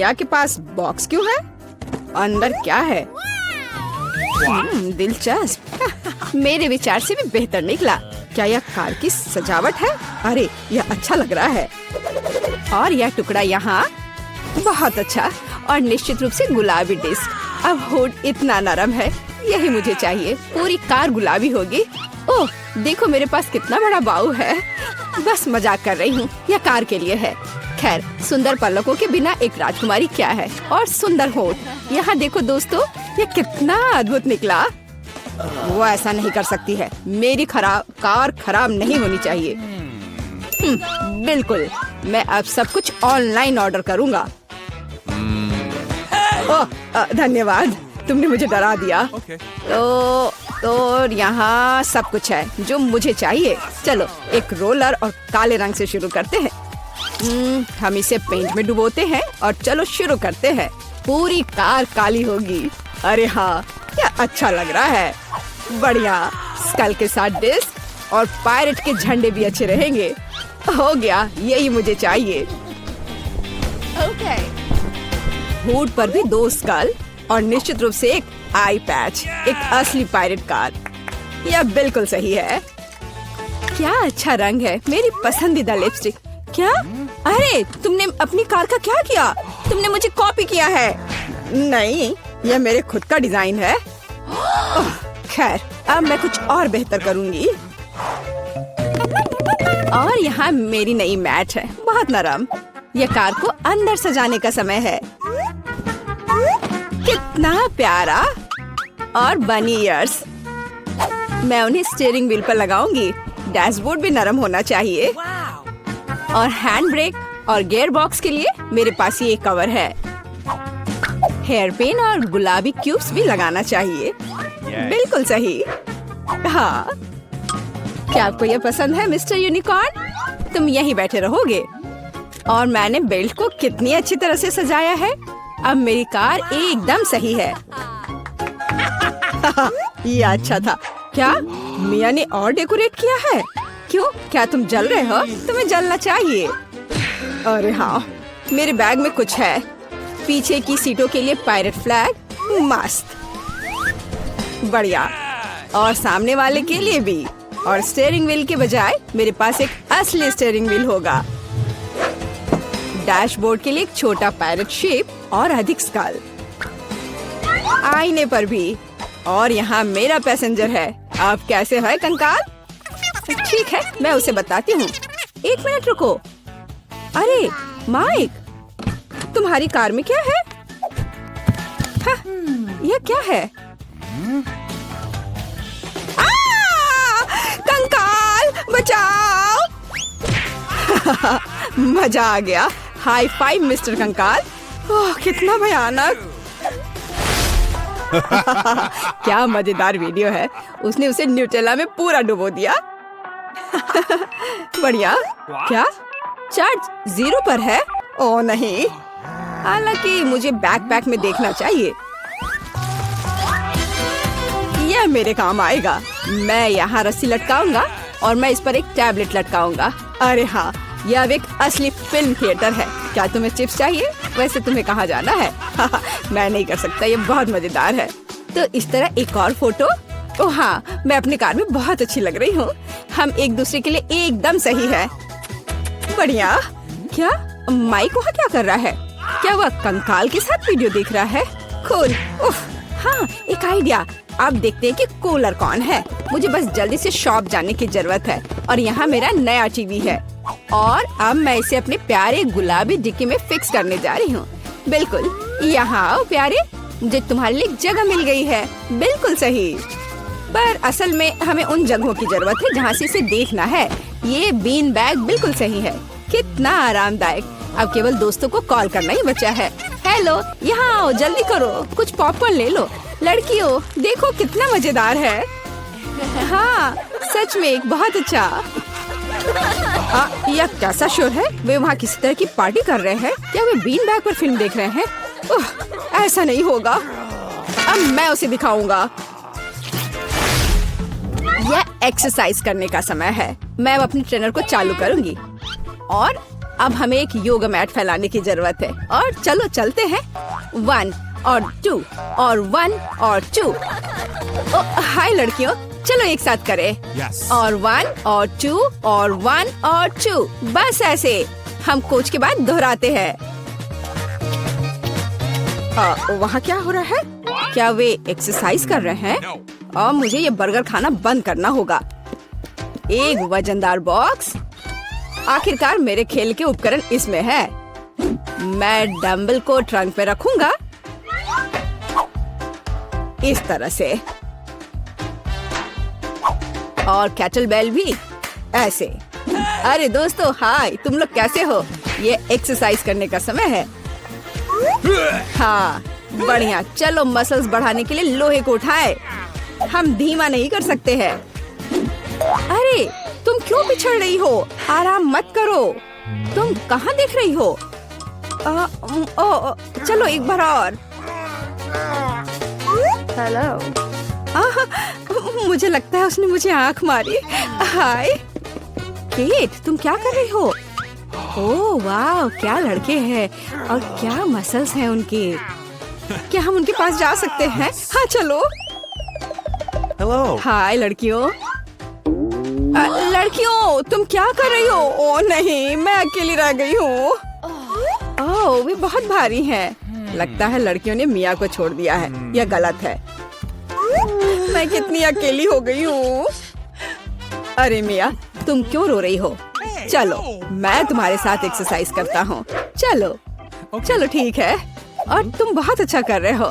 मिया के पास बॉक्स क्यों है? अंदर क्या है? दिलचस्प। मेरे विचार से भी बेहतर निकला। क्या यह कार की सजावट है? अरे यह अच्छा लग रहा है। और यह टुकड़ा यहाँ बहुत अच्छा। और निश्चित रूप से गुलाबी डिस्क। अब हुड इतना नरम है, यही मुझे चाहिए। पूरी कार गुलाबी होगी। ओह देखो मेरे पास कितना बड़ा बाऊ है। बस मजाक कर रही हूँ, यह कार के लिए है। खैर सुंदर पलकों के बिना एक राजकुमारी क्या है। और सुंदर होठ। यहाँ देखो दोस्तों, यह कितना अद्भुत निकला। वो ऐसा नहीं कर सकती है। मेरी कार खराब नहीं होनी चाहिए। बिल्कुल, मैं अब सब कुछ ऑनलाइन ऑर्डर करूँगा। ओह धन्यवाद, तुमने मुझे डरा दिया। तो यहाँ सब कुछ है जो मुझे चाहिए। चलो एक रोलर और काले रंग से शुरू करते हैं। हम इसे पेंट में डुबोते हैं और चलो शुरू करते हैं। पूरी कार काली होगी। अरे हाँ, क्या अच्छा लग रहा है। बढ़िया। स्कल के साथ डिस्क और पायरेट के झंडे भी अच्छे रहेंगे। हो गया, यही मुझे चाहिए। हुड पर भी 2 स्कल और निश्चित रूप से एक आई पैच। एक असली पायरेट कार। यह बिल्कुल सही है। क्या अच्छा रंग है। मेरी पसंदीदा लिपस्टिक। क्या? अरे तुमने अपनी कार का क्या किया? तुमने मुझे कॉपी किया है। नहीं, यह मेरे खुद का डिजाइन है। खैर अब मैं कुछ और बेहतर करूंगी। और यहाँ मेरी नई मैट है, बहुत नरम। यह कार को अंदर सजाने का समय है। कितना प्यारा। और बनी ईयर्स। मैं उन्हें स्टीयरिंग व्हील पर लगाऊंगी। डैशबोर्ड भी नरम होना चाहिए। और हैंड ब्रेक और गियर बॉक्स के लिए मेरे पास ये कवर है। हेयर पिन और गुलाबी क्यूब्स भी लगाना चाहिए। बिल्कुल सही। हाँ, क्या आपको यह पसंद है मिस्टर यूनिकॉर्न? तुम यहीं बैठे रहोगे। और मैंने बेल्ट को कितनी अच्छी तरह से सजाया है। अब मेरी कार एकदम सही है। ये अच्छा था। क्या मिया ने और डेकोरेट किया है? क्यों, क्या तुम जल रहे हो? तुम्हें जलना चाहिए। अरे हाँ, मेरे बैग में कुछ है। पीछे की सीटों के लिए पायरेट फ्लैग। मस्त। बढ़िया। और सामने वाले के लिए भी। और स्टीयरिंग व्हील के बजाय मेरे पास एक असली स्टीयरिंग व्हील होगा। डैशबोर्ड के लिए एक छोटा पायरेट शेप और अधिक स्कल। आईने पर भी। और यहाँ मेरा पैसेंजर है। अब कैसे है कंकाल? ठीक है, मैं उसे बताती हूँ। 1 मिनट रुको। अरे माइक, तुम्हारी कार में क्या है? हाँ, यह क्या है? कंकाल बचाओ। मजा आ गया। हाई फाइव मिस्टर कंकाल। ओह कितना भयानक। क्या मजेदार वीडियो है। उसने उसे न्यूटेला में पूरा डुबो दिया। बढ़िया। क्या चार्ज 0 पर है? ओह नहीं, हालांकि मुझे बैकपैक में देखना चाहिए। यह मेरे काम आएगा। मैं यहाँ रस्सी लटकाऊंगा और मैं इस पर एक टैबलेट लटकाऊंगा। अरे हाँ, यह अब एक असली फिल्म थिएटर है। क्या तुम्हें चिप्स चाहिए? वैसे तुम्हें कहाँ जाना है? मैं नहीं कर सकता, ये बहुत मजेदार है। तो इस तरह एक और फोटो। ओह हाँ, मैं अपनी कार में बहुत अच्छी लग रही हूँ। हम एक दूसरे के लिए एकदम सही है। बढ़िया। क्या माइक वहाँ क्या कर रहा है? क्या वह कंकाल के साथ वीडियो देख रहा है? कूल। उफ, हाँ एक आइडिया। अब देखते हैं कि कूलर कौन है। मुझे बस जल्दी से शॉप जाने की जरूरत है। और यहाँ मेरा नया टीवी है। और अब मैं इसे अपने प्यारे गुलाबी डिक्की में फिक्स करने जा रही हूँ। बिल्कुल। यहाँ आओ प्यारे, मुझे तुम्हारे लिए जगह मिल गई है। बिल्कुल सही। पर असल में हमें उन जगहों की जरूरत है जहाँ से इसे देखना है। ये बीन बैग बिल्कुल सही है। कितना आरामदायक। अब केवल दोस्तों को कॉल करना ही बचा है। हेलो, यहाँ आओ, जल्दी करो, कुछ पॉपकॉर्न ले लो। लड़कियों देखो कितना मजेदार है। हाँ सच में एक बहुत अच्छा। यह कैसा शोर है? वे वहाँ किसी तरह की पार्टी कर रहे हैं। क्या वे बीन बैग पर फिल्म देख रहे हैं? ऐसा नहीं होगा। अब मैं उसे दिखाऊंगा। यह एक्सरसाइज करने का समय है। मैं अब अपनी ट्रेनर को चालू करूंगी। और अब हमें एक योगा मैट फैलाने की जरूरत है और चलो चलते हैं। 1 और 2 और 1 और 2। हाय लड़कियों, चलो एक साथ करें। और 1 और 2 और 1 और 2। बस ऐसे हम कोच के बाद दोहराते हैं। वहाँ क्या हो रहा है? क्या वे एक्सरसाइज कर रहे हैं? और मुझे ये बर्गर खाना बंद करना होगा। एक वजनदार बॉक्स। आखिरकार मेरे खेल के उपकरण इसमें है। मैं डंबल को ट्रंक पे रखूंगा इस तरह से, और कैटल बेल भी ऐसे। अरे दोस्तों हाय, तुम लोग कैसे हो? ये एक्सरसाइज करने का समय है। हाँ बढ़िया, चलो मसल्स बढ़ाने के लिए लोहे को उठाए। हम धीमा नहीं कर सकते हैं। अरे तुम क्यों पिछड़ रही हो? आराम मत करो। तुम कहाँ देख रही हो? चलो एक बार और। हेलो। मुझे लगता है उसने मुझे आंख मारी। हाय केट, तुम क्या कर रही हो? ओह वाह, क्या लड़के हैं और क्या मसल्स हैं उनके। क्या हम उनके पास जा सकते हैं? हाँ चलो। हेलो। हाय लड़कियों। लड़कियों तुम क्या कर रही हो? ओ नहीं, मैं अकेली रह गई हूँ। ओह वे बहुत भारी हैं। लगता है लड़कियों ने मिया को छोड़ दिया है। यह गलत है। मैं कितनी अकेली हो गई हूँ। अरे मिया, तुम क्यों रो रही हो? चलो मैं तुम्हारे साथ एक्सरसाइज करता हूँ। चलो चलो ठीक है। और तुम बहुत अच्छा कर रहे हो।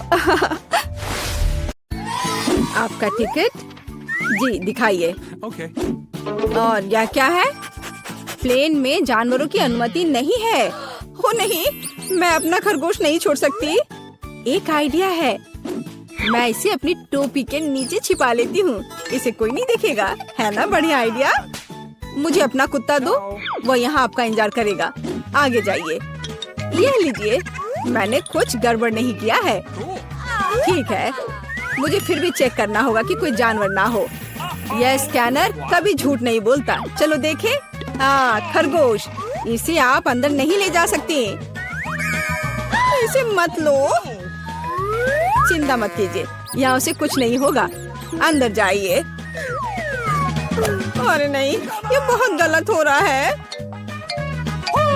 आपका टिकट जी दिखाइए। और यह क्या है? प्लेन में जानवरों की अनुमति नहीं है। हो नहीं, मैं अपना खरगोश नहीं छोड़ सकती। एक आइडिया है, मैं इसे अपनी टोपी के नीचे छिपा लेती हूँ। इसे कोई नहीं देखेगा, है ना? बढ़िया आइडिया। मुझे अपना कुत्ता दो, वो यहाँ आपका इंतजार करेगा। आगे जाइए। यह लीजिए, मैंने कुछ गड़बड़ नहीं किया है। ठीक है, मुझे फिर भी चेक करना होगा कि कोई जानवर ना हो। यह स्कैनर कभी झूठ नहीं बोलता। चलो देखें। हाँ खरगोश, इसे आप अंदर नहीं ले जा सकती। इसे मत लो। चिंता मत कीजिए, यहाँ उसे कुछ नहीं होगा। अंदर जाइए। अरे नहीं, ये बहुत गलत हो रहा है।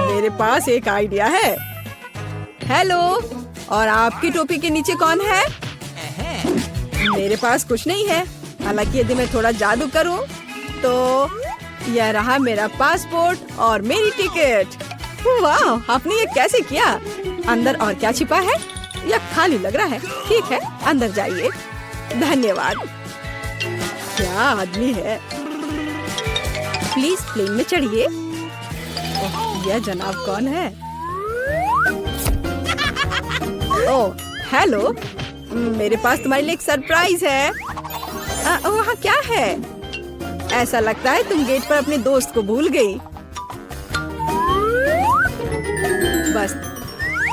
मेरे पास एक आइडिया है। हेलो, और आपकी टोपी के नीचे कौन है? मेरे पास कुछ नहीं है। हालांकि यदि मैं थोड़ा जादू करूं तो यह रहा मेरा पासपोर्ट और मेरी टिकट। वाह, आपने ये कैसे किया? अंदर और क्या छिपा है? यह खाली लग रहा है। ठीक है, अंदर जाइए। धन्यवाद। क्या आदमी है। प्लीज प्लेन में चढ़िए। यह जनाब कौन है? ओह हेलो, मेरे पास तुम्हारे लिए एक सरप्राइज है। वहाँ क्या है? ऐसा लगता है तुम गेट पर अपने दोस्त को भूल गई। बस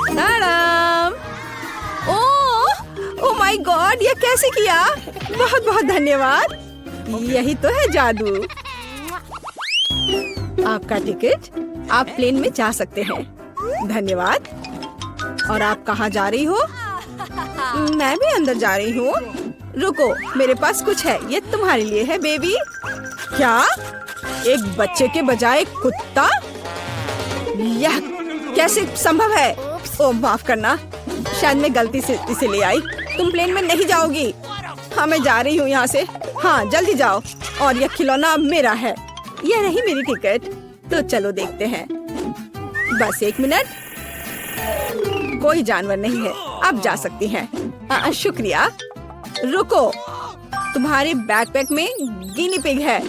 ताड़ाम। ओह माय गॉड, ये कैसे किया? बहुत बहुत धन्यवाद। यही तो है जादू। आपका टिकट, आप प्लेन में जा सकते हैं। धन्यवाद। और आप कहाँ जा रही हो? मैं भी अंदर जा रही हूँ। रुको, मेरे पास कुछ है। ये तुम्हारे लिए है बेबी। क्या? एक बच्चे के बजाय कुत्ता? यह कैसे संभव है? ओह माफ करना, शायद मैं गलती से इसे ले आई। तुम प्लेन में नहीं जाओगी। हाँ मैं जा रही हूँ यहाँ से। हाँ जल्दी जाओ। और यह खिलौना अब मेरा है। यह रही मेरी टिकट। तो चलो देखते हैं। बस एक मिनट। कोई जानवर नहीं है, आप जा सकती हैं। शुक्रिया। रुको, तुम्हारे बैकपैक में गिनी पिग है।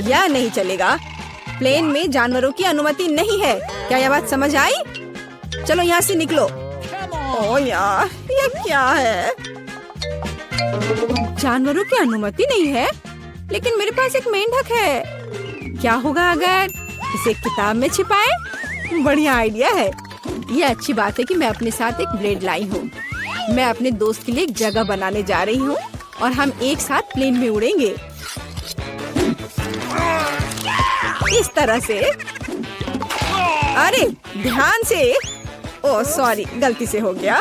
यह नहीं चलेगा। प्लेन में जानवरों की अनुमति नहीं है। क्या यह बात समझ आई? चलो यहाँ से निकलो। ओह यार, ये क्या है? जानवरों की अनुमति नहीं है, लेकिन मेरे पास एक मेंढक है। क्या होगा अगर इसे किताब में छिपाएं? बढ़िया आइडिया है। ये अच्छी बात है कि मैं अपने साथ एक ब्लेड लाई हूँ। मैं अपने दोस्त के लिए एक जगह बनाने जा रही हूँ और हम एक साथ प्लेन में उड़ेंगे। इस तरह से। अरे ध्यान से। ओह सॉरी, गलती से हो गया।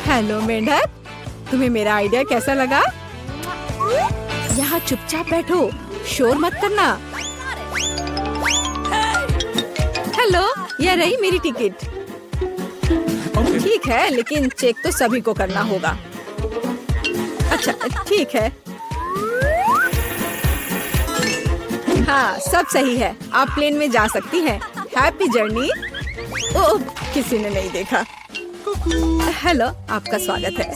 हेलो मेंढक, तुम्हें मेरा आइडिया कैसा लगा? यहाँ चुपचाप बैठो, शोर मत करना। हेलो, यह रही मेरी टिकट। ठीक है, लेकिन चेक तो सभी को करना होगा। अच्छा ठीक है। हाँ सब सही है, आप प्लेन में जा सकती हैं। Happy journey. ओह, किसी ने नहीं देखा। हेलो, आपका स्वागत है।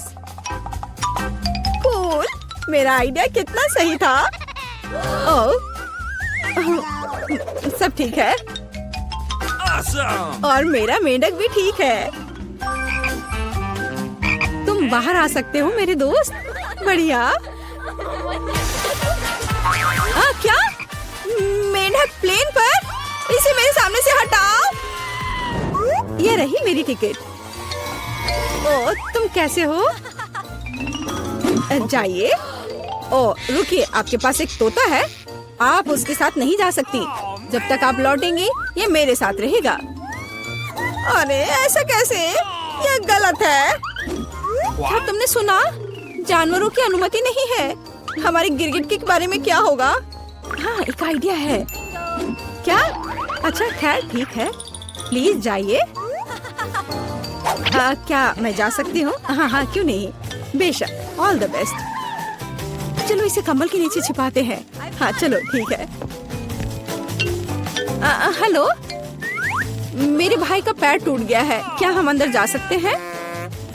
कूल, मेरा आइडिया कितना सही था। ओह, सब ठीक है। और मेरा मेंढक भी ठीक है। तुम बाहर आ सकते हो मेरे दोस्त। बढ़िया। क्या मेंढक प्लेन पर? इसे मेरे सामने से हटाओ। ये रही मेरी टिकट। ओ, तुम कैसे हो? जाइए। ओ रुकिए, आपके पास एक तोता है, आप उसके साथ नहीं जा सकती। जब तक आप लौटेंगे ये मेरे साथ रहेगा। अरे ऐसा कैसे? ये गलत है। क्या तुमने सुना? जानवरों की अनुमति नहीं है। हमारे गिरगिट के बारे में क्या होगा? हाँ एक आइडिया है। क्या? अच्छा खैर ठीक है, प्लीज जाइए। क्या मैं जा सकती हूँ? हाँ हाँ क्यों नहीं, बेशक। All the best. चलो इसे कंबल के नीचे छिपाते हैं। हाँ चलो ठीक है। हेलो, मेरे भाई का पैर टूट गया है, क्या हम अंदर जा सकते हैं?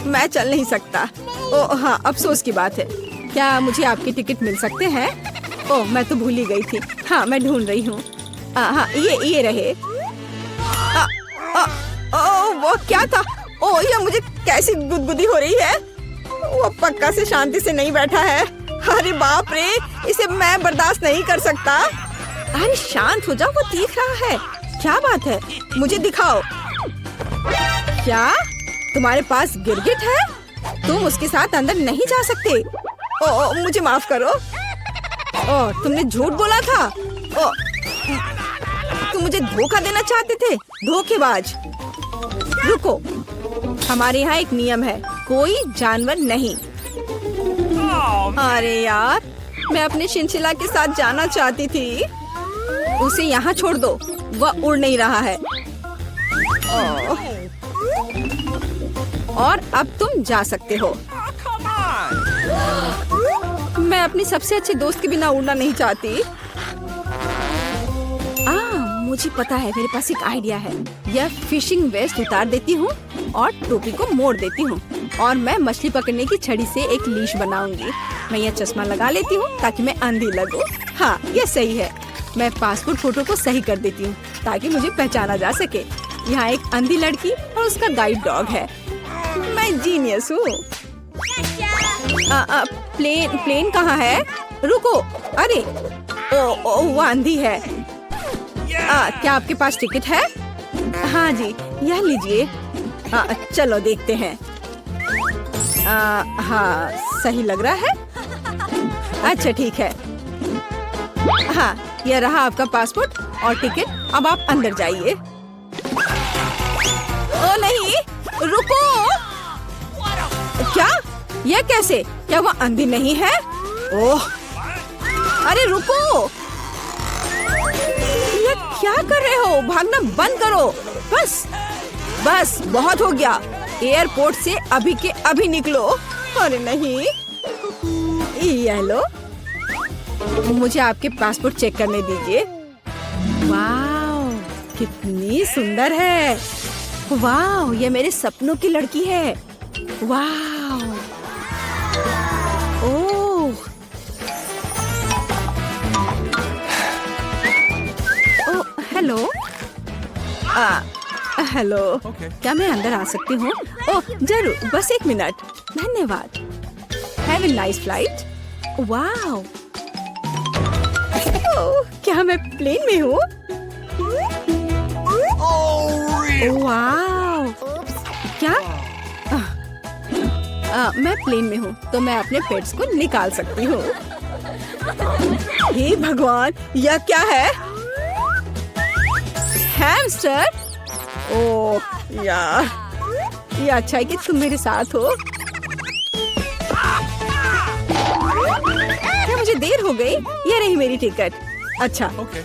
मैं चल नहीं सकता। ओह हाँ, अफसोस की बात है। क्या मुझे आपकी टिकट मिल सकते हैं? ओह मैं तो भूल ही गई थी। हाँ मैं ढूंढ रही हूँ। हाँ ये रहे। वो क्या था? ओह ये मुझे कैसी गुदगुदी हो रही है। वो पक्का से शांति से नहीं बैठा है। अरे बाप रे, इसे मैं बर्दाश्त नहीं कर सकता। अरे शांत हो जाओ, वो देख रहा है। क्या बात है, मुझे दिखाओ। क्या तुम्हारे पास गिरगिट है? तुम उसके साथ अंदर नहीं जा सकते। ओ मुझे माफ करो। ओ तुमने झूठ बोला था। ओ तुम मुझे धोखा देना चाहते थे, धोखेबाज। रुको, हमारे यहाँ एक नियम है, कोई जानवर नहीं। अरे यार, मैं अपने शिनशिला के साथ जाना चाहती थी। उसे यहाँ छोड़ दो, वह उड़ नहीं रहा है। और अब तुम जा सकते हो। मैं अपनी सबसे अच्छे दोस्त के बिना उड़ना नहीं चाहती। मुझे पता है, मेरे पास एक आइडिया है। यह फिशिंग वेस्ट उतार देती हूँ और टोपी को मोड़ देती हूँ और मैं मछली पकड़ने की छड़ी से एक लीश बनाऊंगी। मैं यह चश्मा लगा लेती हूँ ताकि मैं अंधी लगूं। हाँ ये सही है। मैं पासपोर्ट फोटो को सही कर देती हूँ ताकि मुझे पहचाना जा सके। यहाँ एक अंधी लड़की और उसका गाइड डॉग है। मैं जीनियस हूँ। प्लेन कहाँ है? रुको। अरे ओ वो अंधी है। क्या आपके पास टिकट है? हाँ जी, यह लीजिए। चलो देखते हैं। हाँ सही लग रहा है। अच्छा ठीक है। हाँ यह रहा आपका पासपोर्ट और टिकट। अब आप अंदर जाइए। ओ नहीं, रुको। क्या? यह कैसे? क्या वो अंधी नहीं है? ओह अरे रुको, ये क्या कर रहे हो? भागना बंद करो। बस बहुत हो गया। एयरपोर्ट से अभी के अभी निकलो। अरे नहीं, ये लो, मुझे आपके पासपोर्ट चेक करने दीजिए। वाह कितनी सुंदर है। वाह ये मेरे सपनों की लड़की है। वाह ओह हेलो। हेलो क्या मैं अंदर आ सकती हूँ? ओह जरूर, बस एक मिनट। धन्यवाद। Have a nice flight. वाह क्या मैं प्लेन में हूँ? वाह क्या? मैं प्लेन में हूँ तो मैं अपने पेट्स को निकाल सकती हूँ। हे भगवान, यह क्या है? हैमस्टर? ओह यार, ये अच्छा है कि तुम मेरे साथ हो। क्या मुझे देर हो गई? ये रही मेरी टिकट। अच्छा, Okay.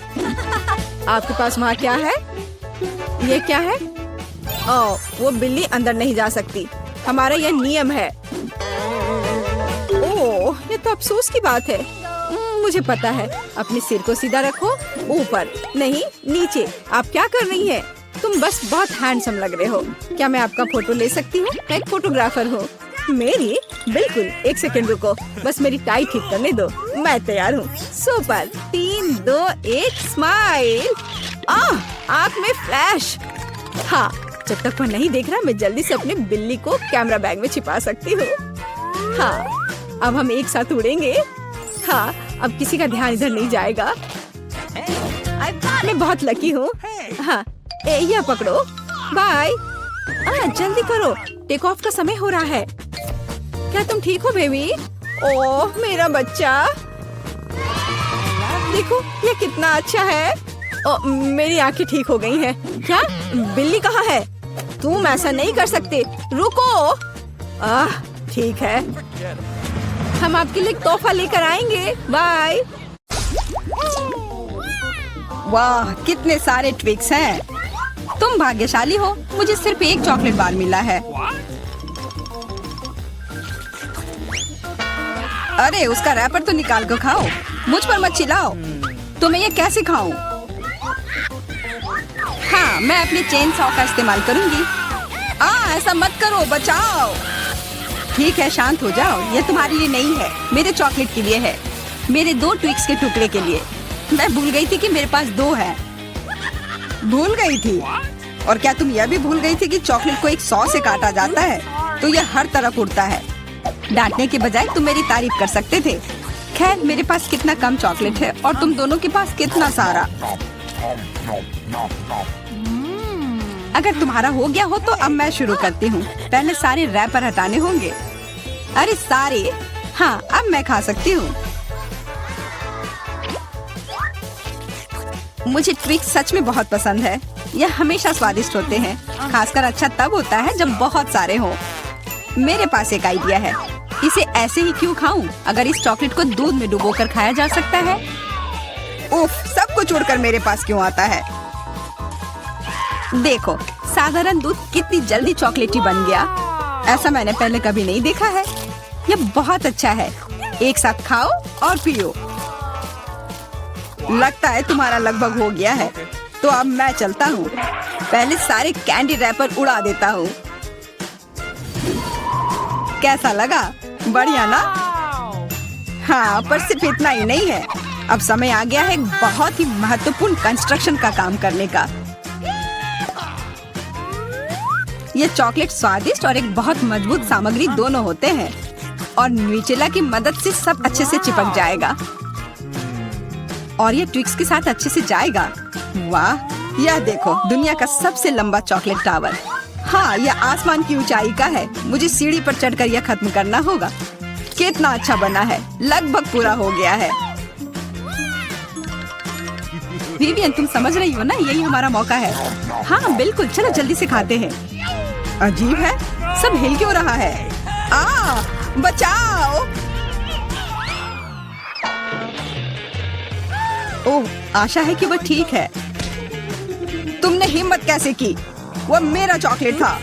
आपके पास वहाँ क्या है? ये क्या है? ओह, वो बिल्ली अंदर नहीं जा सकती। हमारा यह नियम है। ओह, ये तो अफसोस की बात है। मुझे पता है। अपने सिर को सीधा रखो, ऊपर नहीं नीचे। आप क्या कर रही हैं? तुम बस बहुत हैंडसम लग रहे हो। क्या मैं आपका फोटो ले सकती हूँ? मैं एक फोटोग्राफर हूँ। मेरी? बिल्कुल, एक सेकंड रुको, बस मेरी टाई ठीक करने दो। मैं तैयार हूँ। सुपर। 3, 2, 1 स्माइल। आँख में फ्लैश। हाँ, जब तक वो नहीं देख रहा मैं जल्दी से अपने बिल्ली को कैमरा बैग में छिपा सकती हूँ। हाँ, अब हम एक साथ उड़ेंगे। हाँ, अब किसी का ध्यान इधर नहीं जाएगा। मैं बहुत लकी हूँ। हाँ, यह पकड़ो। बाय। जल्दी करो, टेक ऑफ का समय हो रहा है। क्या तुम ठीक हो बेबी? ओह मेरा बच्चा, देखो ये कितना अच्छा है। मेरी आंखें ठीक हो गई हैं। क्या बिल्ली कहाँ है? तुम ऐसा नहीं कर सकते, रुको। ठीक है, हम आपके लिए एक तोहफा लेकर आएंगे। बाय। वाह, कितने सारे ट्विक्स हैं। तुम भाग्यशाली हो, मुझे सिर्फ एक चॉकलेट बार मिला है। अरे उसका रैपर तो निकाल कर खाओ, मुझ पर मत चिल्लाओ। तो मैं ये कैसे खाऊं? हाँ, मैं अपनी चेन सॉ का इस्तेमाल करूंगी। ऐसा मत करो, बचाओ। ठीक है, शांत हो जाओ। ये तुम्हारे लिए नहीं है, मेरे चॉकलेट के लिए है। मेरे 2 ट्विक्स के टुकड़े के लिए। मैं भूल गई थी कि मेरे पास 2 है। भूल गई थी? और क्या तुम यह भी भूल गई थी कि चॉकलेट को एक सॉ से काटा जाता है तो यह हर तरफ उड़ता है? डांटने के बजाय तुम मेरी तारीफ कर सकते थे। खैर, मेरे पास कितना कम चॉकलेट है और तुम दोनों के पास कितना सारा। अगर तुम्हारा हो गया हो तो अब मैं शुरू करती हूँ। पहले सारे रैपर हटाने होंगे। अरे सारे? हाँ, अब मैं खा सकती हूँ। मुझे ट्विक्स सच में बहुत पसंद है। यह हमेशा स्वादिष्ट होते हैं। खासकर अच्छा तब होता है जब बहुत सारे हों। मेरे पास एक आइडिया है। इसे ऐसे ही क्यों खाऊं? अगर इस चॉकलेट को दूध में डुबोकर खाया जा सकता है। उफ, सब कुछ उड़कर मेरे पास क्यों आता है? देखो, साधारण दूध कितनी जल्दी चॉकलेटी बन गया। ऐसा मैंने पहले कभी नहीं देखा है। यह बहुत अच्छा है। एक साथ खाओ और पियो। लगता है तुम्हारा लगभग हो गया है, तो अब मैं चलता हूँ। पहले सारे कैंडी रैपर उड़ा देता हूँ। कैसा लगा? बढ़िया ना? हाँ, पर सिर्फ इतना ही नहीं है। अब समय आ गया है एक बहुत ही महत्वपूर्ण कंस्ट्रक्शन का काम करने का। ये चॉकलेट स्वादिष्ट और एक बहुत मजबूत सामग्री दोनों होते हैं और न्यूटेला की मदद से सब अच्छे से चिपक जाएगा और ये ट्विक्स के साथ अच्छे से जाएगा। वाह, यह देखो, दुनिया का सबसे लंबा चॉकलेट टावर। हाँ, यह आसमान की ऊंचाई का है। मुझे सीढ़ी पर चढ़कर यह खत्म करना होगा। कितना अच्छा बना है, लगभग पूरा हो गया है। विवियन, तुम समझ रही हो ना, यही हमारा मौका है। हाँ बिल्कुल, चलो जल्दी से खाते हैं। अजीब है, सब हिल क्यों रहा है? बचाओ। ओह, आशा है कि वह ठीक है। तुमने हिम्मत कैसे की? वह मेरा चॉकलेट था।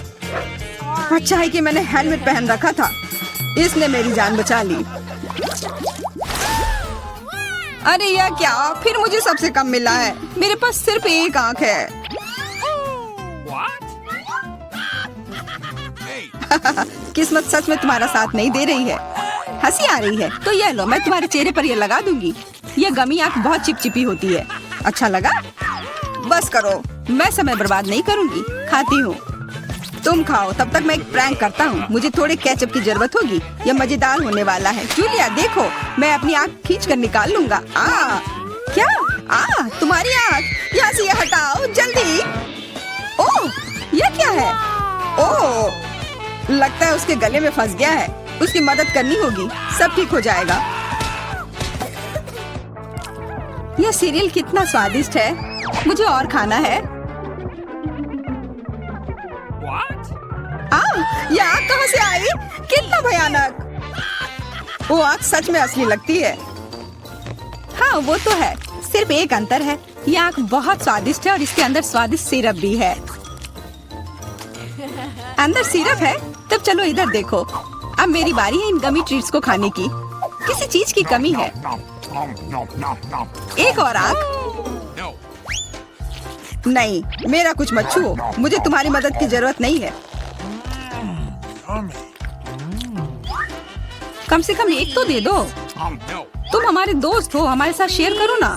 अच्छा है कि मैंने हेलमेट पहन रखा था। इसने मेरी जान बचा ली। अरे यह क्या? फिर मुझे सबसे कम मिला है। मेरे पास सिर्फ एक आंख है। किस्मत सच में तुम्हारा साथ नहीं दे रही है। हंसी आ रही है तो यह लो, मैं तुम्हारे चेहरे पर यह लगा दूंगी। यह गमी आंख बहुत चिपचिपी होती है। अच्छा लगा? बस करो, मैं समय बर्बाद नहीं करूंगी। खाती हूँ, तुम खाओ। तब तक मैं एक प्रैंक करता हूँ। मुझे थोड़े केचप की जरूरत होगी। यह मजेदार होने वाला है। जूलिया देखो, मैं अपनी आँख खींच कर निकाल लूंगा। क्या? तुम्हारी आँख? यहाँ से यह हटाओ जल्दी। ओह, यह क्या है? ओह, लगता है उसके गले में फंस गया है। उसकी मदद करनी होगी, सब ठीक हो जाएगा। यह सीरियल कितना स्वादिष्ट है। मुझे और खाना है। ये आग कहाँ से आई? कितना भयानक! वो आग सच में असली लगती है। हाँ वो तो है, सिर्फ एक अंतर है, ये आग बहुत स्वादिष्ट है और इसके अंदर स्वादिष्ट सिरप भी है। अंदर सिरप है? तब चलो इधर देखो। अब मेरी बारी है इन गमी ट्रीट्स को खाने की। किसी चीज की कमी है। एक और आग? नहीं, मेरा कुछ मत छुओ, मुझे तुम्हारी मदद की जरूरत नहीं है। कम से कम एक तो दे दो। तुम हमारे दोस्त हो, हमारे साथ शेयर करो ना।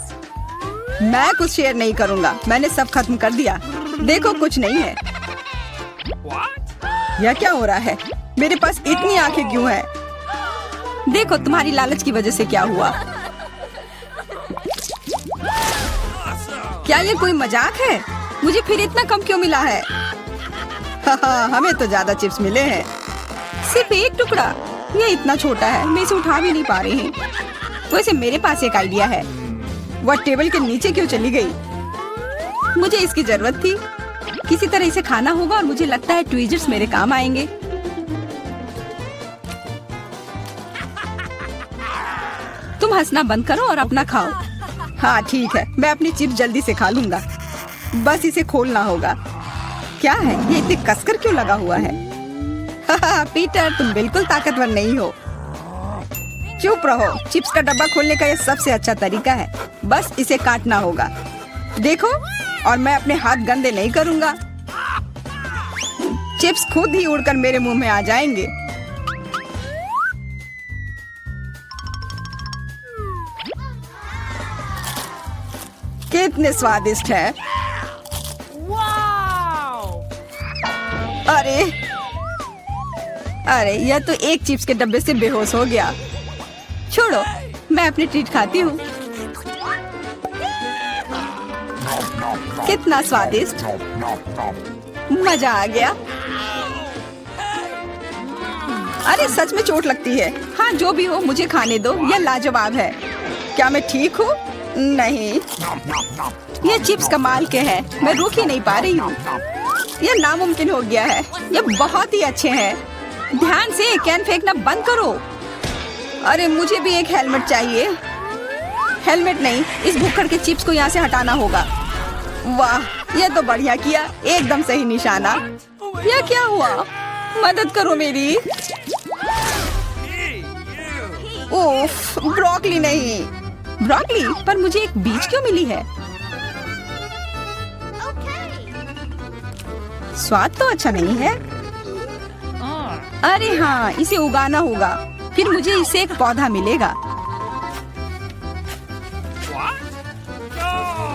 मैं कुछ शेयर नहीं करूंगा, मैंने सब खत्म कर दिया। देखो कुछ नहीं है। यह क्या हो रहा है? मेरे पास इतनी आंखें क्यों हैं? देखो तुम्हारी लालच की वजह से क्या हुआ। क्या ये कोई मजाक है? मुझे फिर इतना कम क्यों मिला है? हमें तो ज्यादा चिप्स मिले हैं। सिर्फ एक टुकड़ा? ये इतना छोटा है, मैं इसे उठा भी नहीं पा रही हूँ। वैसे मेरे पास एक आइडिया है। वह टेबल के नीचे क्यों चली गई? मुझे इसकी जरूरत थी। किसी तरह इसे खाना होगा और मुझे लगता है ट्वीजर्स मेरे काम आएंगे। तुम हंसना बंद करो और अपना खाओ। हाँ ठीक है, मैं अपनी चिप्स जल्दी से खा लूंगा। बस इसे खोलना होगा। क्या है ये इतने कसकर क्यों लगा हुआ है? पीटर तुम बिल्कुल ताकतवर नहीं हो। चुप रहो, चिप्स का डब्बा खोलने का यह सबसे अच्छा तरीका है। बस इसे काटना होगा। देखो, और मैं अपने हाथ गंदे नहीं करूंगा। चिप्स खुद ही उड़कर मेरे मुंह में आ जाएंगे। कितने स्वादिष्ट है। अरे अरे, यह तो एक चिप्स के डब्बे से बेहोश हो गया। छोड़ो, मैं अपनी ट्रीट खाती हूँ। कितना स्वादिष्ट, मजा आ गया। अरे सच में चोट लगती है। हाँ जो भी हो, मुझे खाने दो, यह लाजवाब है। क्या मैं ठीक हूँ? नहीं, ये चिप्स कमाल के हैं, मैं रुक ही नहीं पा रही हूँ। यह नामुमकिन हो गया है। ये बहुत ही अच्छे हैं। ध्यान से, कैन फेंकना बंद करो। अरे मुझे भी एक हेलमेट चाहिए। हेलमेट नहीं, इस भुक्कड़ के चिप्स को यहाँ से हटाना होगा। वाह, यह तो बढ़िया किया, एकदम सही निशाना। यह क्या हुआ? मदद करो मेरी। उफ, ब्रोकली नहीं। ब्रोकली? पर मुझे एक बीज क्यों मिली है? स्वाद तो अच्छा नहीं है। अरे हाँ, इसे उगाना होगा, फिर मुझे इससे एक पौधा मिलेगा।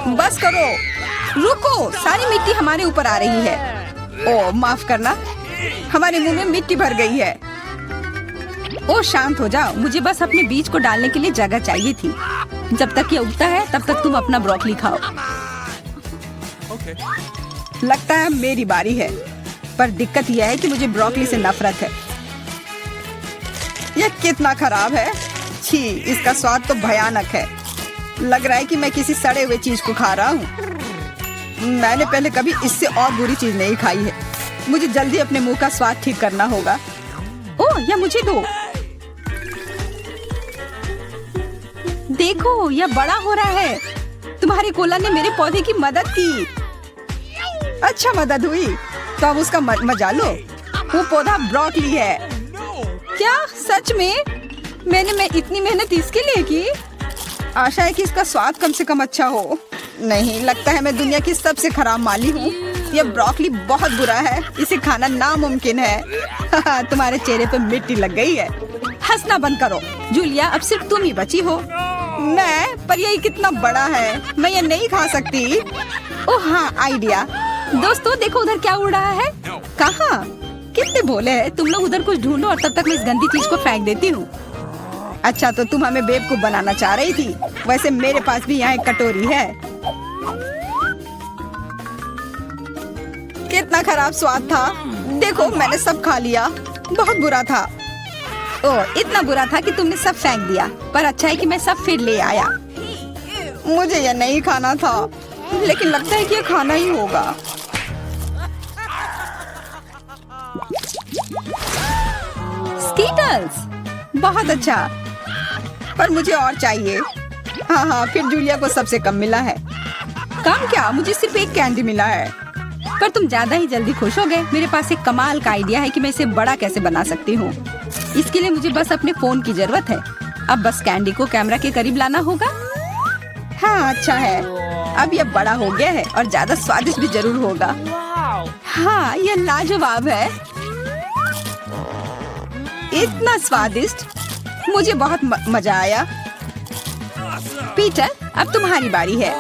बस करो, रुको, सारी मिट्टी हमारे ऊपर आ रही है। ओह माफ करना, हमारे मुंह में मिट्टी भर गई है। ओह शांत हो जाओ, मुझे बस अपने बीज को डालने के लिए जगह चाहिए थी। जब तक ये उगता है तब तक तुम अपना ब्रोकली खाओ। लगता है मेरी बारी है, पर दिक्कत यह है कि मुझे ब्रोकली से नफरत है। यह कितना खराब है। छी, इसका स्वाद तो भयानक है। लग रहा है कि मैं किसी सड़े हुए चीज को खा रहा हूँ। मैंने पहले कभी इससे और बुरी चीज नहीं खाई है। मुझे जल्दी अपने मुंह का स्वाद ठीक करना होगा। ओह, यह मुझे दो। देखो, यह बड़ा हो रहा है। तुम्हारे कोला ने मेरे पौधे की मदद की। अच्छा मदद हुई, तो अब उसका मजा लो। वो पौधा ब्रोकली है। क्या सच में? मैंने इतनी मेहनत इसके लिए की। आशा है कि इसका स्वाद कम से कम अच्छा हो। नहीं, लगता है मैं दुनिया की सबसे खराब माली हूँ। यह ब्रोकली बहुत बुरा है, इसे खाना नामुमकिन है। तुम्हारे चेहरे पे मिट्टी लग गई है। हंसना बंद करो। जूलिया, अब सिर्फ तुम ही बची हो। मैं? पर यह कितना बड़ा है, मैं ये नहीं खा सकती। ओह हाँ, आइडिया। दोस्तों देखो, उधर क्या उड़ रहा है। कहाँ? कितने भोले हैं तुम लोग। उधर कुछ ढूंढो और तब तक मैं इस गंदी चीज को फेंक देती हूँ। अच्छा, तो तुम हमें बेवकूफ बनाना चाह रही थी। वैसे मेरे पास भी यहाँ एक कटोरी है। कितना खराब स्वाद था। देखो, मैंने सब खा लिया। बहुत बुरा था। ओह, इतना बुरा था कि तुमने सब फेंक दिया। पर अच्छा है कि मैं सब फिर ले आया। मुझे यह नहीं खाना था, लेकिन लगता है कि यह खाना ही होगा। स्कीटल्स, बहुत अच्छा, पर मुझे और चाहिए। हाँ, फिर जूलिया को सबसे कम मिला है। कम क्या, मुझे सिर्फ एक कैंडी मिला है। पर तुम ज्यादा ही जल्दी खुश हो गए। मेरे पास एक कमाल का आइडिया है कि मैं इसे बड़ा कैसे बना सकती हूँ। इसके लिए मुझे बस अपने फोन की जरूरत है। अब बस कैंडी को कैमरा के करीब लाना होगा। हाँ, अच्छा है। अब यह बड़ा हो गया है और ज्यादा स्वादिष्ट भी जरूर होगा। हाँ, यह लाजवाब है। इतना स्वादिष्ट, मुझे बहुत मजा आया। पीटर, अब तुम्हारी बारी है।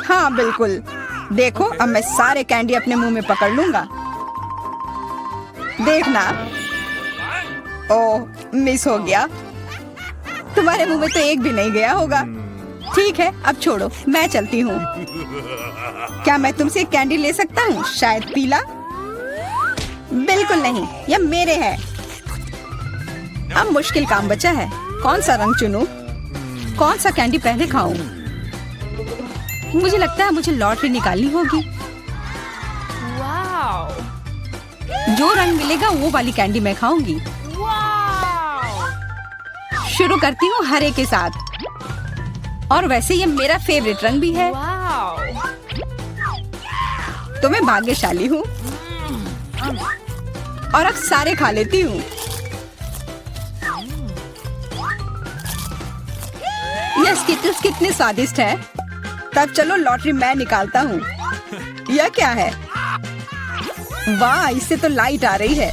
हाँ बिल्कुल, देखो अब मैं सारे कैंडी अपने मुंह में पकड़ लूंगा। देखना। ओह, मिस हो गया। तुम्हारे मुंह में तो एक भी नहीं गया होगा। ठीक है, अब छोड़ो, मैं चलती हूँ। क्या मैं तुमसे एक कैंडी ले सकता हूँ? शायद पीला? बिल्कुल नहीं, यह मेरे है। अब मुश्किल काम बचा है। कौन सा रंग चुनूं? कौन सा कैंडी पहले खाऊं? मुझे लगता है मुझे लॉटरी निकालनी होगी। जो रंग मिलेगा वो वाली कैंडी मैं खाऊंगी। शुरू करती हूँ हरे के साथ। और वैसे ये मेरा फेवरेट रंग भी है। तो मैं भाग्यशाली हूँ और अब सारे खा लेती हूँ। यह स्किटल्स कितने स्वादिष्ट है। तब चलो लॉटरी मैं निकालता हूँ। यह क्या है? वाह, इससे तो लाइट आ रही है।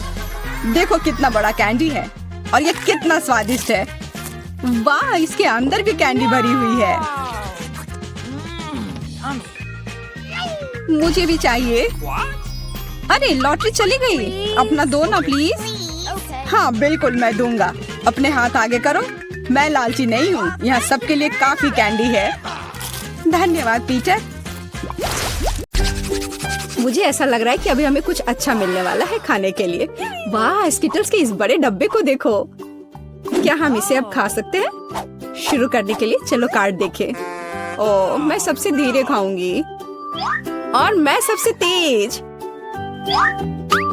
देखो कितना बड़ा कैंडी है और यह कितना स्वादिष्ट है। वाह, इसके अंदर भी कैंडी भरी हुई है। मुझे भी चाहिए। अरे लॉटरी चली गई। अपना दो ना प्लीज। हाँ बिल्कुल, मैं दूंगा। अपने हाथ आगे करो। मैं लालची नहीं हूँ। यहाँ सबके लिए काफी कैंडी है। धन्यवाद पीटर। मुझे ऐसा लग रहा है कि अभी हमें कुछ अच्छा मिलने वाला है खाने के लिए। वाह, स्किटल्स के इस बड़े डब्बे को देखो। क्या हम इसे अब खा सकते हैं? शुरू करने के लिए चलो कार्ड देखें। ओह, मैं सबसे धीरे खाऊंगी और मैं सबसे तेज।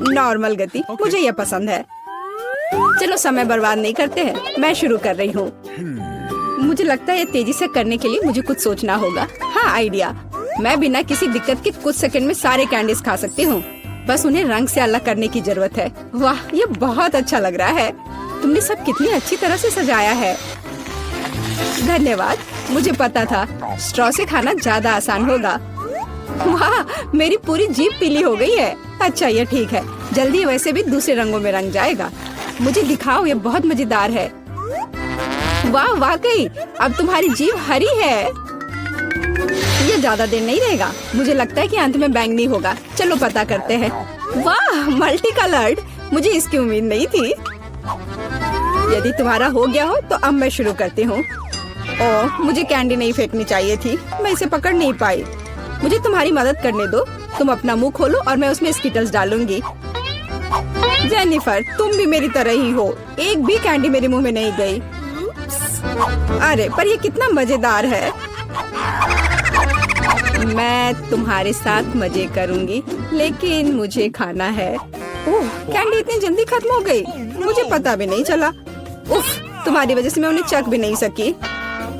नॉर्मल गति, मुझे यह पसंद है। चलो समय बर्बाद नहीं करते हैं, मैं शुरू कर रही हूँ। मुझे लगता है ये तेजी से करने के लिए मुझे कुछ सोचना होगा। हाँ, आइडिया। मैं बिना किसी दिक्कत के कुछ सेकंड में सारे कैंडीज खा सकती हूँ। बस उन्हें रंग से अलग करने की जरूरत है। वाह, ये बहुत अच्छा लग रहा है। तुमने सब कितनी अच्छी तरह से सजाया है। धन्यवाद, मुझे पता था स्ट्रॉ से खाना ज्यादा आसान होगा। वाह, मेरी पूरी जीभ पीली हो गई है। अच्छा, ये ठीक है। जल्दी वैसे भी दूसरे रंगों में रंग जाएगा। मुझे दिखाओ, ये बहुत मजेदार है। वाह, वाकई अब तुम्हारी जीभ हरी है। ये ज्यादा देर नहीं रहेगा। मुझे लगता है कि अंत में बैंगनी होगा। चलो पता करते हैं। वाह, मल्टी कलर्ड। मुझे इसकी उम्मीद नहीं थी। यदि तुम्हारा हो गया हो तो अब मैं शुरू करती हूँ। ओह, मुझे कैंडी नहीं फेंकनी चाहिए थी। मैं इसे पकड़ नहीं पाई। मुझे तुम्हारी मदद करने दो। तुम अपना मुंह खोलो और मैं उसमें स्किटल्स डालूंगी। जेनिफर, तुम भी मेरी तरह ही हो। एक भी कैंडी मेरे मुंह में नहीं गई। अरे, पर ये कितना मजेदार है। मैं तुम्हारे साथ मजे करूंगी, लेकिन मुझे खाना है। ओह, कैंडी इतनी जल्दी खत्म हो गई। मुझे पता भी नहीं चला। उफ, तुम्हारी वजह से मैं उन्हें चख भी नहीं सकी।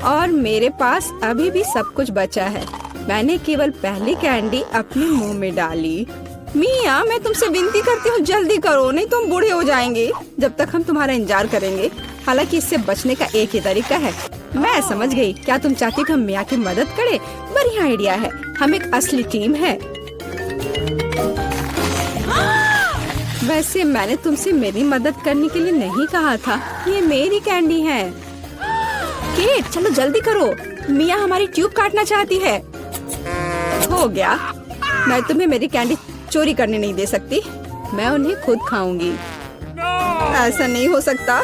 और मेरे पास अभी भी सब कुछ बचा है। मैंने केवल पहली कैंडी अपने मुंह में डाली। मिया, मैं तुमसे विनती करती हूँ, जल्दी करो, नहीं तुम बूढ़े हो जाएंगे जब तक हम तुम्हारा इंतजार करेंगे। हालांकि इससे बचने का एक ही तरीका है। मैं समझ गई। क्या तुम चाहती हो कि हम मिया की मदद करें? बढ़िया आइडिया है। हम एक असली टीम है। वैसे मैंने तुमसे मेरी मदद करने के लिए नहीं कहा था। ये मेरी कैंडी है। केट, चलो जल्दी करो। मिया हमारी ट्यूब काटना चाहती है। हो गया। मैं तुम्हें मेरी कैंडी चोरी करने नहीं दे सकती। मैं उन्हें खुद खाऊंगी। ऐसा नहीं हो सकता।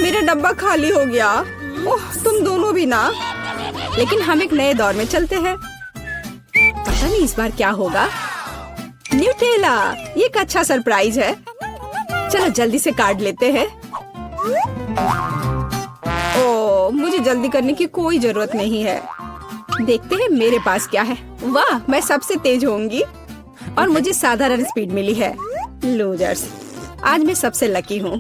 मेरा डब्बा खाली हो गया। ओह, तुम दोनों भी ना। लेकिन हम एक नए दौर में चलते हैं। पता नहीं इस बार क्या होगा। न्यूटेला, ये एक अच्छा सरप्राइज है। चलो जल्दी से काट लेते हैं। ओह, मुझे जल्दी करने की कोई जरूरत नहीं है। देखते हैं मेरे पास क्या है। वाह, मैं सबसे तेज होंगी और मुझे साधारण स्पीड मिली है। लूजर्स, आज मैं सबसे लकी हूँ।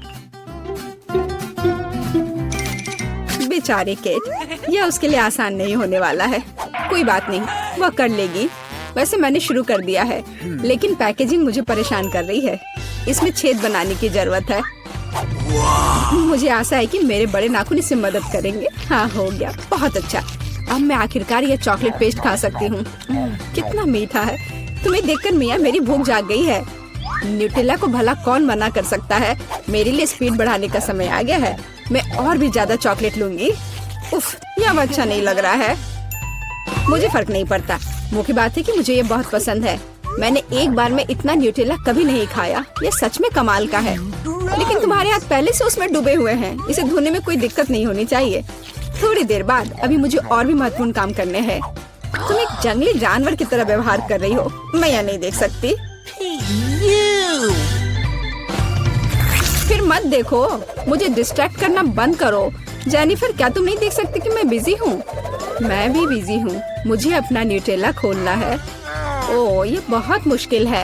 बेचारी केट, यह उसके लिए आसान नहीं होने वाला है। कोई बात नहीं, वह कर लेगी। वैसे मैंने शुरू कर दिया है, लेकिन पैकेजिंग मुझे परेशान कर रही है। इसमें छेद बनाने की जरूरत है। मुझे आशा है कि मेरे बड़े नाखून इससे मदद करेंगे। हाँ, हो गया, बहुत अच्छा। अब मैं आखिरकार यह चॉकलेट पेस्ट खा सकती हूँ। कितना मीठा है। तुम्हें देखकर मिया मेरी भूख जाग गई है। न्यूटेला को भला कौन मना कर सकता है। मेरे लिए स्पीड बढ़ाने का समय आ गया है। मैं और भी ज्यादा चॉकलेट लूंगी। उफ, यह अच्छा नहीं लग रहा है। मुझे फर्क नहीं पड़ता। मुख्य बात है कि मुझे ये बहुत पसंद है। मैंने एक बार में इतना न्यूटेला कभी नहीं खाया। ये सच में कमाल का है। लेकिन तुम्हारे हाथ पहले से उसमें डूबे हुए हैं। इसे धोने में कोई दिक्कत नहीं होनी चाहिए। थोड़ी देर बाद अभी मुझे और भी महत्वपूर्ण काम करने हैं। तुम एक जंगली जानवर की तरह व्यवहार कर रही हो। मैं यह नहीं देख सकती। फिर मत देखो। मुझे डिस्ट्रैक्ट करना बंद करो। जेनिफर, क्या तुम नहीं देख सकती कि मैं बिजी हूँ? मैं भी बिजी हूँ। मुझे अपना न्यूटेला खोलना है। ओह, ये बहुत मुश्किल है।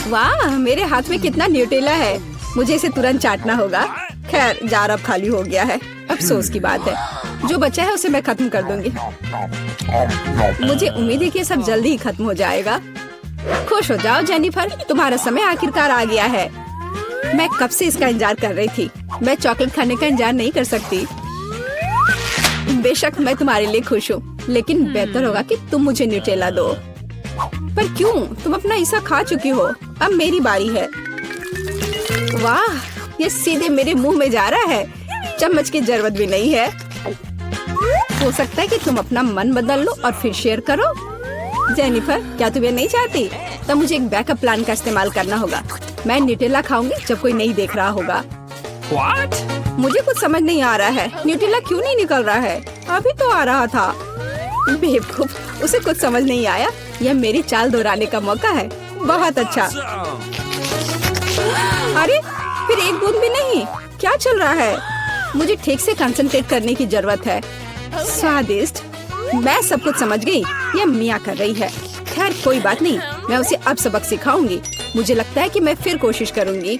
वाह, मेरे हाथ में कितना न्यूटेला है। मुझे इसे तुरंत चाटना होगा। खैर, जार अब खाली हो गया है। अफसोस की बात है। जो बचा है उसे मैं खत्म कर दूंगी। मुझे उम्मीद है कि सब जल्दी ही खत्म हो जाएगा। खुश हो जाओ जेनिफर, तुम्हारा समय आखिरकार आ गया है। मैं कब से इसका इंतजार कर रही थी। मैं चॉकलेट खाने का इंतजार नहीं कर सकती। बेशक मैं तुम्हारे लिए खुश हूँ, लेकिन बेहतर होगा कि तुम मुझे न्यूटेला दो। पर क्यों? तुम अपना हिस्सा खा चुकी हो। अब मेरी बारी है। वाह, ये सीधे मेरे मुंह में जा रहा है। चम्मच की जरूरत भी नहीं है। हो सकता है कि तुम अपना मन बदल लो और फिर शेयर करो। जेनिफर, क्या तुम ये नहीं चाहती? तब मुझे एक बैकअप प्लान का इस्तेमाल करना होगा। मैं न्यूटेला खाऊंगी जब कोई नहीं देख रहा होगा। What? मुझे कुछ समझ नहीं आ रहा है। न्यूटेला क्यों नहीं निकल रहा है? अभी तो आ रहा था। बेवकूफ, उसे कुछ समझ नहीं आया। यह मेरी चाल दोहराने का मौका है। बहुत अच्छा। अरे, फिर एक बूंद भी नहीं। क्या चल रहा है? मुझे ठीक से कंसंट्रेट करने की जरूरत है। स्वादिष्ट। मैं सब कुछ समझ गई। यह मिया कर रही है। खैर, कोई बात नहीं। मैं उसे अब सबक सिखाऊंगी। मुझे लगता है कि मैं फिर कोशिश करूंगी।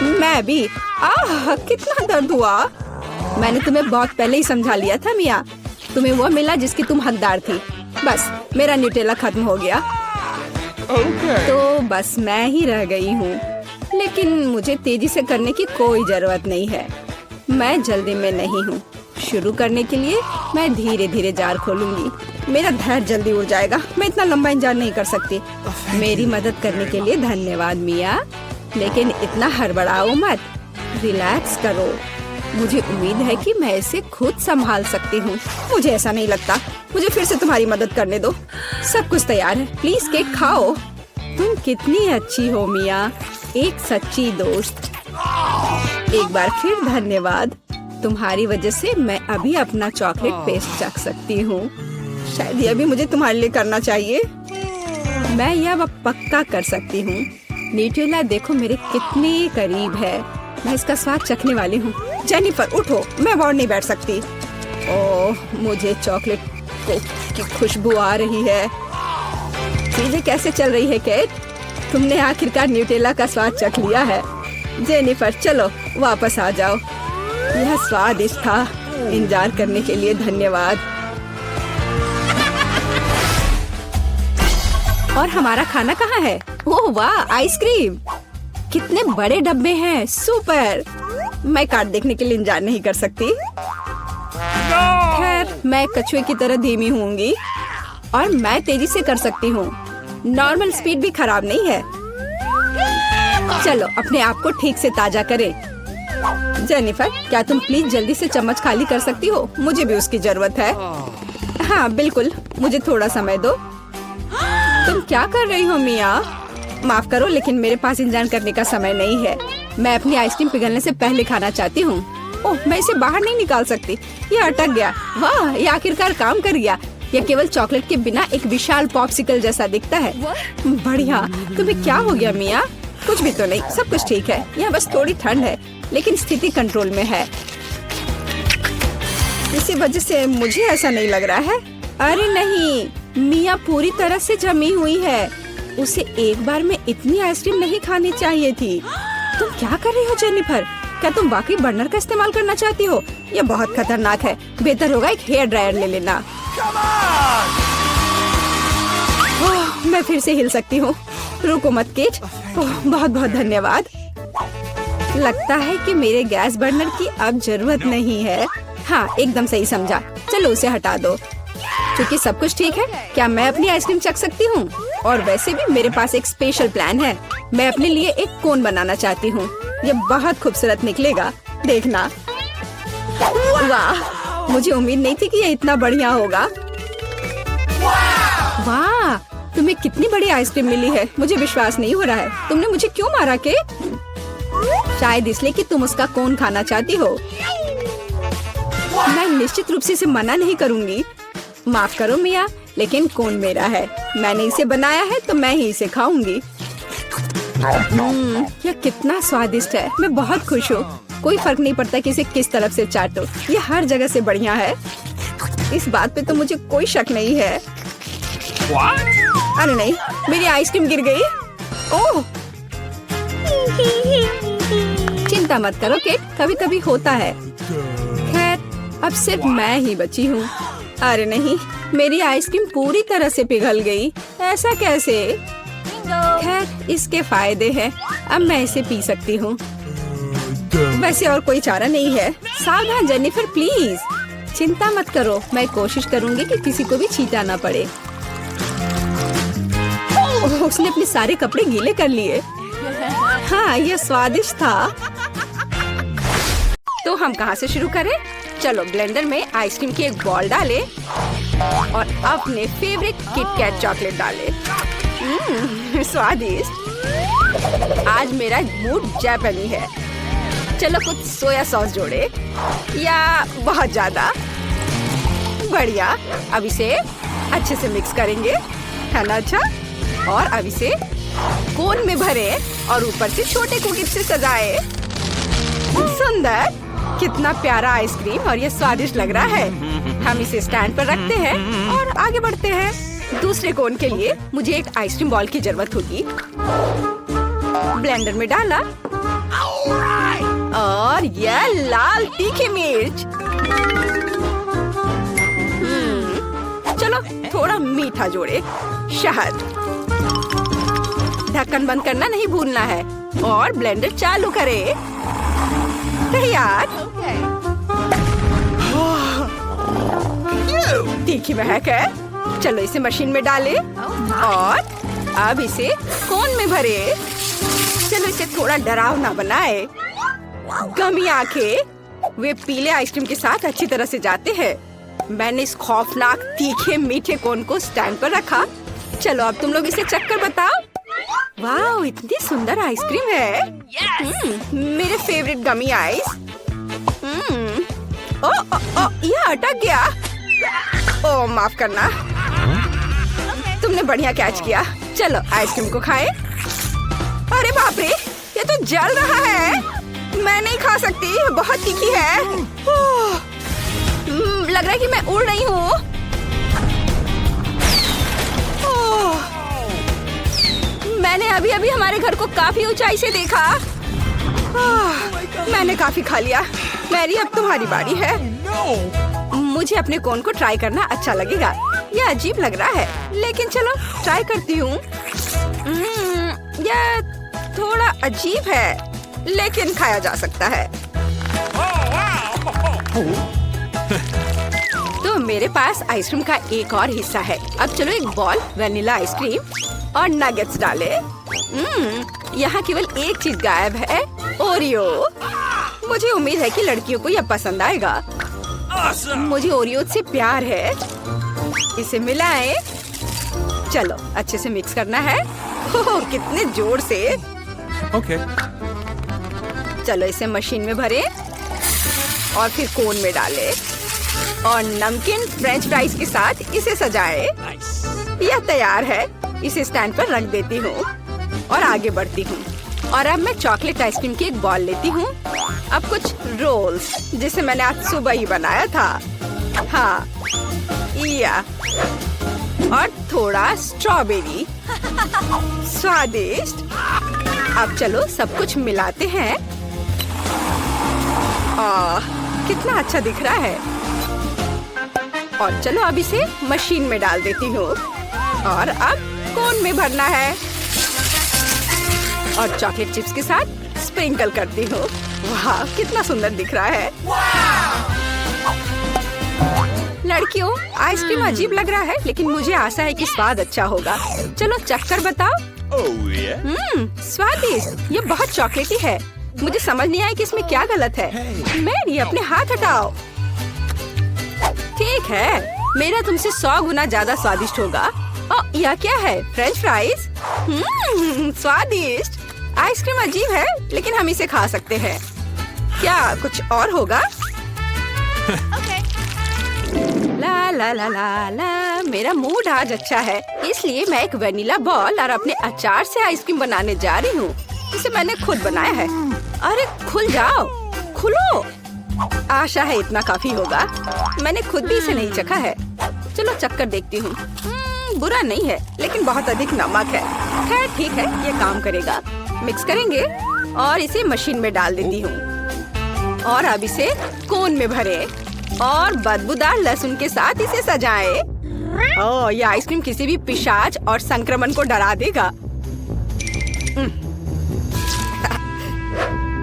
मैं भी। आह, कितना दर्द हुआ। मैंने तुम्हें बहुत पहले ही समझा लिया था मिया। तुम्हें वो मिला जिसकी तुम हकदार थी। बस, मेरा न्यूटेला खत्म हो गया। तो बस मैं ही रह गई हूँ। लेकिन मुझे तेजी से करने की कोई जरूरत नहीं है। मैं जल्दी में नहीं हूँ। शुरू करने के लिए मैं धीरे धीरे जार खोलूंगी। मेरा धैर्य जल्दी उड़ जाएगा। मैं इतना लंबा इंतजार नहीं कर सकती। मेरी मदद करने के लिए धन्यवाद मिया, लेकिन इतना हड़बड़ाओ मत। रिलैक्स करो। मुझे उम्मीद है कि मैं इसे खुद संभाल सकती हूँ। मुझे ऐसा नहीं लगता। मुझे फिर से तुम्हारी मदद करने दो। सब कुछ तैयार है। प्लीज केक खाओ। तुम कितनी अच्छी हो मिया, एक सच्ची दोस्त। एक बार फिर धन्यवाद। तुम्हारी वजह से मैं अभी अपना चॉकलेट पेस्ट चख सकती हूँ। शायद यह भी मुझे तुम्हारे लिए करना चाहिए। मैं यह पक्का कर सकती हूँ। न्यूटेला देखो मेरे कितने करीब है। मैं इसका स्वाद चखने वाली हूँ। जेनिफर, उठो। मैं और नहीं बैठ सकती। ओह, मुझे चॉकलेट की खुशबू आ रही है। चीजें कैसे चल रही है केट? तुमने आखिरकार न्यूटेला का स्वाद चख लिया है। जेनिफर, चलो वापस आ जाओ। यह स्वादिष्ट था। इंतजार करने के लिए धन्यवाद। और हमारा खाना कहाँ है? ओह वाह, आइसक्रीम। कितने बड़े डब्बे हैं। सुपर। मैं कार्ड देखने के लिए इंतजार नहीं कर सकती। खैर, मैं कछुए की तरह धीमी होंगी और मैं तेजी से कर सकती हूँ। नॉर्मल स्पीड भी खराब नहीं है। चलो अपने आप को ठीक से ताजा करें। जेनिफर, क्या तुम प्लीज जल्दी से चम्मच खाली कर सकती हो? मुझे भी उसकी जरूरत है। हाँ बिल्कुल, मुझे थोड़ा समय दो। तुम क्या कर रही हो मिया? माफ करो, लेकिन मेरे पास इंतजार करने का समय नहीं है। मैं अपनी आइसक्रीम पिघलने से पहले खाना चाहती हूँ। ओह, मैं इसे बाहर नहीं निकाल सकती। ये अटक गया। वाह, ये आखिरकार काम कर गया। यह केवल चॉकलेट के बिना एक विशाल पॉप्सिकल जैसा दिखता है। बढ़िया। तुम्हें क्या हो गया मिया? कुछ भी तो नहीं, सब कुछ ठीक है। यहाँ बस थोड़ी ठंड है, लेकिन स्थिति कंट्रोल में है। इसी वजह से मुझे ऐसा नहीं लग रहा है। अरे नहीं, मिया पूरी तरह से जमी हुई है। उसे एक बार में इतनी आइसक्रीम नहीं खानी चाहिए थी। तुम क्या कर रही हो जेनिफर? क्या तुम वाकई बर्नर का इस्तेमाल करना चाहती हो? ये बहुत खतरनाक है। बेहतर होगा एक हेयर ड्रायर ले लेना। मैं फिर से हिल सकती हूँ। रुको मत केट। बहुत बहुत धन्यवाद। लगता है कि मेरे गैस बर्नर की अब जरूरत नहीं है। हाँ, एकदम सही समझा। चलो उसे हटा दो। क्योंकि सब कुछ ठीक है, क्या मैं अपनी आइसक्रीम चख सकती हूँ? और वैसे भी मेरे पास एक स्पेशल प्लान है। मैं अपने लिए एक कोन बनाना चाहती हूँ। ये बहुत खूबसूरत निकलेगा, देखना। वाह, मुझे उम्मीद नहीं थी कि ये इतना बढ़िया होगा। वाह, तुम्हें कितनी बड़ी आइसक्रीम मिली है। मुझे विश्वास नहीं हो रहा है। तुमने मुझे क्यों मारा केट? शायद इसलिए कि तुम उसका कोन खाना चाहती हो। मैं निश्चित रूप से इसे मना नहीं करूंगी। माफ करो मिया, लेकिन कोन मेरा है। मैंने इसे बनाया है तो मैं ही इसे खाऊंगी। यह कितना स्वादिष्ट है। मैं बहुत खुश हूँ। कोई फर्क नहीं पड़ता कि इसे किस तरफ से चाटो, ये हर जगह से बढ़िया है। इस बात पे तो मुझे कोई शक नहीं है। अरे नहीं, मेरी आइसक्रीम गिर गई। ओह, चिंता मत करो केट, कभी कभी होता है। खैर, अब सिर्फ मैं ही बची हूँ। अरे नहीं, मेरी आइसक्रीम पूरी तरह से पिघल गई। ऐसा कैसे? खैर, इसके फायदे हैं। अब मैं इसे पी सकती हूँ। वैसे और कोई चारा नहीं है। सावधान जेनिफर, प्लीज। चिंता मत करो, मैं कोशिश करूंगी कि किसी को भी छींटा ना पड़े। उसने अपने सारे कपड़े गीले कर लिए। हाँ, यह स्वादिष्ट था। तो हम कहाँ से शुरू करें? चलो ब्लेंडर में आइसक्रीम की एक बॉल डालें और अपने फेवरेट किटकैट चॉकलेट डालें। स्वादिष्ट। आज मेरा मूड जापानी है। चलो कुछ सोया सॉस जोड़े, या बहुत ज्यादा? बढ़िया। अब इसे अच्छे से मिक्स करेंगे, है ना? अच्छा, और अब इसे कोन में भरे और ऊपर से छोटे कुकीज से सजाए। सुंदर, कितना प्यारा आइसक्रीम, और ये स्वादिष्ट लग रहा है। हम इसे स्टैंड पर रखते हैं और आगे बढ़ते हैं। दूसरे कोन के लिए मुझे एक आइसक्रीम बॉल की जरूरत होगी। ब्लेंडर में डाला और यह लाल तीखी मिर्च। चलो थोड़ा मीठा जोड़े, शहद। ढक्कन बंद करना नहीं भूलना है और ब्लेंडर चालू करें। तैयार। तीखी महक है। चलो इसे मशीन में डालें और अब इसे कोन में भरे। चलो इसे थोड़ा डरावना बनाए। गमी आंखें वे पीले आइसक्रीम के साथ अच्छी तरह से जाते हैं। मैंने इस खौफनाक तीखे मीठे कोन को स्टैंड पर रखा। चलो अब तुम लोग इसे चक्कर बताओ। वाह, इतनी सुंदर आइसक्रीम है। मेरे फेवरेट गमी आइस। यह अटक गया। ओह, माफ करना। तुमने बढ़िया कैच किया। चलो आइसक्रीम को खाएं। अरे बाप रे, ये तो जल रहा है। मैं नहीं खा सकती, बहुत तीखी है। लग रहा है कि मैं उड़ रही हूँ। मैंने अभी अभी हमारे घर को काफी ऊंचाई से देखा। मैंने काफी खा लिया। मैरी, अब तुम्हारी बारी है। मुझे अपने कोन को ट्राई करना अच्छा लगेगा। यह अजीब लग रहा है, लेकिन चलो ट्राई करती हूँ। यह थोड़ा अजीब है, लेकिन खाया जा सकता है। तो मेरे पास आइसक्रीम का एक और हिस्सा है। अब चलो एक बॉल वनीला आइसक्रीम और नगेट्स डाले। यहाँ केवल एक चीज गायब है, ओरियो। मुझे उम्मीद है कि लड़कियों को यह पसंद आएगा। मुझे ओरियो से प्यार है। इसे मिलाएं। चलो अच्छे से मिक्स करना है। ओह, कितने जोर से। Okay. चलो इसे मशीन में भरें और फिर कोन में डालें और नमकीन फ्रेंच फ्राइज के साथ इसे सजाएं। यह तैयार है। इसे स्टैंड पर रख देती हूँ और आगे बढ़ती हूँ। और अब मैं चॉकलेट आइसक्रीम की एक बॉल लेती हूँ। अब कुछ रोल्स, जिसे मैंने आज सुबह ही बनाया था। हाँ, या और थोड़ा स्ट्रॉबेरी। स्वादिष्ट। अब चलो सब कुछ मिलाते हैं। कितना अच्छा दिख रहा है। और चलो अब इसे मशीन में डाल देती हूँ। और अब कोन में भरना है और चॉकलेट चिप्स के साथ स्प्रिंकल करती हूँ। वाह, कितना सुंदर दिख रहा है। लड़कियों, आइसक्रीम अजीब लग रहा है, लेकिन मुझे आशा है कि स्वाद अच्छा होगा। चलो चखकर बताओ। स्वादिष्ट। ये बहुत चॉकलेटी है। मुझे समझ नहीं आया कि इसमें क्या गलत है। मैरी, अपने हाथ हटाओ। ठीक है, मेरा तुमसे 100 गुना ज्यादा स्वादिष्ट होगा। यह क्या है? French fries. स्वादिष्ट। आइसक्रीम अजीब है, लेकिन हम इसे खा सकते हैं। क्या कुछ और होगा? ला ला ला ला ला, मेरा मूड आज अच्छा है, इसलिए मैं एक वेनिला बॉल और अपने अचार से आइसक्रीम बनाने जा रही हूँ। इसे मैंने खुद बनाया है। अरे खुल जाओ, खुलो। आशा है इतना काफी होगा। मैंने खुद भी इसे नहीं चखा है। चलो चखकर देखती हूँ। बुरा नहीं है, लेकिन बहुत अधिक नमक है। खैर ठीक है, ये काम करेगा। मिक्स करेंगे और इसे मशीन में डाल देती हूँ। और अब इसे कोन में भरें और बदबूदार लहसुन के साथ इसे सजाएं। ये आइसक्रीम किसी भी पिशाच और संक्रमण को डरा देगा।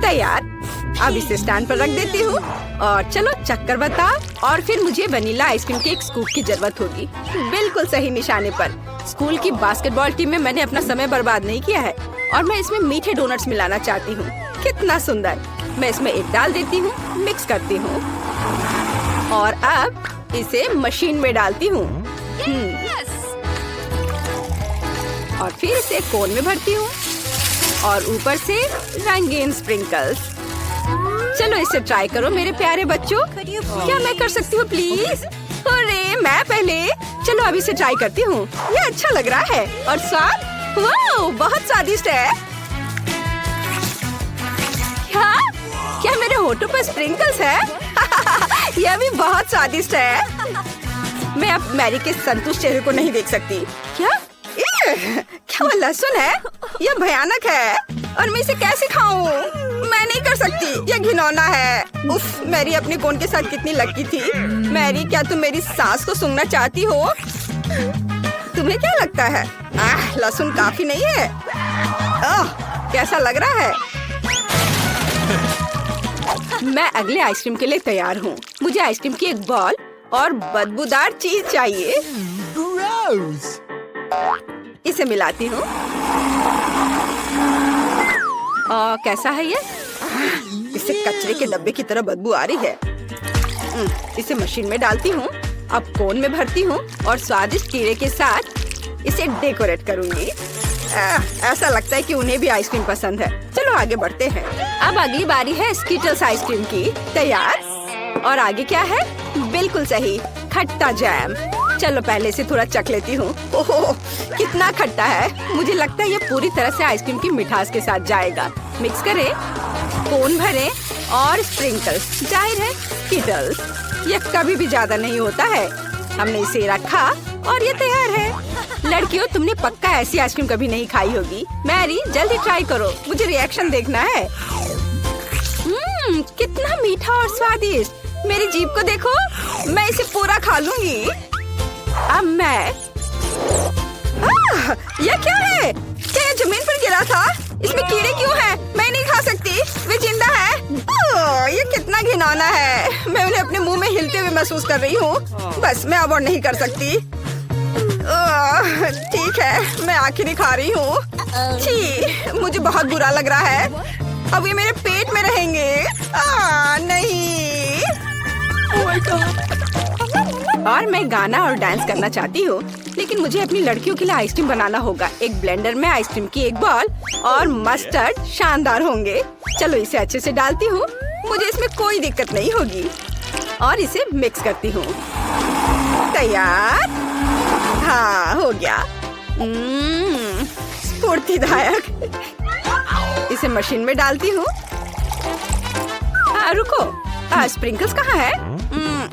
तैयार। अब इसे स्टैंड पर रख देती हूँ और चलो चक्कर बता। और फिर मुझे वनीला आइसक्रीम के एक स्कूप की जरूरत होगी। बिल्कुल सही निशाने पर। स्कूल की बास्केटबॉल टीम में मैंने अपना समय बर्बाद नहीं किया है और मैं इसमें मीठे डोनट्स मिलाना चाहती हूँ। कितना सुंदर। मैं इसमें एक डाल देती हूँ, मिक्स करती हूँ और अब इसे मशीन में डालती हूँ। और फिर इसे कोन में भरती हूँ और ऊपर से रंगीन स्प्रिंकल्स। चलो इसे ट्राई करो मेरे प्यारे बच्चों। क्या मैं कर सकती हूँ प्लीज? अरे मैं पहले। चलो अब इसे ट्राई करती हूँ। ये अच्छा लग रहा है और स्वाद वाह, बहुत स्वादिष्ट है। क्या मेरे होठों पर स्प्रिंकल्स है? यह भी बहुत स्वादिष्ट है। मैं अब मैरी के संतुष्ट चेहरे को नहीं देख सकती। क्या वो लहसुन है? यह भयानक है और मैं इसे कैसे खाऊं? मैं नहीं कर सकती, यह घिनौना है। उफ, मैरी अपने कोन के साथ कितनी लकी थी। मैरी, क्या तुम मेरी सांस को सूंघना चाहती हो? तुम्हें क्या लगता है? लहसुन काफी नहीं है? कैसा लग रहा है? मैं अगले आइसक्रीम के लिए तैयार हूँ। मुझे आइसक्रीम की एक बॉल और बदबूदार चीज चाहिए। इसे मिलाती हूँ। कैसा है ये? इसे कचरे के डब्बे की तरह बदबू आ रही है। इसे मशीन में डालती हूँ। अब कोन में भरती हूँ और स्वादिष्ट कीड़े के साथ इसे डेकोरेट करूँगी। ऐसा लगता है कि उन्हें भी आइसक्रीम पसंद है। चलो आगे बढ़ते हैं। अब अगली बारी है स्कीटल्स आइसक्रीम की। तैयार? और आगे क्या है? बिल्कुल सही, खट्टा जैम। चलो पहले से थोड़ा चख लेती हूँ। ओह, कितना खट्टा है। मुझे लगता है ये पूरी तरह से आइसक्रीम की मिठास के साथ जाएगा। मिक्स करें, कोन भरें और स्प्रिंकल्स। जाहिर है स्कीटल्स। ये कभी भी ज्यादा नहीं होता है। हमने इसे रखा और ये तैयार है। लड़कियों, तुमने पक्का ऐसी आइसक्रीम कभी नहीं खाई होगी। मैरी, जल्दी ट्राई करो, मुझे रिएक्शन देखना है। कितना मीठा और स्वादिष्ट। मेरी जीभ को देखो, मैं इसे पूरा खा लूंगी। अब मैं यह क्या है? क्या यह जमीन पर गिरा था? इसमें कीड़े क्यों हैं? मैं नहीं खा सकती, वे जिंदा है। ये कितना घिनौना है। मैं उन्हें अपने मुंह में हिलते हुए महसूस कर रही हूँ। बस मैं अब और नहीं कर सकती। ठीक है, मैं आखिर ही खा रही हूँ। छी, मुझे बहुत बुरा लग रहा है। अब ये मेरे पेट में रहेंगे। नहीं। और मैं गाना और डांस करना चाहती हूँ, लेकिन मुझे अपनी लड़कियों के लिए आइसक्रीम बनाना होगा। एक ब्लेंडर में आइसक्रीम की एक बॉल और मस्टर्ड शानदार होंगे। चलो इसे अच्छे से डालती हूँ। मुझे इसमें कोई दिक्कत नहीं होगी। और इसे मिक्स करती हूँ। तैयार? हाँ, हो गया। स्फूर्तिदायक। इसे मशीन में डालती हूँ। रुको, स्प्रिंकल्स कहाँ है?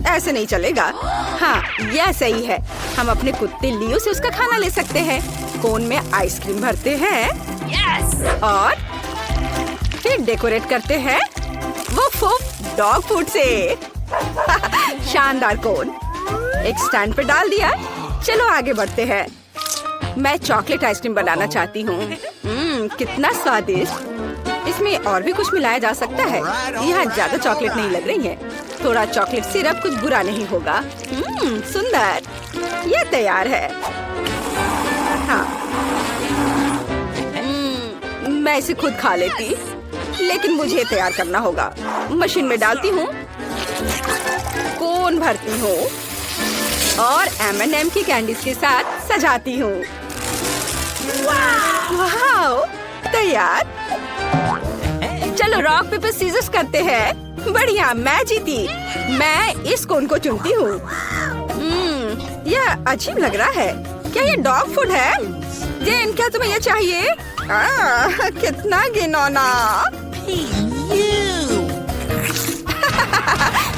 ऐसे नहीं चलेगा। हाँ, यह सही है। हम अपने कुत्ते लियो से उसका खाना ले सकते हैं। कोन में आइसक्रीम भरते हैं और फिर डेकोरेट करते हैं वो डॉग फूड से। शानदार कोन एक स्टैंड पे डाल दिया। चलो आगे बढ़ते हैं। मैं चॉकलेट आइसक्रीम बनाना चाहती हूँ। कितना स्वादिष्ट। इसमें और भी कुछ मिलाया जा सकता है। यहाँ ज्यादा चॉकलेट नहीं लग रही है। थोड़ा चॉकलेट सिरप कुछ बुरा नहीं होगा। सुंदर, यह तैयार है। हाँ, मैं इसे खुद खा लेती, लेकिन मुझे तैयार करना होगा। मशीन में डालती हूँ, कोन भरती हूँ और M&M की कैंडीज के साथ सजाती हूँ। वाह, तैयार। चलो रॉक पेपर सीजर्स करते हैं। बढ़िया, मैं जीती। मैं इस कोन को चुनती हूँ। यह अजीब लग रहा है। क्या ये डॉग फूड है? जेन, क्या तुम्हें ये चाहिए? कितना घिनौना।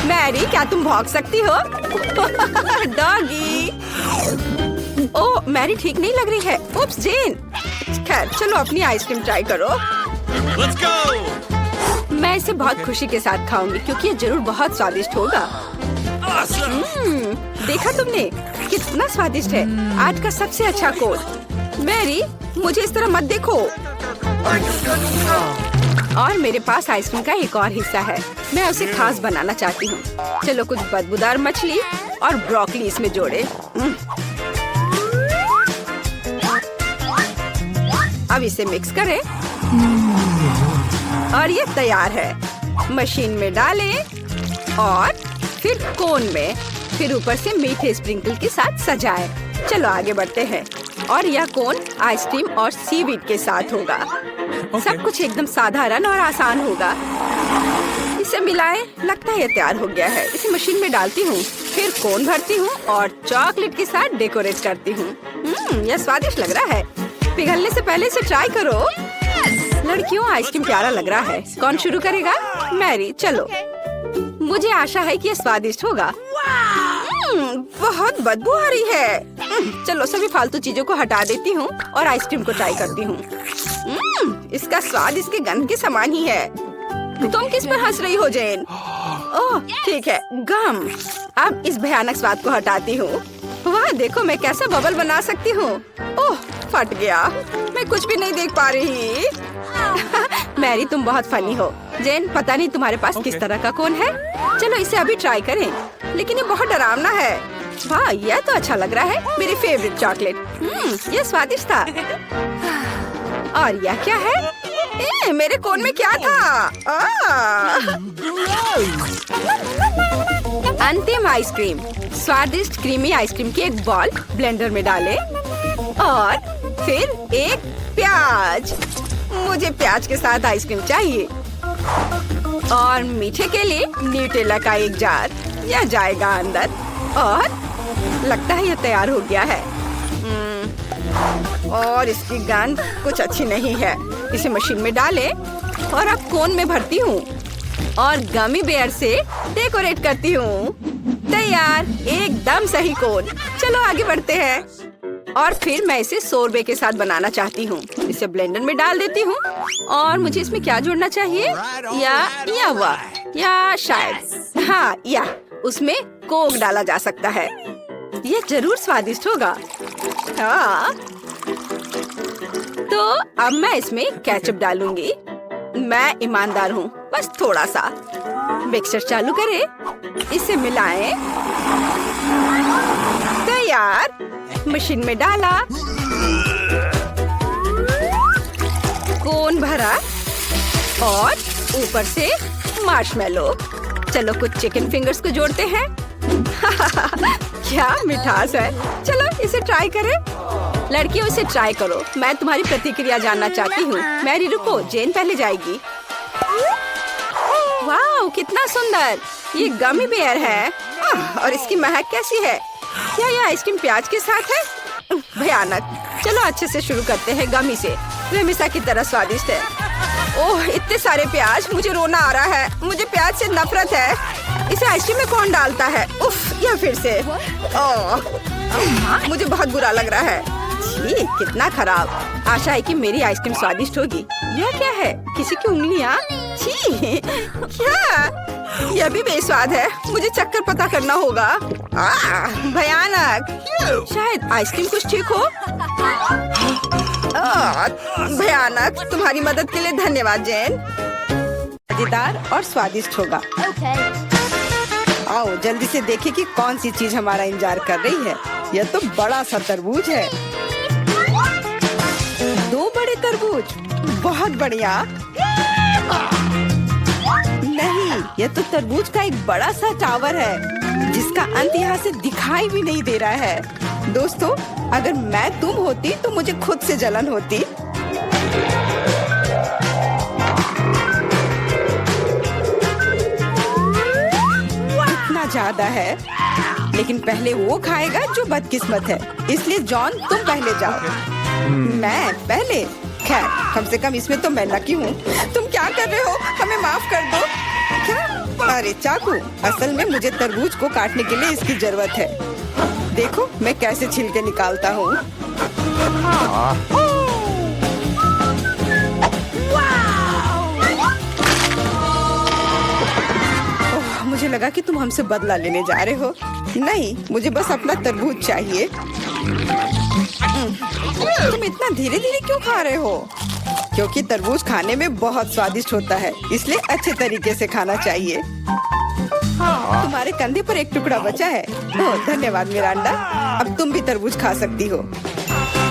मैरी, क्या तुम भौंक सकती हो? डॉगी। ओह, मैरी ठीक नहीं लग रही है। उप्स, जेन। खैर, चलो अपनी आइसक्रीम ट्राई करो। Let's go! मैं इसे बहुत खुशी के साथ खाऊंगी क्योंकि ये जरूर बहुत स्वादिष्ट होगा। देखा तुमने? कितना स्वादिष्ट है। आज का सबसे अच्छा कोन। मैरी, मुझे इस तरह मत देखो। और मेरे पास आइसक्रीम का एक और हिस्सा है। मैं उसे खास बनाना चाहती हूँ। चलो कुछ बदबूदार मछली और ब्रोकली इसमें जोड़े। अब इसे मिक्स करें और ये तैयार है। मशीन में डालें और फिर कोन में, फिर ऊपर से मीठे स्प्रिंकल के साथ सजाएं। चलो आगे बढ़ते हैं। और यह कोन आइसक्रीम और सीवीड के साथ होगा। सब कुछ एकदम साधारण और आसान होगा। इसे मिलाएं। लगता है ये तैयार हो गया है। इसे मशीन में डालती हूँ, फिर कोन भरती हूँ और चॉकलेट के साथ डेकोरेट करती हूँ। यह स्वादिष्ट लग रहा है। पिघलने से पहले इसे ट्राई करो। लड़कियों, आइसक्रीम प्यारा लग रहा है। कौन शुरू करेगा? मैरी, चलो। मुझे आशा है कि यह स्वादिष्ट होगा। बहुत बदबू आ रही है। चलो सभी फालतू चीजों को हटा देती हूँ और आइसक्रीम को ट्राई करती हूँ। इसका स्वाद इसके गंध के समान ही है। तुम किस पर हंस रही हो, जेन? ओह, ठीक है, गम। अब इस भयानक स्वाद को हटाती हूँ। वाह, देखो मैं कैसा बबल बना सकती हूँ। ओह, फट गया। मैं कुछ भी नहीं देख पा रही। मैरी, तुम बहुत फनी हो। जेन, पता नहीं तुम्हारे पास किस तरह का कोन है। चलो इसे अभी ट्राई करें, लेकिन ये बहुत डरावना है। वाह, यह तो अच्छा लग रहा है। मेरी फेवरेट चॉकलेट। यह स्वादिष्ट था। और यह क्या है? मेरे कोन में क्या था? अंतिम आइसक्रीम। स्वादिष्ट क्रीमी आइसक्रीम की एक बॉल ब्लेंडर में डालें और फिर एक प्याज। मुझे प्याज के साथ आइसक्रीम चाहिए। और मीठे के लिए न्यूटेला का एक जार। यह जाएगा अंदर और लगता है यह तैयार हो गया है। और इसकी गंध कुछ अच्छी नहीं है। इसे मशीन में डालें और अब कोन में भरती हूँ और गमी बेयर से डेकोरेट करती हूँ। तैयार, एकदम सही कोन। चलो आगे बढ़ते हैं। और फिर मैं इसे सोरबे के साथ बनाना चाहती हूँ। इसे ब्लेंडर में डाल देती हूँ और मुझे इसमें क्या जोड़ना चाहिए? या शायद हाँ, या उसमें कोक डाला जा सकता है। यह जरूर स्वादिष्ट होगा। हाँ, तो अब मैं इसमें केचप डालूंगी। मैं ईमानदार हूँ, बस थोड़ा सा। मिक्सर चालू करें, इसे मिलाएं। तैयार। मशीन में डाला, कोन भरा और ऊपर से मार्शमेलो। चलो कुछ चिकन फिंगर्स को जोड़ते हैं। क्या मिठास है। चलो इसे ट्राई करें। लड़कियों, इसे ट्राई करो। मैं तुम्हारी प्रतिक्रिया जानना चाहती हूँ। मैरी, रुको, जेन पहले जाएगी। वाह, कितना सुंदर। ये गमी बेयर है। और इसकी महक कैसी है? क्या यह आइसक्रीम प्याज के साथ है? भयानक। चलो अच्छे से शुरू करते हैं गमी से। वे हमेशा की तरह स्वादिष्ट है। ओह इतने सारे प्याज, मुझे रोना आ रहा है। मुझे प्याज से नफरत है। इसे आइसक्रीम में कौन डालता है? उफ, यह फिर से। ओह मुझे बहुत बुरा लग रहा है। छी, कितना खराब। आशा है कि मेरी आइसक्रीम स्वादिष्ट होगी। यह क्या है? किसी की उंगलियां? छी, क्या? यह भी बेस्वाद है। मुझे चक्कर पता करना होगा। भयानक। शायद आइसक्रीम कुछ ठीक हो। भयानक। तुम्हारी मदद के लिए धन्यवाद जैन। मजेदार और स्वादिष्ट होगा। आओ जल्दी से देखें कि कौन सी चीज हमारा इंतजार कर रही है। यह तो बड़ा सा तरबूज है। 2 बड़े तरबूज, बहुत बढ़िया। नहीं, यह तो तरबूज का एक बड़ा सा टावर है जिसका अंत यहाँ से दिखाई भी नहीं दे रहा है। दोस्तों, अगर मैं तुम होती तो मुझे खुद से जलन होती। इतना ज्यादा है, लेकिन पहले वो खाएगा जो बदकिस्मत है। इसलिए जॉन तुम पहले जाओ। मैं पहले? खैर, कम से कम इसमें तो मैं लकी हूँ। तुम क्या कर रहे हो? हमें माफ कर दो। क्या? अरे चाकू, असल में मुझे तरबूज को काटने के लिए इसकी जरूरत है। देखो मैं कैसे छिलके निकालता हूँ। मुझे लगा कि तुम हमसे बदला लेने जा रहे हो। नहीं, मुझे बस अपना तरबूज चाहिए। तुम इतना धीरे धीरे क्यों खा रहे हो? क्योंकि तरबूज खाने में बहुत स्वादिष्ट होता है, इसलिए अच्छे तरीके से खाना चाहिए। तुम्हारे कंधे पर एक टुकड़ा बचा है। ओह धन्यवाद मिरांडा। अब तुम भी तरबूज खा सकती हो।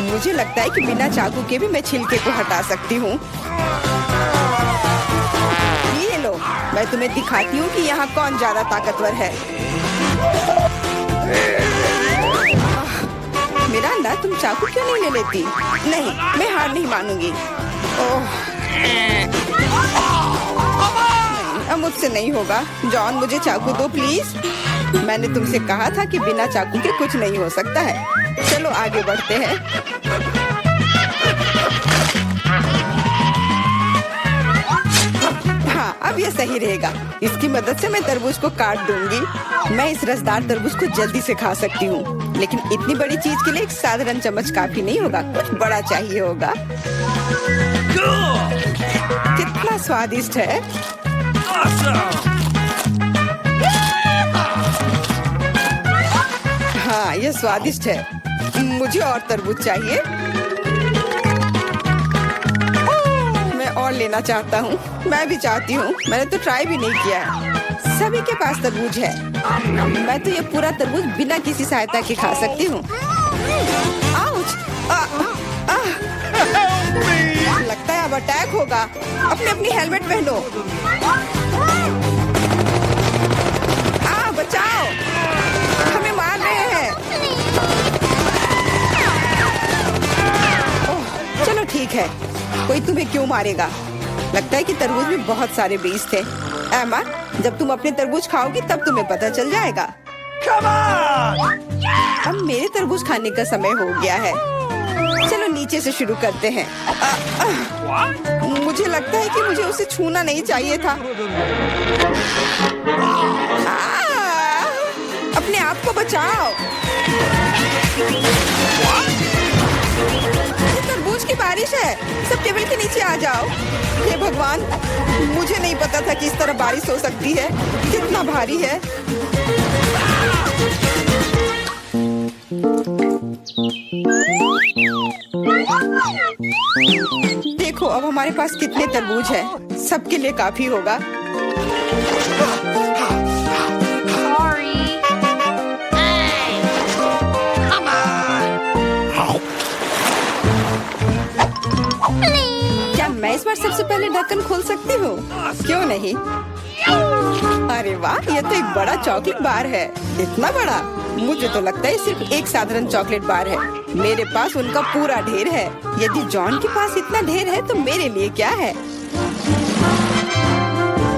मुझे लगता है कि बिना चाकू के भी मैं छिलके को हटा सकती हूँ। ये लो, मैं तुम्हें दिखाती हूँ कि यहाँ कौन ज्यादा ताकतवर है। मिरांडा, तुम चाकू क्यों नहीं ले लेती? नहीं, मैं हार नहीं मानूंगी। ओह नहीं, अब मुझसे नहीं होगा। जॉन, मुझे चाकू दो प्लीज। मैंने तुमसे कहा था कि बिना चाकू के कुछ नहीं हो सकता है। चलो आगे बढ़ते हैं। हाँ, अब यह सही रहेगा। इसकी मदद से मैं तरबूज को काट दूंगी। मैं इस रसदार तरबूज को जल्दी से खा सकती हूँ, लेकिन इतनी बड़ी चीज के लिए एक साधारण चम्मच काफी नहीं होगा, कुछ बड़ा चाहिए होगा। कितना स्वादिष्ट है। हाँ, यह स्वादिष्ट है। मुझे और तरबूज चाहिए। मैं और लेना चाहता हूँ। मैं भी चाहती हूँ। मैंने तो ट्राई भी नहीं किया है। सभी के पास तरबूज है। मैं तो ये पूरा तरबूज बिना किसी सहायता के खा सकती हूँ। लगता है अब अटैक होगा। अपनी हेलमेट पहनो। बचाओ, हमें मार रहे हैं। ओह, चलो ठीक है। कोई तुम्हें क्यों मारेगा? लगता है कि तरबूज में बहुत सारे बीज थे। एमा, जब तुम अपने तरबूज खाओगी तब तुम्हें पता चल जाएगा। अब मेरे तरबूज खाने का समय हो गया है। चलो नीचे से शुरू करते हैं। मुझे लगता है कि मुझे उसे छूना नहीं चाहिए था। अपने आप को बचाओ। ये तरबूज की बारिश है। सब टेबल के नीचे आ जाओ। हे भगवान, मुझे नहीं पता था कि इस तरह बारिश हो सकती है। कितना भारी है। देखो अब हमारे पास कितने तरबूज हैं। सबके लिए काफी होगा। क्या मैं इस बार सबसे पहले ढक्कन खोल सकती हूँ? क्यों नहीं? अरे वाह, ये तो एक बड़ा चॉकलेट बार है। इतना बड़ा? मुझे तो लगता है सिर्फ एक साधारण चॉकलेट बार है। मेरे पास उनका पूरा ढेर है। यदि जॉन के पास इतना ढेर है तो मेरे लिए क्या है?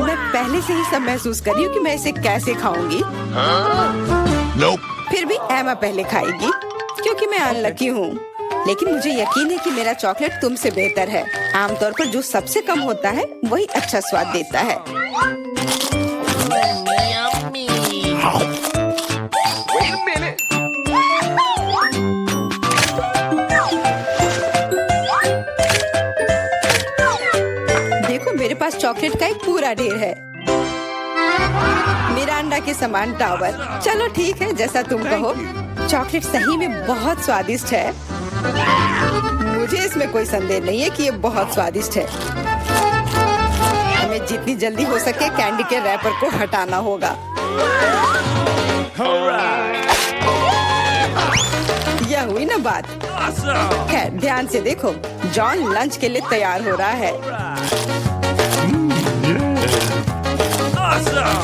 मैं पहले से ही सब महसूस कर रही हूँ कि मैं इसे कैसे खाऊंगी। फिर भी एमा पहले खाएगी क्योंकि मैं अनलकी हूँ। लेकिन मुझे यकीन है कि मेरा चॉकलेट तुमसे बेहतर है। आमतौर पर जो सबसे कम होता है वही अच्छा स्वाद देता है। Wait a minute. देखो मेरे पास चॉकलेट का एक पूरा ढेर है। मिरांडा के समान टावर। चलो ठीक है, जैसा तुम कहो। चॉकलेट सही में बहुत स्वादिष्ट है। मुझे इसमें कोई संदेह नहीं है कि ये बहुत स्वादिष्ट है। हमें जितनी जल्दी हो सके कैंडी के रैपर को हटाना होगा। यह हुई ना बात। Awesome. खैर ध्यान से देखो, जॉन लंच के लिए तैयार हो रहा है। Awesome.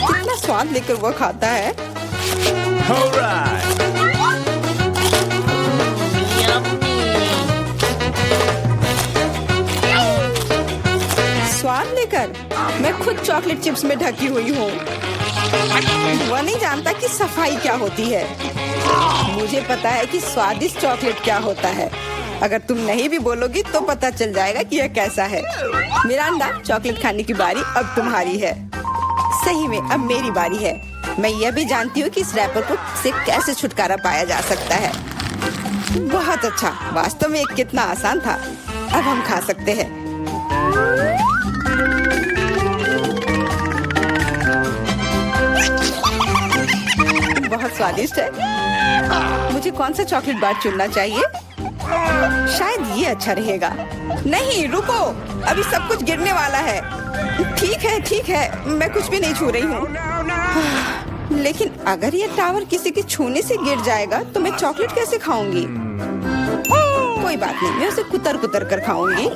कितना स्वाद लेकर वो खाता है। All right. स्वाद लेकर मैं खुद चॉकलेट चिप्स में ढकी हुई हूँ। वह नहीं जानता कि सफाई क्या होती है। मुझे पता है कि स्वादिष्ट चॉकलेट क्या होता है। अगर तुम नहीं भी बोलोगी तो पता चल जाएगा कि यह कैसा है। मिरांडा, चॉकलेट खाने की बारी अब तुम्हारी है। सही में अब मेरी बारी है। मैं यह भी जानती हूँ कि इस रैपर को से कैसे छुटकारा पाया जा सकता है। बहुत अच्छा, वास्तव में ये कितना आसान था। अब हम खा सकते हैं। बहुत स्वादिष्ट है। मुझे कौन सा चॉकलेट बार चुनना चाहिए? शायद ये अच्छा रहेगा। नहीं रुको, अभी सब कुछ गिरने वाला है। ठीक है, मैं कुछ भी नहीं छू रही हूँ। लेकिन अगर ये टावर किसी के छूने से गिर जाएगा तो मैं चॉकलेट कैसे खाऊंगी? कोई बात नहीं, मैं उसे कुतर कुतर कर खाऊंगी।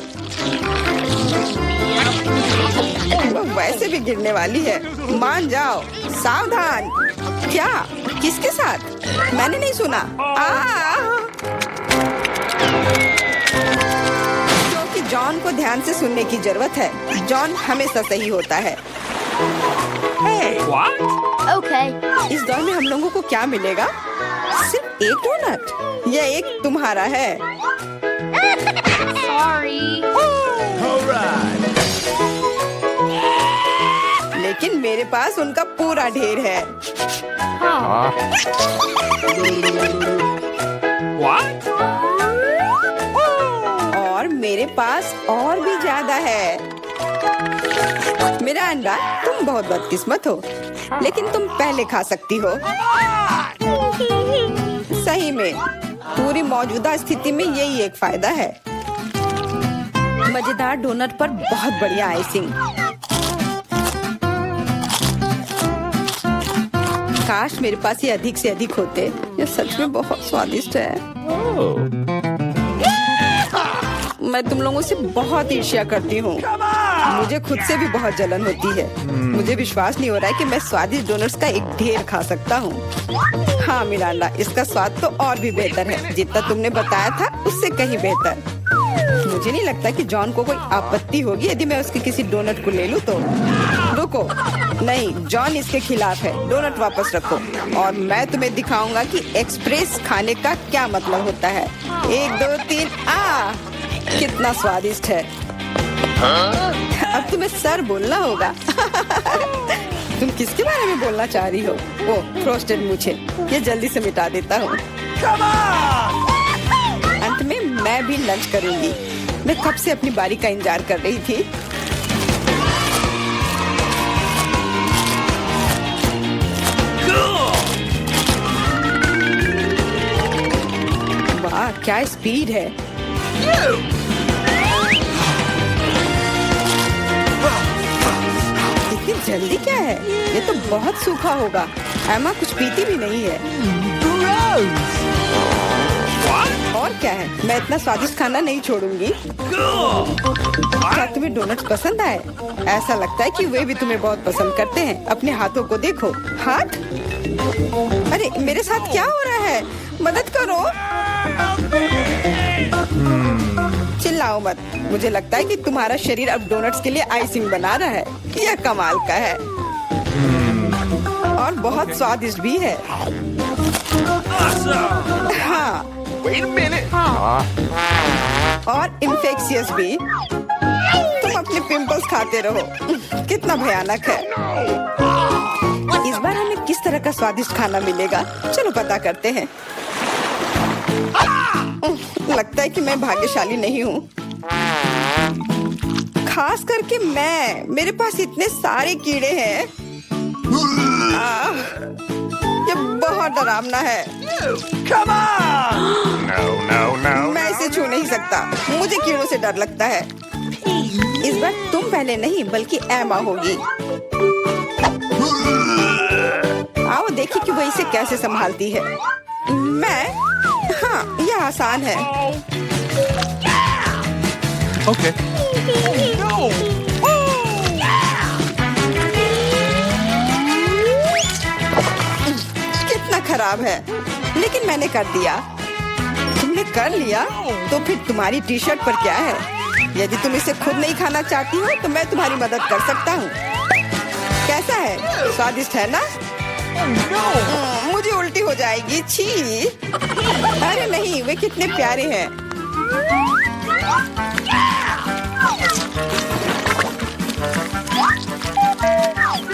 वो वैसे भी गिरने वाली है। मान जाओ, सावधान। क्या? किसके साथ? मैंने नहीं सुना। क्योंकि जॉन को ध्यान से सुनने की जरूरत है। जॉन हमेशा सही होता है। What? Okay. इस दौर में हम लोगों को क्या मिलेगा? सिर्फ एक डोनट। यह एक तुम्हारा है। Sorry. All right. लेकिन मेरे पास उनका पूरा ढेर है। What? और मेरे पास और भी ज्यादा है। मिरांडा, तुम बहुत बदकिस्मत हो, लेकिन तुम पहले खा सकती हो। सही में पूरी मौजूदा स्थिति में यही एक फायदा है। मजेदार डोनट पर बहुत बढ़िया आइसिंग। काश मेरे पास ये अधिक से अधिक होते। ये सच में बहुत स्वादिष्ट है। मैं तुम लोगों से बहुत ईर्ष्या करती हूँ। मुझे खुद से भी बहुत जलन होती है। मुझे विश्वास नहीं हो रहा है कि मैं स्वादिष्ट डोनट्स का एक ढेर खा सकता हूँ। हाँ मिरांडा, इसका स्वाद तो और भी बेहतर है। जितना तुमने बताया था उससे कहीं बेहतर। मुझे नहीं लगता कि जॉन को कोई आपत्ति होगी यदि मैं उसके किसी डोनट को ले लूं तो। रुको, नहीं, जॉन इसके खिलाफ है। डोनट वापस रखो और मैं तुम्हें दिखाऊंगा कि एक्सप्रेस खाने का क्या मतलब होता है। 1 2 3 कितना स्वादिष्ट है। अब तुम्हें सर बोलना होगा। तुम किसके बारे में बोलना चाह रही हो? ओ, फ्रोस्टेड मूछे। ये जल्दी से मिटा देता हूँ। अंत में मैं भी लंच करूंगी। मैं कब से अपनी बारी का इंतजार कर रही थी। वाह, क्या स्पीड है। इतनी जल्दी क्या है? ये तो बहुत सूखा होगा। एमा कुछ पीती भी नहीं है। और क्या है, मैं इतना स्वादिष्ट खाना नहीं छोड़ूंगी। क्या तुम्हें डोनट्स पसंद आए? ऐसा लगता है कि वे भी तुम्हें बहुत पसंद करते हैं। अपने हाथों को देखो। हाथ? अरे मेरे साथ क्या हो रहा है? मदद करो। चिल्लाओ मत। मुझे लगता है कि तुम्हारा शरीर अब डोनट्स के लिए आइसिंग बना रहा है। यह कमाल का है और बहुत स्वादिष्ट भी है। हाँ, Wait a minute. और इन्फेक्शियस भी। तुम अपने पिंपल्स खाते रहो। कितना भयानक है। इस बार हमें किस तरह का स्वादिष्ट खाना मिलेगा? चलो पता करते हैं। लगता है कि मैं भाग्यशाली नहीं हूँ, खास करके मैं। मेरे पास इतने सारे कीड़े हैं। ये बहुत डरावना है। Come on. No, no, no. मैं इसे छू नहीं सकता। मुझे कीड़ों से डर लगता है। इस बार तुम पहले नहीं बल्कि एमा होगी। आओ देखिए कि वो इसे कैसे संभालती है। मैं? हाँ, यह आसान है। Okay. No. कितना खराब है, लेकिन मैंने कर दिया। तुमने कर लिया तो फिर तुम्हारी टी शर्ट पर क्या है? यदि तुम इसे खुद नहीं खाना चाहती हो तो मैं तुम्हारी मदद कर सकता हूँ। कैसा है? स्वादिष्ट है ना? मुझे उल्टी हो जाएगी। छी। अरे नहीं, वे कितने प्यारे हैं।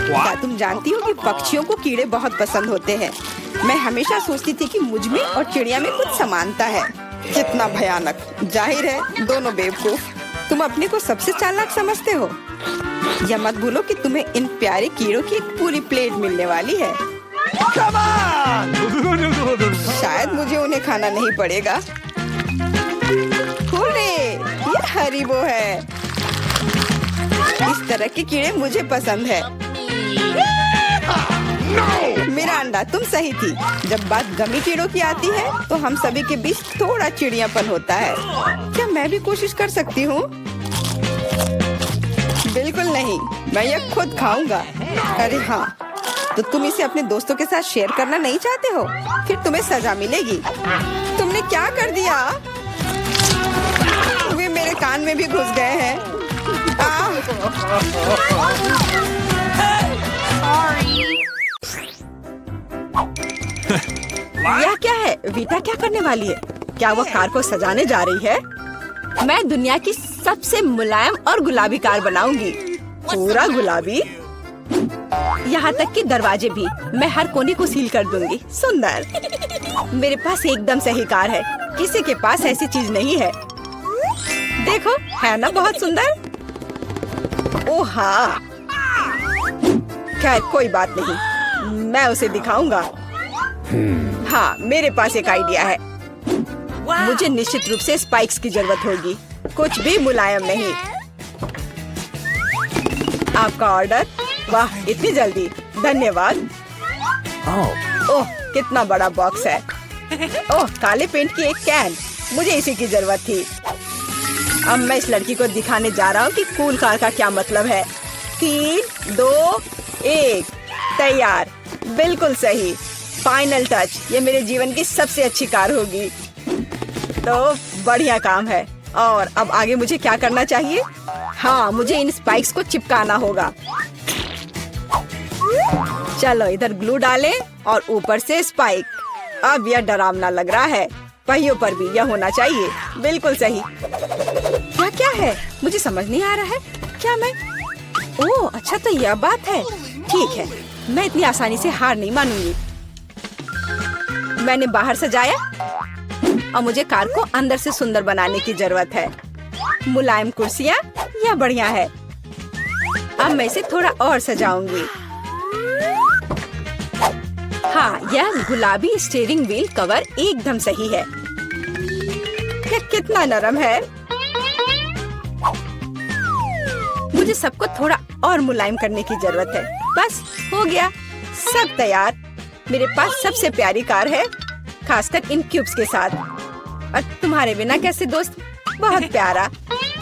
क्या तुम जानती हो कि पक्षियों को कीड़े बहुत पसंद होते हैं? मैं हमेशा सोचती थी कि मुझ में और चिड़िया में कुछ समानता है। कितना भयानक। जाहिर है दोनों बेवकूफ। तुम अपने को सबसे चालाक समझते हो। यह मत भूलो कि तुम्हें इन प्यारे कीड़ों की एक पूरी प्लेट मिलने वाली है। Come on. शायद मुझे उन्हें खाना नहीं पड़ेगा। हुर्रे, ये हरीबो है। इस तरह के कीड़े मुझे पसंद है। मेरा अंडा, तुम सही थी। जब बात गमी कीड़ों की आती है तो हम सभी के बीच थोड़ा चिड़ियापन होता है। क्या मैं भी कोशिश कर सकती हूँ? बिल्कुल नहीं, मैं यह खुद खाऊंगा। अरे हाँ, तो तुम इसे अपने दोस्तों के साथ शेयर करना नहीं चाहते हो? फिर तुम्हें सजा मिलेगी। तुमने क्या कर दिया? वे मेरे कान में भी घुस गए हैं। यह क्या है? वीटा क्या करने वाली है? क्या वो कार को सजाने जा रही है? मैं दुनिया की सबसे मुलायम और गुलाबी कार बनाऊंगी। पूरा गुलाबी, यहाँ तक कि दरवाजे भी। मैं हर कोने को सील कर दूंगी। सुंदर। मेरे पास एकदम सही कार है। किसी के पास ऐसी चीज नहीं है। देखो, है ना बहुत सुंदर? ओह हाँ। खैर कोई बात नहीं, मैं उसे दिखाऊंगा। हाँ, मेरे पास एक आइडिया है। मुझे निश्चित रूप से स्पाइक्स की जरूरत होगी। कुछ भी मुलायम नहीं। आपका ऑर्डर? वाह, इतनी जल्दी, धन्यवाद। ओह, कितना बड़ा बॉक्स है। ओह, काले पेंट की एक कैन। मुझे इसी की जरूरत थी। अब मैं इस लड़की को दिखाने जा रहा हूँ कि कूल कार का क्या मतलब है। 3, 2, 1, तैयार। बिल्कुल सही। Final touch. ये मेरे जीवन की सबसे अच्छी कार होगी। तो बढ़िया काम है। और अब आगे मुझे क्या करना चाहिए? हाँ, मुझे इन स्पाइक्स को चिपकाना होगा। चलो इधर ग्लू डालें और ऊपर से स्पाइक। अब यह डरावना लग रहा है। पहियों पर भी यह होना चाहिए। बिल्कुल सही। क्या है? मुझे समझ नहीं आ रहा है। क्या मैं? ओह अच्छा, तो यह बात है। ठीक है, मैं इतनी आसानी से हार नहीं मानूंगी। मैंने बाहर सजाया और मुझे कार को अंदर से सुंदर बनाने की जरूरत है। मुलायम कुर्सियाँ, यह बढ़िया है। अब मैं इसे थोड़ा और सजाऊंगी। हाँ, यह गुलाबी स्टीयरिंग व्हील कवर एकदम सही है। यह कितना नरम है। मुझे सबको थोड़ा और मुलायम करने की जरूरत है। बस हो गया, सब तैयार। मेरे पास सबसे प्यारी कार है, खासकर इन क्यूब्स के साथ। और तुम्हारे बिना कैसे दोस्त? बहुत प्यारा।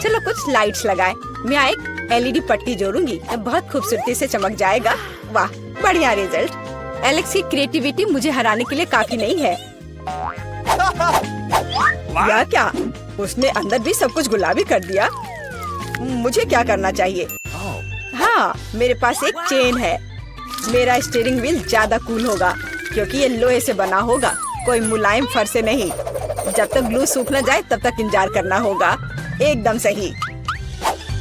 चलो कुछ लाइट्स लगाएं। मैं एक LED पट्टी जोड़ूंगी, बहुत खूबसूरती से चमक जाएगा। वाह, बढ़िया रिजल्ट। एलेक्स की क्रिएटिविटी मुझे हराने के लिए काफी नहीं है। या क्या? उसने अंदर भी सब कुछ गुलाबी कर दिया। मुझे क्या करना चाहिए? हाँ, मेरे पास एक चेन है। मेरा स्टीयरिंग व्हील ज्यादा कूल होगा क्योंकि ये लोहे से बना होगा, कोई मुलायम फर से नहीं। जब तक ग्लू सूख न जाए तब तक इंतजार करना होगा। एकदम सही।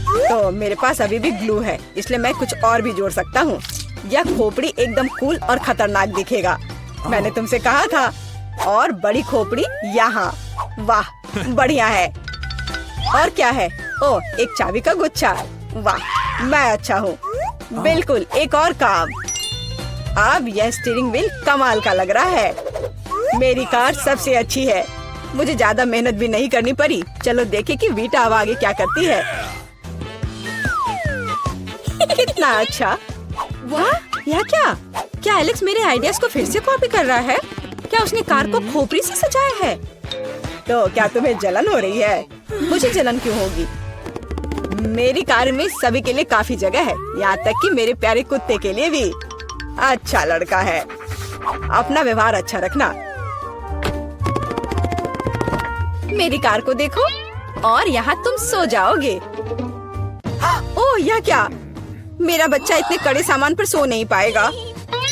तो मेरे पास अभी भी ग्लू है, इसलिए मैं कुछ और भी जोड़ सकता हूँ। यह खोपड़ी एकदम कूल और खतरनाक दिखेगा। मैंने तुमसे कहा था। और बड़ी खोपड़ी यहाँ। वाह, बढ़िया है। और क्या है? ओह, एक चाबी का गुच्छा। वाह, मैं अच्छा हूँ। बिल्कुल, एक और काम। अब यह स्टीयरिंग व्हील कमाल का लग रहा है। मेरी कार सबसे अच्छी है। मुझे ज्यादा मेहनत भी नहीं करनी पड़ी। चलो देखें कि वीटा अब आगे क्या करती है। कितना अच्छा। वाह, यह क्या? क्या एलेक्स मेरे आइडियाज को फिर से कॉपी कर रहा है? क्या उसने कार को खोपड़ी से सजाया है? तो क्या तुम्हें जलन हो रही है? मुझे जलन क्यों होगी? मेरी कार में सभी के लिए काफी जगह है, यहाँ तक कि मेरे प्यारे कुत्ते के लिए भी। अच्छा लड़का है। अपना व्यवहार अच्छा रखना। मेरी कार को देखो। और यहाँ तुम सो जाओगे। ओह, यह क्या? मेरा बच्चा इतने कड़े सामान पर सो नहीं पाएगा।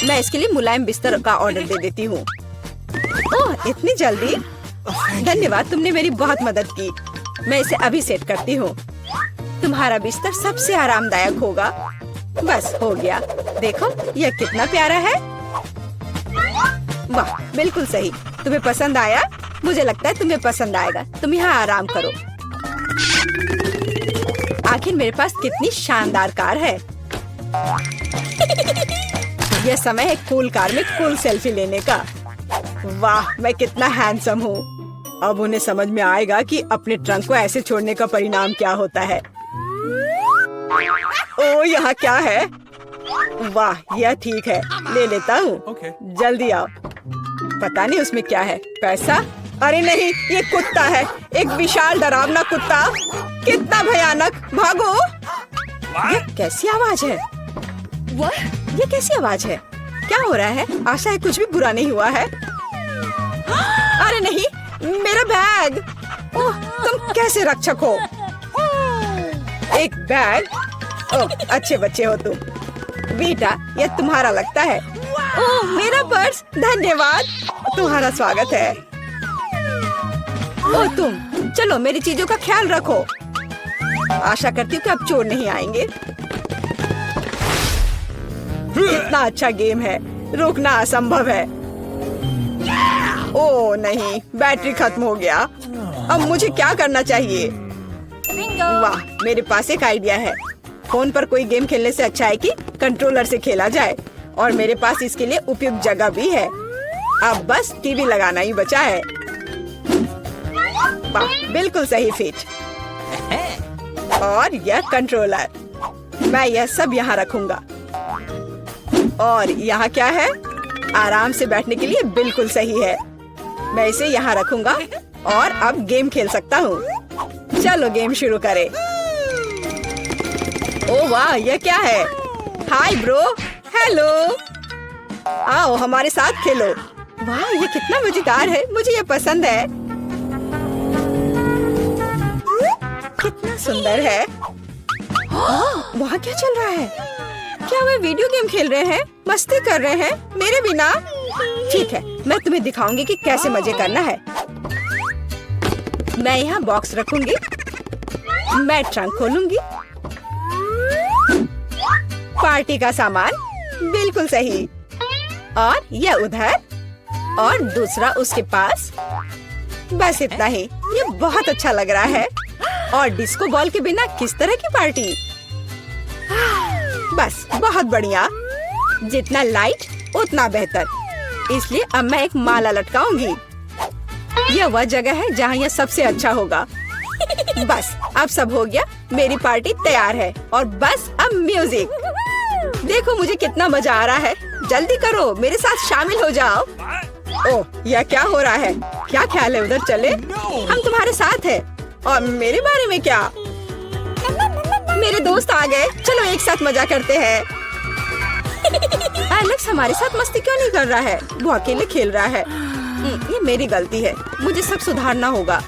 मैं इसके लिए मुलायम बिस्तर का ऑर्डर दे देती हूँ। ओह, इतनी जल्दी? धन्यवाद, तुमने मेरी बहुत मदद की। मैं इसे अभी सेट करती हूँ। तुम्हारा बिस्तर सबसे आरामदायक होगा। बस हो गया। देखो, यह कितना प्यारा है। वाह, बिल्कुल सही। तुम्हें पसंद आया? मुझे लगता है तुम्हें पसंद आएगा। तुम यहाँ आराम करो। आखिर मेरे पास कितनी शानदार कार है। यह समय है कूल कार में कूल सेल्फी लेने का। वाह, मैं कितना हैंडसम हूँ। अब उन्हें समझ में आएगा कि अपने ट्रंक को ऐसे छोड़ने का परिणाम क्या होता है। ओ, यहाँ क्या है? वाह, यह ठीक है, ले लेता हूँ। जल्दी आओ। पता नहीं उसमें क्या है। पैसा? अरे नहीं, ये कुत्ता है। एक विशाल डरावना कुत्ता। कितना भयानक। भागो। ये कैसी आवाज है? ये कैसी आवाज है? क्या हो रहा है? आशा है कुछ भी बुरा नहीं हुआ है। अरे नहीं, मेरा बैग। ओह, तुम कैसे रक्षक हो? एक बैग? ओह, अच्छे बच्चे हो तुम। वीटा, यह तुम्हारा लगता है। ओह, मेरा पर्स। धन्यवाद, तुम्हारा स्वागत है। ओह, तुम चलो, मेरी चीजों का ख्याल रखो। आशा करती हूँ कि अब चोर नहीं आएंगे। इतना अच्छा गेम है, रोकना असंभव है। ओह नहीं, बैटरी खत्म हो गया। अब मुझे क्या करना चाहिए? वाह, मेरे पास एक आइडिया है। फोन पर कोई गेम खेलने से अच्छा है कि कंट्रोलर से खेला जाए। और मेरे पास इसके लिए उपयुक्त जगह भी है। अब बस टीवी लगाना ही बचा है। वाह, बिल्कुल सही फिट। और यह कंट्रोलर, मैं यह सब यहाँ रखूंगा। और यहाँ क्या है? आराम से बैठने के लिए बिल्कुल सही है। मैं इसे यहाँ रखूंगा और अब गेम खेल सकता हूँ। चलो गेम शुरू करें। ओह वाह, यह क्या है? Hi bro. हेलो, आओ हमारे साथ खेलो। वाह, ये कितना मजेदार है। मुझे ये पसंद है। कितना सुंदर है। वहाँ क्या चल रहा है? क्या वे वीडियो गेम खेल रहे हैं? मस्ती कर रहे हैं मेरे बिना? ठीक है, मैं तुम्हें दिखाऊंगी कि कैसे मजे करना है। मैं यहाँ बॉक्स रखूंगी। मैं ट्रंक खोलूंगी। पार्टी का सामान, बिल्कुल सही। और यह उधर और दूसरा उसके पास। बस इतना ही। ये बहुत अच्छा लग रहा है। और डिस्को बॉल के बिना किस तरह की पार्टी? बस बहुत बढ़िया। जितना लाइट उतना बेहतर। इसलिए अब मैं एक माला लटकाऊंगी। यह वह जगह है जहाँ यह सबसे अच्छा होगा। बस अब सब हो गया। मेरी पार्टी तैयार है। और बस अब म्यूजिक। देखो मुझे कितना मजा आ रहा है। जल्दी करो, मेरे साथ शामिल हो जाओ। ओह, यह क्या हो रहा है? क्या ख्याल है उधर चले? हम तुम्हारे साथ हैं। और मेरे बारे में क्या? मेरे दोस्त आ गए। चलो एक साथ मजा करते हैं। एलेक्स हमारे साथ मस्ती क्यों नहीं कर रहा है? वो अकेले खेल रहा है। ये मेरी गलती है। मुझे सब सुधारना होगा।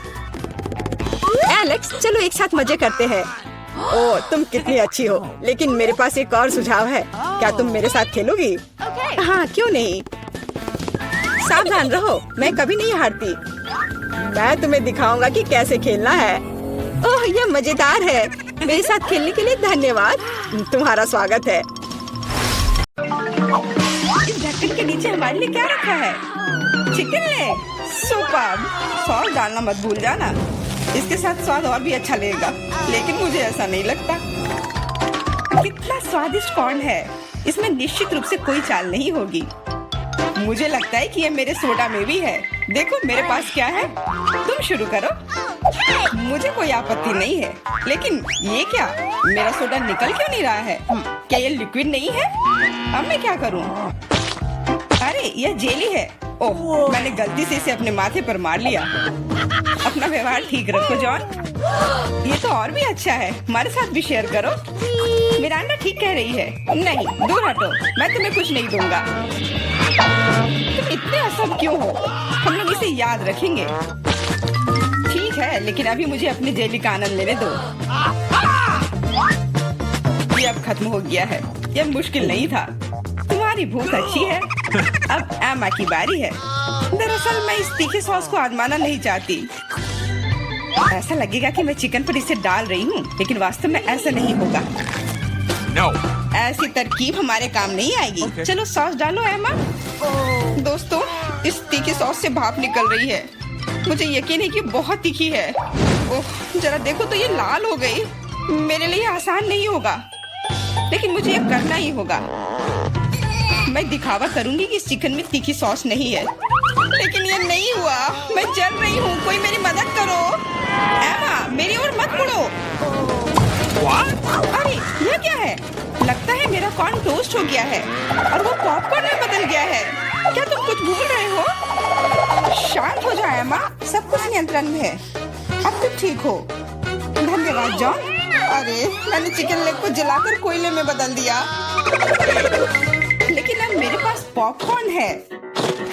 एलेक्स, चलो एक साथ मजे करते हैं। ओह, तुम कितनी अच्छी हो। लेकिन मेरे पास एक और सुझाव है। क्या तुम मेरे साथ खेलोगी? हाँ, क्यों नहीं। सावधान रहो, मैं कभी नहीं हारती। मैं तुम्हें दिखाऊंगा कि कैसे खेलना है। ओह, ये मजेदार है। मेरे साथ खेलने के लिए धन्यवाद। तुम्हारा स्वागत है। इस ढक्कन के नीचे हमारे लिए क्या रखा है? Chicken leg. सुपर्ब। सॉस डालना मत भूल जाना, इसके साथ स्वाद और भी अच्छा लगेगा। लेकिन मुझे ऐसा नहीं लगता। कितना स्वादिष्ट कॉर्न है, इसमें निश्चित रूप से कोई चाल नहीं होगी। मुझे लगता है कि ये मेरे सोडा में भी है। देखो मेरे पास क्या है। तुम शुरू करो। मुझे कोई आपत्ति नहीं है, लेकिन ये क्या, मेरा सोडा निकल क्यों नहीं रहा है? क्या ये लिक्विड नहीं है? अब मैं क्या करूं? अरे यह जेली है। ओह, मैंने गलती से इसे अपने माथे पर मार लिया। अपना व्यवहार ठीक रखो जॉन। ये तो और भी अच्छा है, हमारे साथ भी शेयर करो। मिरांडा ठीक कह रही है। नहीं, दूर हटो, मैं तुम्हें कुछ नहीं दूंगा। तुम इतने असम क्यों हो? हम लोग इसे याद रखेंगे। ठीक है, लेकिन अभी मुझे अपनी जेली का आनंद लेने दो। ये अब खत्म हो गया है। यह मुश्किल नहीं था। तुम्हारी भूख अच्छी है। अब एमा की बारी है। दरअसल मैं इस तीखे सॉस को आजमाना नहीं चाहती। ऐसा लगेगा कि मैं चिकन पर इसे डाल रही हूँ, लेकिन वास्तव में ऐसा नहीं होगा। No. ऐसी तरकीब हमारे काम नहीं आएगी। चलो सॉस डालो एमा। दोस्तों, इस तीखी सॉस से भाप निकल रही है। मुझे यकीन है कि बहुत तीखी है। ओह, जरा देखो तो ये लाल हो गई। मेरे लिए आसान नहीं होगा, लेकिन मुझे ये करना ही होगा। मैं दिखावा करूंगी कि इस चिकन में तीखी सॉस नहीं है, लेकिन ये नहीं हुआ। मैं जल रही हूँ, कोई मेरी मदद करो। एमा, मेरी ओर मत मुड़ो। अरे ये क्या है? लगता है मेरा कॉर्न टोस्ट हो गया है और वो पॉपकॉर्न में बदल गया है। क्या तुम कुछ भूल रहे हो? शांत हो जाओ एमा, सब कुछ नियंत्रण में है। अब तुम ठीक हो। धन्यवाद जॉन। अरे मैंने चिकन लेग को जलाकर कोयले में बदल दिया। लेकिन अब मेरे पास पॉपकॉर्न है।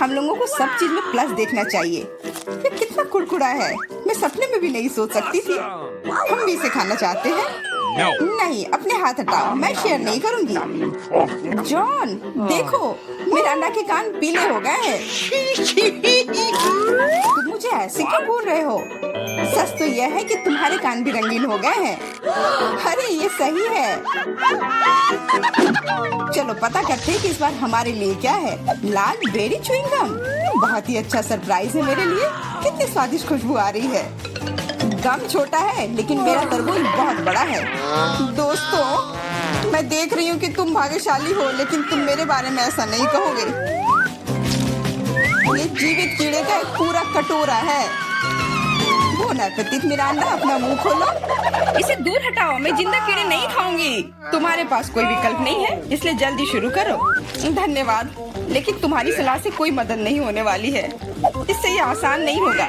हम लोगों को सब चीज में प्लस देखना चाहिए। ये कितना कुड़कुड़ा है, मैं सपने में भी नहीं सोच सकती थी। हम भी इसे खाना चाहते हैं। No. नहीं, अपने हाथ हटाओ, मैं शेयर नहीं करूंगी। जॉन, देखो मिरांडा के कान पीले हो गए हैं। तुम मुझे ऐसे क्यों बोल रहे हो? सच तो यह है कि तुम्हारे कान भी रंगीन हो गए हैं। अरे ये सही है। चलो पता करते हैं कि इस बार हमारे लिए क्या है। लाल बेरी च्युइंग गम। बहुत ही अच्छा सरप्राइज है मेरे लिए। कितनी स्वादिष्ट खुशबू आ रही है। गम छोटा है, लेकिन मेरा तरबूज बहुत बड़ा है। दोस्तों, मैं देख रही हूँ कि तुम भाग्यशाली हो, लेकिन तुम मेरे बारे में ऐसा नहीं कहोगे। ये जीवित कीड़े का एक पूरा कटोरा है। बोन एपेटिट मिरांडा, अपना मुंह खोलो। इसे दूर हटाओ, मैं जिंदा कीड़े नहीं खाऊंगी। तुम्हारे पास कोई विकल्प नहीं है, इसलिए जल्दी शुरू करो। धन्यवाद, लेकिन तुम्हारी सलाह से कोई मदद नहीं होने वाली है। इससे ये आसान नहीं होगा।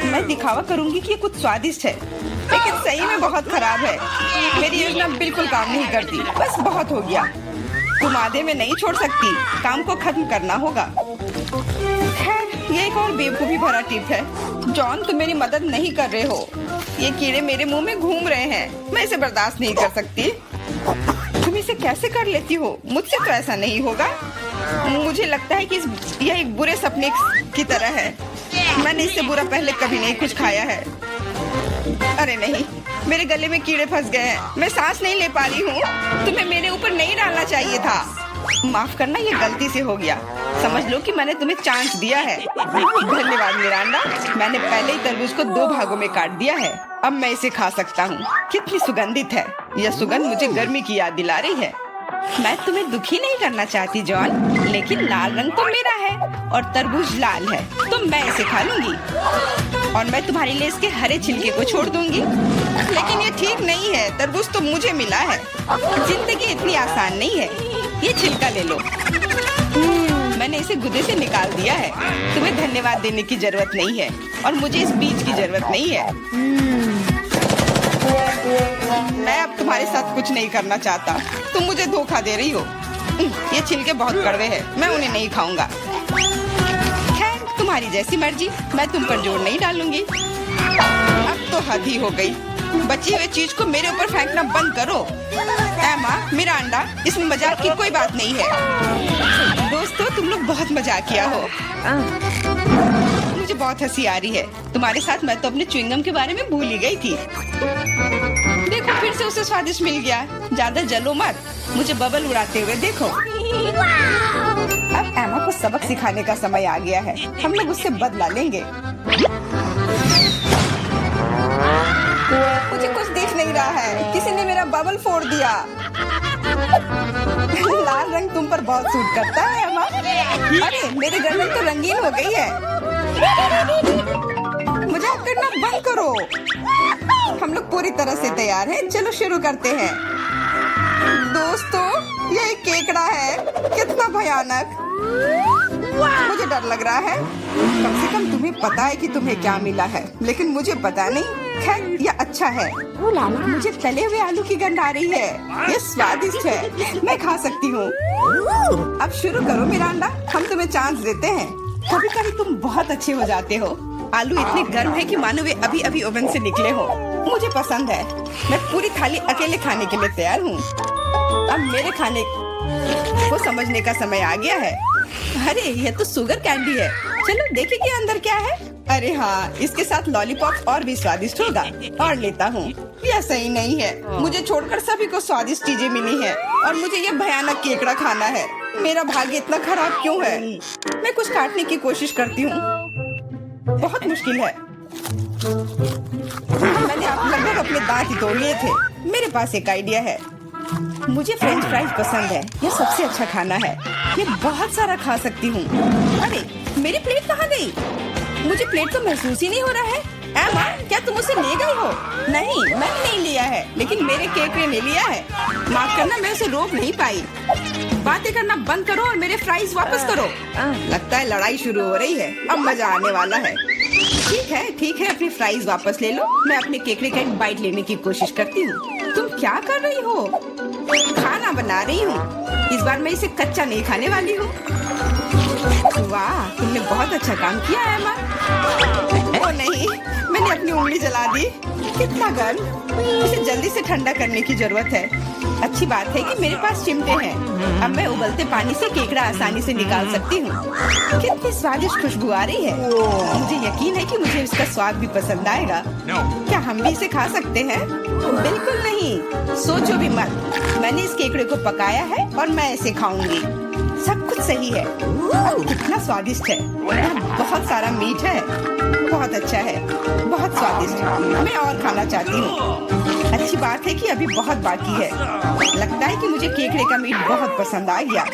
मैं दिखावा करूंगी कि ये कुछ स्वादिष्ट है, लेकिन सही में बहुत खराब है। मेरी योजना बिल्कुल काम नहीं करती। बस बहुत हो गया। तुम आधे में नहीं छोड़ सकती, काम को खत्म करना होगा। खैर, ये एक और बेवकूफी भरा टिप है। जॉन, तुम मेरी मदद नहीं कर रहे हो। ये कीड़े मेरे मुंह में घूम रहे हैं। मैं इसे बर्दाश्त नहीं कर सकती। तुम इसे कैसे कर लेती हो? मुझसे तो ऐसा नहीं होगा। मुझे लगता है कि यह एक बुरे सपने की तरह है। मैंने इससे बुरा पहले कभी नहीं कुछ खाया है। अरे नहीं, मेरे गले में कीड़े फंस गए हैं। मैं सांस नहीं ले पा रही हूँ। तुम्हें मेरे ऊपर नहीं डालना चाहिए था। माफ करना, ये गलती से हो गया। समझ लो कि मैंने तुम्हें चांस दिया है। धन्यवाद मिरांडा। मैंने पहले ही तरबूज को 2 भागों में काट दिया है। अब मैं इसे खा सकता हूँ। कितनी सुगंधित है। यह सुगंध मुझे गर्मी की याद दिला रही है। मैं तुम्हें दुखी नहीं करना चाहती जॉन, लेकिन लाल रंग तो मेरा है और तरबूज लाल है, तो मैं इसे खा लूंगी। और मैं तुम्हारे लिए इसके हरे छिलके को छोड़ दूंगी। लेकिन ये ठीक नहीं है। तरबूज तो मुझे मिला है। जिंदगी इतनी आसान नहीं है। ये छिलका ले लो। मैंने इसे गुदे से निकाल दिया है। तुम्हें धन्यवाद देने की जरूरत नहीं है और मुझे इस बीज की जरूरत नहीं है। मैं अब तुम्हारे साथ कुछ नहीं करना चाहता। तुम मुझे धोखा दे रही हो। ये छिलके बहुत कड़वे हैं, मैं उन्हें नहीं खाऊंगा। खैर, तुम्हारी जैसी मर्जी, मैं तुम पर जोर नहीं डालूंगी। अब तो हद ही हो गई। बची हुई चीज को मेरे ऊपर फेंकना बंद करो। एमा, मिरांडा, इसमें मजाक की कोई बात नहीं है। दोस्तों, तुम लोग बहुत मजाक किया हो। मुझे बहुत हंसी आ रही है। तुम्हारे साथ मैं तो अपने च्युइंगम के बारे में भूल ही गई थी। देखो फिर से उसे स्वादिष्ट मिल गया। ज्यादा जलो मत, मुझे बबल उड़ाते हुए देखो। अब एमा को सबक सिखाने का समय आ गया है। हम लोग उससे बदला लेंगे। मुझे कुछ दिख नहीं रहा है। किसी ने मेरा बबल फोड़ दिया। लाल रंग तुम पर बहुत सूट करता है एमा। अरे मेरी गर्दन तो रंगीन हो गई है। मजाक करना बंद करो। हम लोग पूरी तरह से तैयार हैं। चलो शुरू करते हैं। दोस्तों ये एक केकड़ा है। कितना भयानक। मुझे डर लग रहा है। कम से कम तुम्हें पता है कि तुम्हें क्या मिला है, लेकिन मुझे पता नहीं। खैर यह अच्छा है। मुझे तले हुए आलू की गंध आ रही है। ये स्वादिष्ट है, मैं खा सकती हूँ। अब शुरू करो मिरांडा, हम तुम्हें चांस देते हैं। कभी कभी तुम बहुत अच्छे हो जाते हो। आलू इतने गर्म है कि मानो वे अभी अभी ओवन से निकले हो। मुझे पसंद है। मैं पूरी थाली अकेले खाने के लिए तैयार हूँ। अब मेरे खाने को समझने का समय आ गया है। अरे यह तो शुगर कैंडी है। चलो देखें कि अंदर क्या है। अरे हाँ, इसके साथ लॉलीपॉप और भी स्वादिष्ट होगा। और लेता हूँ। यह सही नहीं है। मुझे छोड़कर सभी को स्वादिष्ट चीजें मिली हैं और मुझे यह भयानक केकड़ा खाना है। मेरा भाग्य इतना खराब क्यों है? मैं कुछ काटने की कोशिश करती हूँ। बहुत मुश्किल है। मैंने लगभग अपने दांत ही तोड़ लिए थे। मेरे पास एक आइडिया है। मुझे फ्रेंच फ्राइज पसंद है। यह सबसे अच्छा खाना है। मैं बहुत सारा खा सकती हूँ। अरे मेरी प्लेट कहाँ गई? मुझे प्लेट तो महसूस ही नहीं हो रहा है। एमा, क्या तुम उसे ले गई हो? नहीं, मैंने नहीं लिया है, लेकिन मेरे केकड़े ने लिया है। माफ करना, मैं उसे रोक नहीं पाई। बातें करना बंद करो और मेरे फ्राइज वापस करो। लगता है लड़ाई शुरू हो रही है। अब मजा आने वाला है। ठीक है, अपनी फ्राइज वापस ले लो। मैं अपने केकड़े का एक बाइट लेने की कोशिश करती हूँ। तुम क्या कर रही हो? खाना बना रही हूँ। इस बार मैं इसे कच्चा नहीं खाने वाली हूँ। वाह, तुमने बहुत अच्छा काम किया एमा। ओ नहीं, मैंने अपनी उंगली जला दी। कितना गर्म। इसे जल्दी से ठंडा करने की जरूरत है। अच्छी बात है कि मेरे पास चिमटे हैं। अब मैं उबलते पानी से केकड़ा आसानी से निकाल सकती हूँ। कितनी स्वादिष्ट खुशबू आ रही है। मुझे यकीन है कि मुझे इसका स्वाद भी पसंद आएगा। क्या हम भी इसे खा सकते हैं? बिल्कुल नहीं, सोचो भी मत। मैंने इस केकड़े को पकाया है और मैं इसे खाऊंगी। सब कुछ सही है। कितना स्वादिष्ट है। बहुत सारा मीठ है। बहुत अच्छा है, बहुत स्वादिष्ट। मैं और खाना चाहती हूँ। अच्छी बात है कि अभी बहुत बाकी है। लगता है कि मुझे केकड़े का मीट बहुत पसंद आ गया।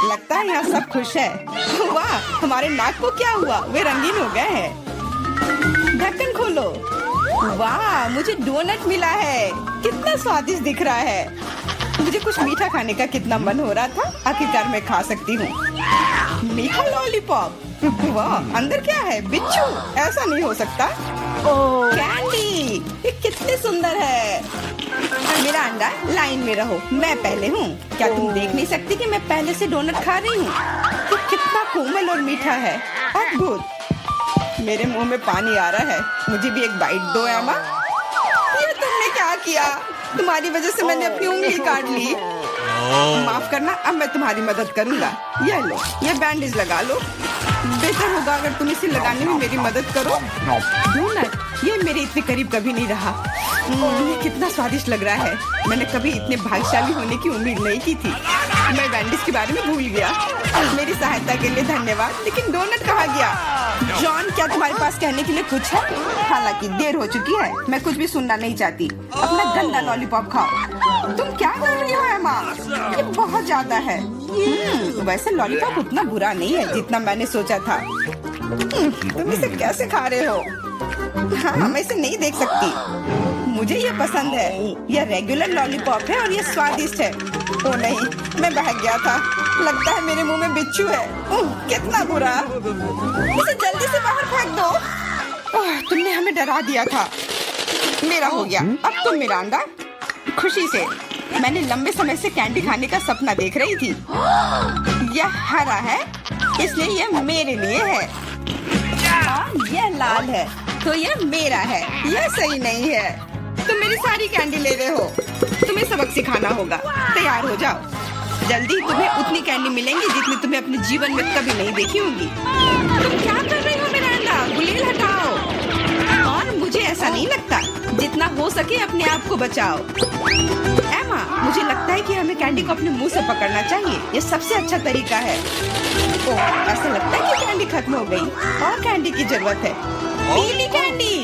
लगता है यहाँ सब खुश है। वाह, हमारे नाक को क्या हुआ? वे रंगीन हो गए हैं। ढक्कन खोलो। वाह, मुझे डोनट मिला है। कितना स्वादिष्ट दिख रहा है। मुझे कुछ मीठा खाने का कितना मन हो रहा था। आखिरकार मैं खा सकती हूँ। मीठा लॉलीपॉप। वाह, अंदर क्या है? बिच्छू? ऐसा नहीं हो सकता। कैंडी, ये कितनी सुंदर है। मेरा अंडा, लाइन में रहो। मैं पहले हूँ। क्या तुम देख नहीं सकती कि मैं पहले से डोनट खा रही हूँ? ये कितना कोमल और मीठा है। अद्भुत। मेरे मुंह में पानी आ रहा है। मुझे भी एक बाइट दो एमा। ये तुमने क्या किया? तुम्हारी वजह से मैंने अपनी उंगली काट ली। माफ करना, अब मैं तुम्हारी मदद करूंगा। ये लो, ये बैंडेज लगा लो। बेहतर होगा अगर तुम इसे लगाने में मेरी मदद करो। डोनट, ये मेरे इतने करीब कभी नहीं रहा। ये कितना स्वादिष्ट लग रहा है। मैंने कभी इतने भाग्यशाली होने की उम्मीद नहीं की थी। मैं बैंडेज के बारे में भूल गया। मेरी सहायता के लिए धन्यवाद। लेकिन डोनट कहाँ गया? जॉन, क्या तुम्हारे पास कहने के लिए कुछ है? हालांकि देर हो चुकी है। मैं कुछ भी सुनना नहीं चाहती। अपना गंदा लॉलीपॉप खाओ। तुम क्या कर रही हो एमा? ये बहुत ज्यादा है। वैसे लॉलीपॉप उतना बुरा नहीं है जितना मैंने सोचा था। तुम इसे कैसे खा रहे हो? हाँ, मैं इसे नहीं देख सकती। मुझे ये पसंद है। यह रेगुलर लॉलीपॉप है और ये स्वादिष्ट है। ओ नहीं, मैं बहक गया था। लगता है मेरे मुंह में बिच्छू है। कितना बुरा। इसे जल्दी से बाहर फेंक दो। तुमने हमें डरा दिया था। मेरा हो गया। अब तुम मिरांडा। खुशी से। मैंने लंबे समय से कैंडी खाने का सपना देख रही थी। यह हरा है, इसलिए यह मेरे लिए है। यह लाल है, तो यह मेरा है। यह सही नहीं है। तुम मेरी सारी कैंडी ले रहे हो। तुम्हें सबक सिखाना होगा। तैयार हो जाओ। जल्दी तुम्हें उतनी कैंडी मिलेंगी जितनी तुम्हें अपने जीवन में कभी नहीं देखी होगी। तुम क्या कर रहे ऐसा नहीं लगता। जितना हो सके अपने आप को बचाओ। एमा, मुझे लगता है कि हमें कैंडी को अपने मुंह से पकड़ना चाहिए। ये सबसे अच्छा तरीका है। ओह, ऐसा लगता है कि कैंडी खत्म हो गई और कैंडी की जरूरत है। पीली कैंडी,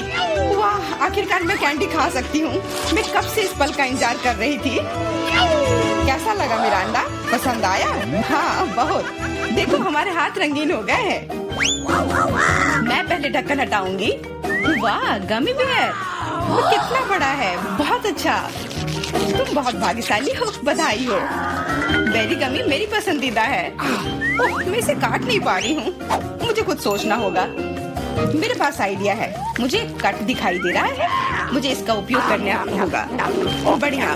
वाह, आखिरकार मैं कैंडी खा सकती हूँ। मैं कब से इस पल का इंतजार कर रही थी। कैसा लगा मेरा अंडा? पसंद आया? हाँ, बहुत। देखो हमारे हाथ रंगीन हो गए हैं। मैं पहले ढक्कन हटाऊंगी। वाह, गमी बेयर, वो कितना बड़ा है। बहुत अच्छा, तुम बहुत भाग्यशाली हो। बधाई हो। बेरी गमी मेरी पसंदीदा है। ओह, मैं इसे काट नहीं पा रही हूँ। मुझे कुछ सोचना होगा। मेरे पास आइडिया है। मुझे कट दिखाई दे रहा है। मुझे इसका उपयोग करना होगा। बढ़िया,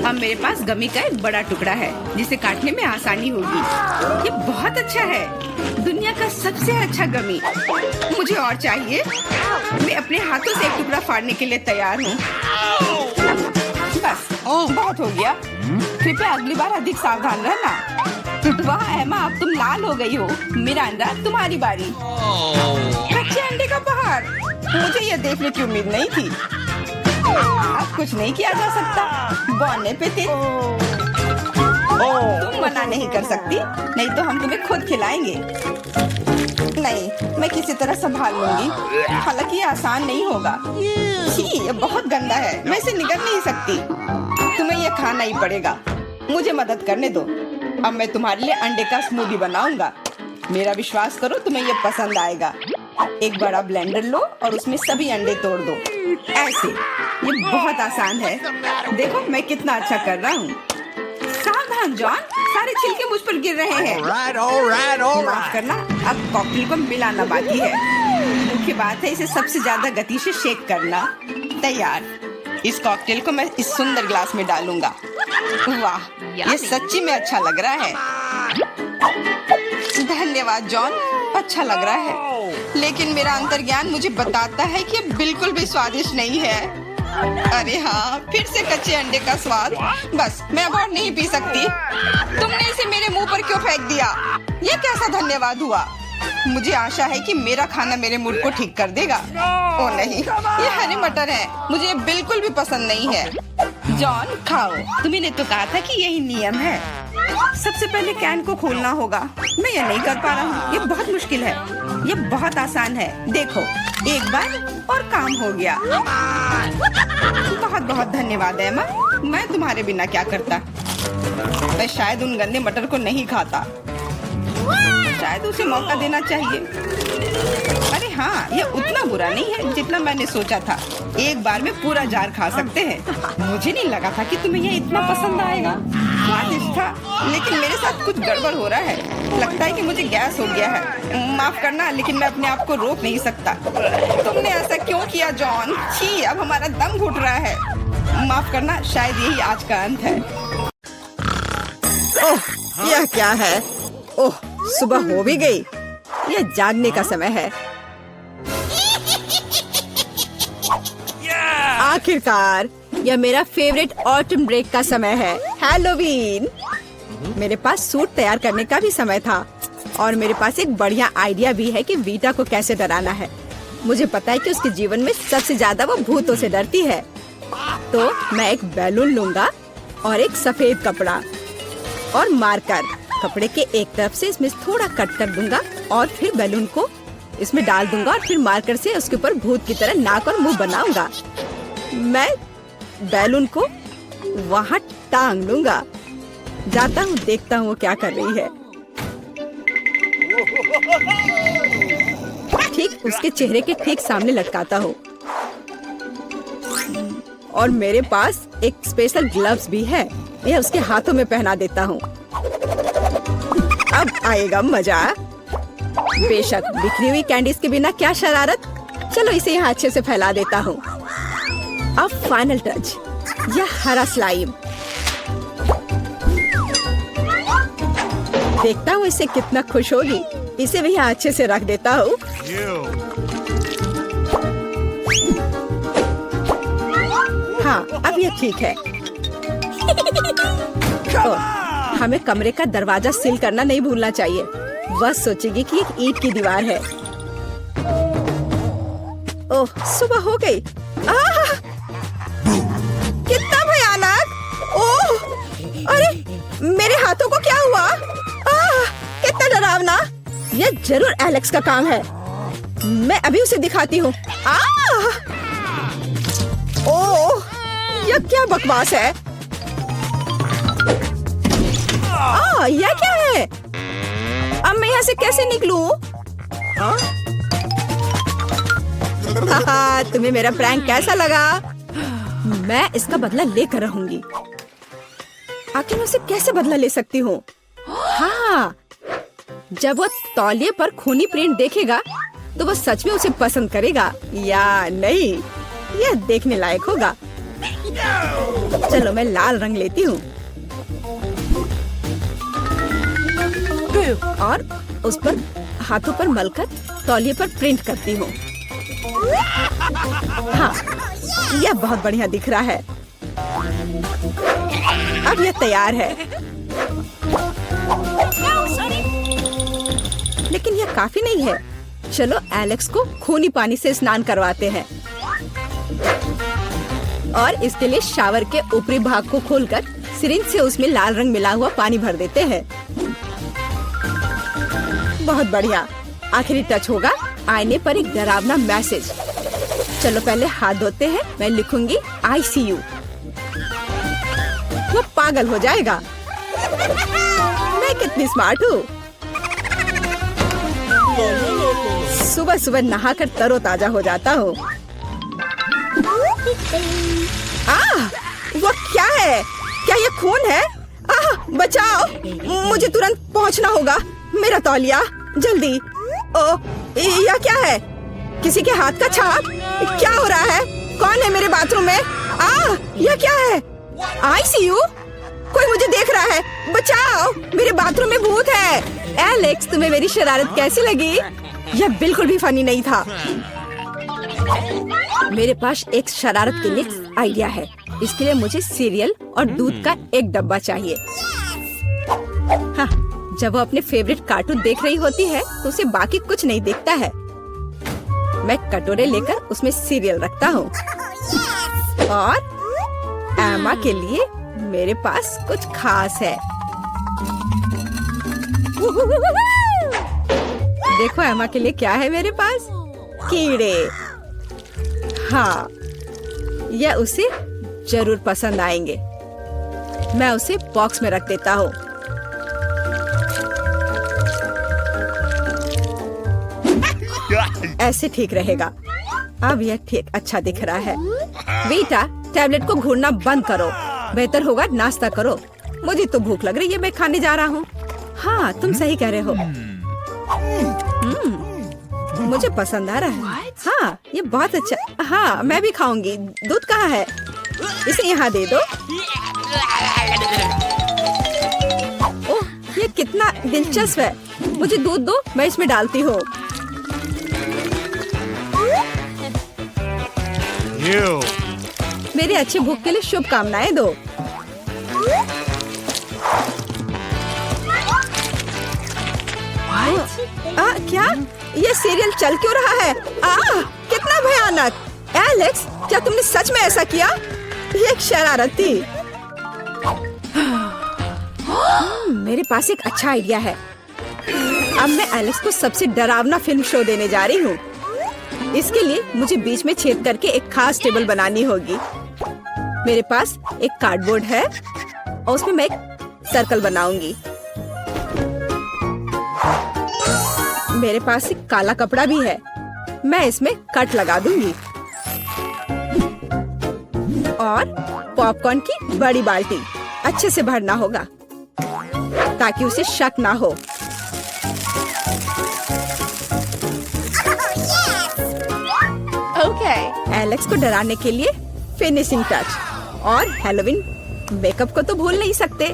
अब मेरे पास गमी का एक बड़ा टुकड़ा है जिसे काटने में आसानी होगी। ये बहुत अच्छा है, दुनिया का सबसे अच्छा गमी। मुझे और चाहिए। मैं अपने हाथों से एक टुकड़ा फाड़ने के लिए तैयार हूँ। बस, बहुत हो गया। कृपया अगली बार अधिक सावधान रहना। वाह एमा, अब तुम लाल हो गई हो। मिरांडा, तुम्हारी बारी। कच्चे अंडे का पहाड़, मुझे यह देखने की उम्मीद नहीं थी। अब कुछ नहीं किया जा सकता। बौने पे थे। तुम मना नहीं कर सकती, नहीं तो हम तुम्हें खुद खिलाएंगे। नहीं, मैं किसी तरह संभाल लूंगी। हालांकि ये आसान नहीं होगा। छी, ये बहुत गंदा है। मैं इसे निगल नहीं सकती। तुम्हें ये खाना ही पड़ेगा। मुझे मदद करने दो। अब मैं तुम्हारे लिए अंडे का स्मूदी बनाऊंगा। मेरा विश्वास करो, तुम्हें ये पसंद आएगा। एक बड़ा ब्लेंडर लो और उसमें सभी अंडे तोड़ दो। ऐसे, ये बहुत आसान है। देखो मैं कितना अच्छा कर रहा हूँ। सावधान जॉन, सारे छिलके मुझ पर गिर रहे हैं। माफ करना, अब कॉकटेल को मिलाना बाकी है। मुख्य बात है इसे सबसे ज्यादा गति से शेक करना। तैयार। इस कॉकटेल को मैं इस सुंदर ग्लास में डालूंगा। वाह, ये सच्ची में अच्छा लग रहा है। धन्यवाद जॉन, अच्छा लग रहा है। लेकिन मेरा अंतर्ज्ञान मुझे बताता है कि ये बिल्कुल भी स्वादिष्ट नहीं है। अरे हाँ, फिर से कच्चे अंडे का स्वाद। बस, मैं अब और नहीं पी सकती। तुमने इसे मेरे मुंह पर क्यों फेंक दिया? ये कैसा धन्यवाद हुआ? मुझे आशा है कि मेरा खाना मेरे मूड को ठीक कर देगा। ओ नहीं, ये हरे मटर है। मुझे ये बिल्कुल भी पसंद नहीं है। जॉन, खाओ। तुम्हें तो कहा था कि यही नियम है। सबसे पहले कैन को खोलना होगा। मैं ये नहीं कर पा रहा हूँ। ये बहुत मुश्किल है। ये बहुत आसान है। देखो, एक बार और काम हो गया। बहुत बहुत धन्यवाद एमा। मैं तुम्हारे बिना क्या करता। मैं शायद उन गंदे मटर को नहीं खाता। शायद उसे मौका देना चाहिए। अरे हाँ, ये उतना बुरा नहीं है जितना मैंने सोचा था। एक बार में पूरा जार खा सकते हैं। मुझे नहीं लगा था कि तुम्हें ये इतना पसंद आएगा। स्वादिष्ट था, लेकिन मेरे साथ कुछ गड़बड़ हो रहा है। लगता है कि मुझे गैस हो गया है। माफ करना, लेकिन मैं अपने आप को रोक नहीं सकता। तुमने ऐसा क्यों किया जॉन? छी, अब हमारा दम घुट रहा है। माफ करना, शायद यही आज का अंत है। ओह, यह क्या है? ओह, सुबह हो भी गई। यह जागने का समय है। आखिरकार, यह मेरा फेवरेट ऑटम ब्रेक का समय है, हैलोवीन। मेरे पास सूट तैयार करने का भी समय था और मेरे पास एक बढ़िया आइडिया भी है कि वीटा को कैसे डराना है। मुझे पता है कि उसके जीवन में सबसे ज्यादा वो भूतों से डरती है। तो मैं एक बैलून लूंगा और एक सफेद कपड़ा और मार्कर। कपड़े के एक तरफ से इसमें थोड़ा कट कर दूंगा और फिर बैलून को इसमें डाल दूंगा और फिर मार्कर से उसके ऊपर भूत की तरह नाक और मुंह बनाऊंगा। मैं बैलून को वहाँ टांग लूंगा। जाता हूँ, देखता हूँ वो क्या कर रही है। ठीक उसके चेहरे के ठीक सामने लटकाता हूँ और मेरे पास एक स्पेशल ग्लव्स भी है। यह उसके हाथों में पहना देता हूँ। अब आएगा मजा। बेशक, बिखरी हुई कैंडीज के बिना क्या शरारत। चलो इसे यहाँ अच्छे से फैला देता हूँ। अब फाइनल टच, यह हरा स्लाइम। देखता हूँ इसे कितना खुश होगी। इसे भी यहाँ अच्छे से रख देता हूँ। हाँ, अब ये ठीक है। हमें कमरे का दरवाजा सील करना नहीं भूलना चाहिए। वह सोचेगी कि एक ईंट की दीवार है। ओह, सुबह हो गई। जरूर एलेक्स का काम है। मैं अभी उसे दिखाती हूँ। ओह, यह क्या बकवास है? यह क्या है? अब मैं यहाँ से कैसे निकलूं? तुम्हें मेरा प्रैंक कैसा लगा? मैं इसका बदला लेकर रहूंगी। आखिर मैं उसे कैसे बदला ले सकती हूँ? हाँ, जब वो तौलिए पर खूनी प्रिंट देखेगा तो वो सच में उसे पसंद करेगा या नहीं, यह देखने लायक होगा। चलो मैं लाल रंग लेती हूँ और उस पर हाथों पर मलकर तौलिए पर प्रिंट करती हूँ। हाँ, यह बहुत बढ़िया दिख रहा है। अब यह तैयार है। लेकिन यह काफी नहीं है। चलो एलेक्स को खूनी पानी से स्नान करवाते हैं और इसके लिए शावर के ऊपरी भाग को खोलकर सिरिंज से उसमें लाल रंग मिला हुआ पानी भर देते हैं। बहुत बढ़िया। आखिरी टच होगा आईने पर एक डरावना मैसेज। चलो पहले हाथ धोते हैं। मैं लिखूंगी ICU। वो पागल हो जाएगा। मैं कितनी स्मार्ट हूँ। सुबह सुबह नहाकर तरोताजा हो जाता हूँ। वो क्या है? क्या ये खून है? बचाओ, मुझे तुरंत पहुँचना होगा। मेरा तौलिया, जल्दी। यह क्या है? किसी के हाथ का छाप? क्या हो रहा है? कौन है मेरे बाथरूम में? यह क्या है? ICU? कोई मुझे देख रहा है। बचाओ, मेरे बाथरूम में भूत है। एलेक्स, तुम्हें मेरी शरारत कैसी लगी? यह बिल्कुल भी फनी नहीं था। मेरे पास एक शरारत के लिए आइडिया है। इसके लिए मुझे सीरियल और दूध का एक डब्बा चाहिए। हाँ, जब वो अपने फेवरेट कार्टून देख रही होती है तो उसे बाकी कुछ नहीं दिखता है। मैं कटोरे लेकर उसमें सीरियल रखता हूँ और एमा के लिए मेरे पास कुछ खास है। देखो एमा के लिए क्या है मेरे पास? कीड़े। हाँ, यह उसे जरूर पसंद आएंगे। मैं उसे बॉक्स में रख देता हूँ। ऐसे ठीक रहेगा। अब यह ठीक अच्छा दिख रहा है। बेटा, टैबलेट को घूरना बंद करो। बेहतर होगा नाश्ता करो। मुझे तो भूख लग रही है। मैं खाने जा रहा हूँ। हाँ, तुम सही कह रहे हो। मुझे पसंद आ रहा है। हाँ, ये बहुत अच्छा। हाँ, मैं भी खाऊंगी। दूध कहाँ है? इसे यहाँ दे दो। ओह, ये कितना दिलचस्प है। मुझे दूध दो, मैं इसमें डालती हूँ। मेरे अच्छे भूख के लिए शुभकामनाएं दो। क्या? ये सीरियल चल क्यों रहा है? कितना भयानक। एलेक्स, क्या तुमने सच में ऐसा किया? ये एक शरारत थी। मेरे पास एक अच्छा आइडिया है। अब मैं एलेक्स को सबसे डरावना फिल्म शो देने जा रही हूँ। इसके लिए मुझे बीच में छेद करके एक खास टेबल बनानी होगी। मेरे पास एक कार्डबोर्ड है और उसमें मैं एक सर्कल बनाऊंगी। मेरे पास एक काला कपड़ा भी है। मैं इसमें कट लगा दूंगी और पॉपकॉर्न की बड़ी बाल्टी अच्छे से भरना होगा ताकि उसे शक ना हो। एलेक्स को डराने के लिए फिनिशिंग टच और हैलोवीन मेकअप को तो भूल नहीं सकते।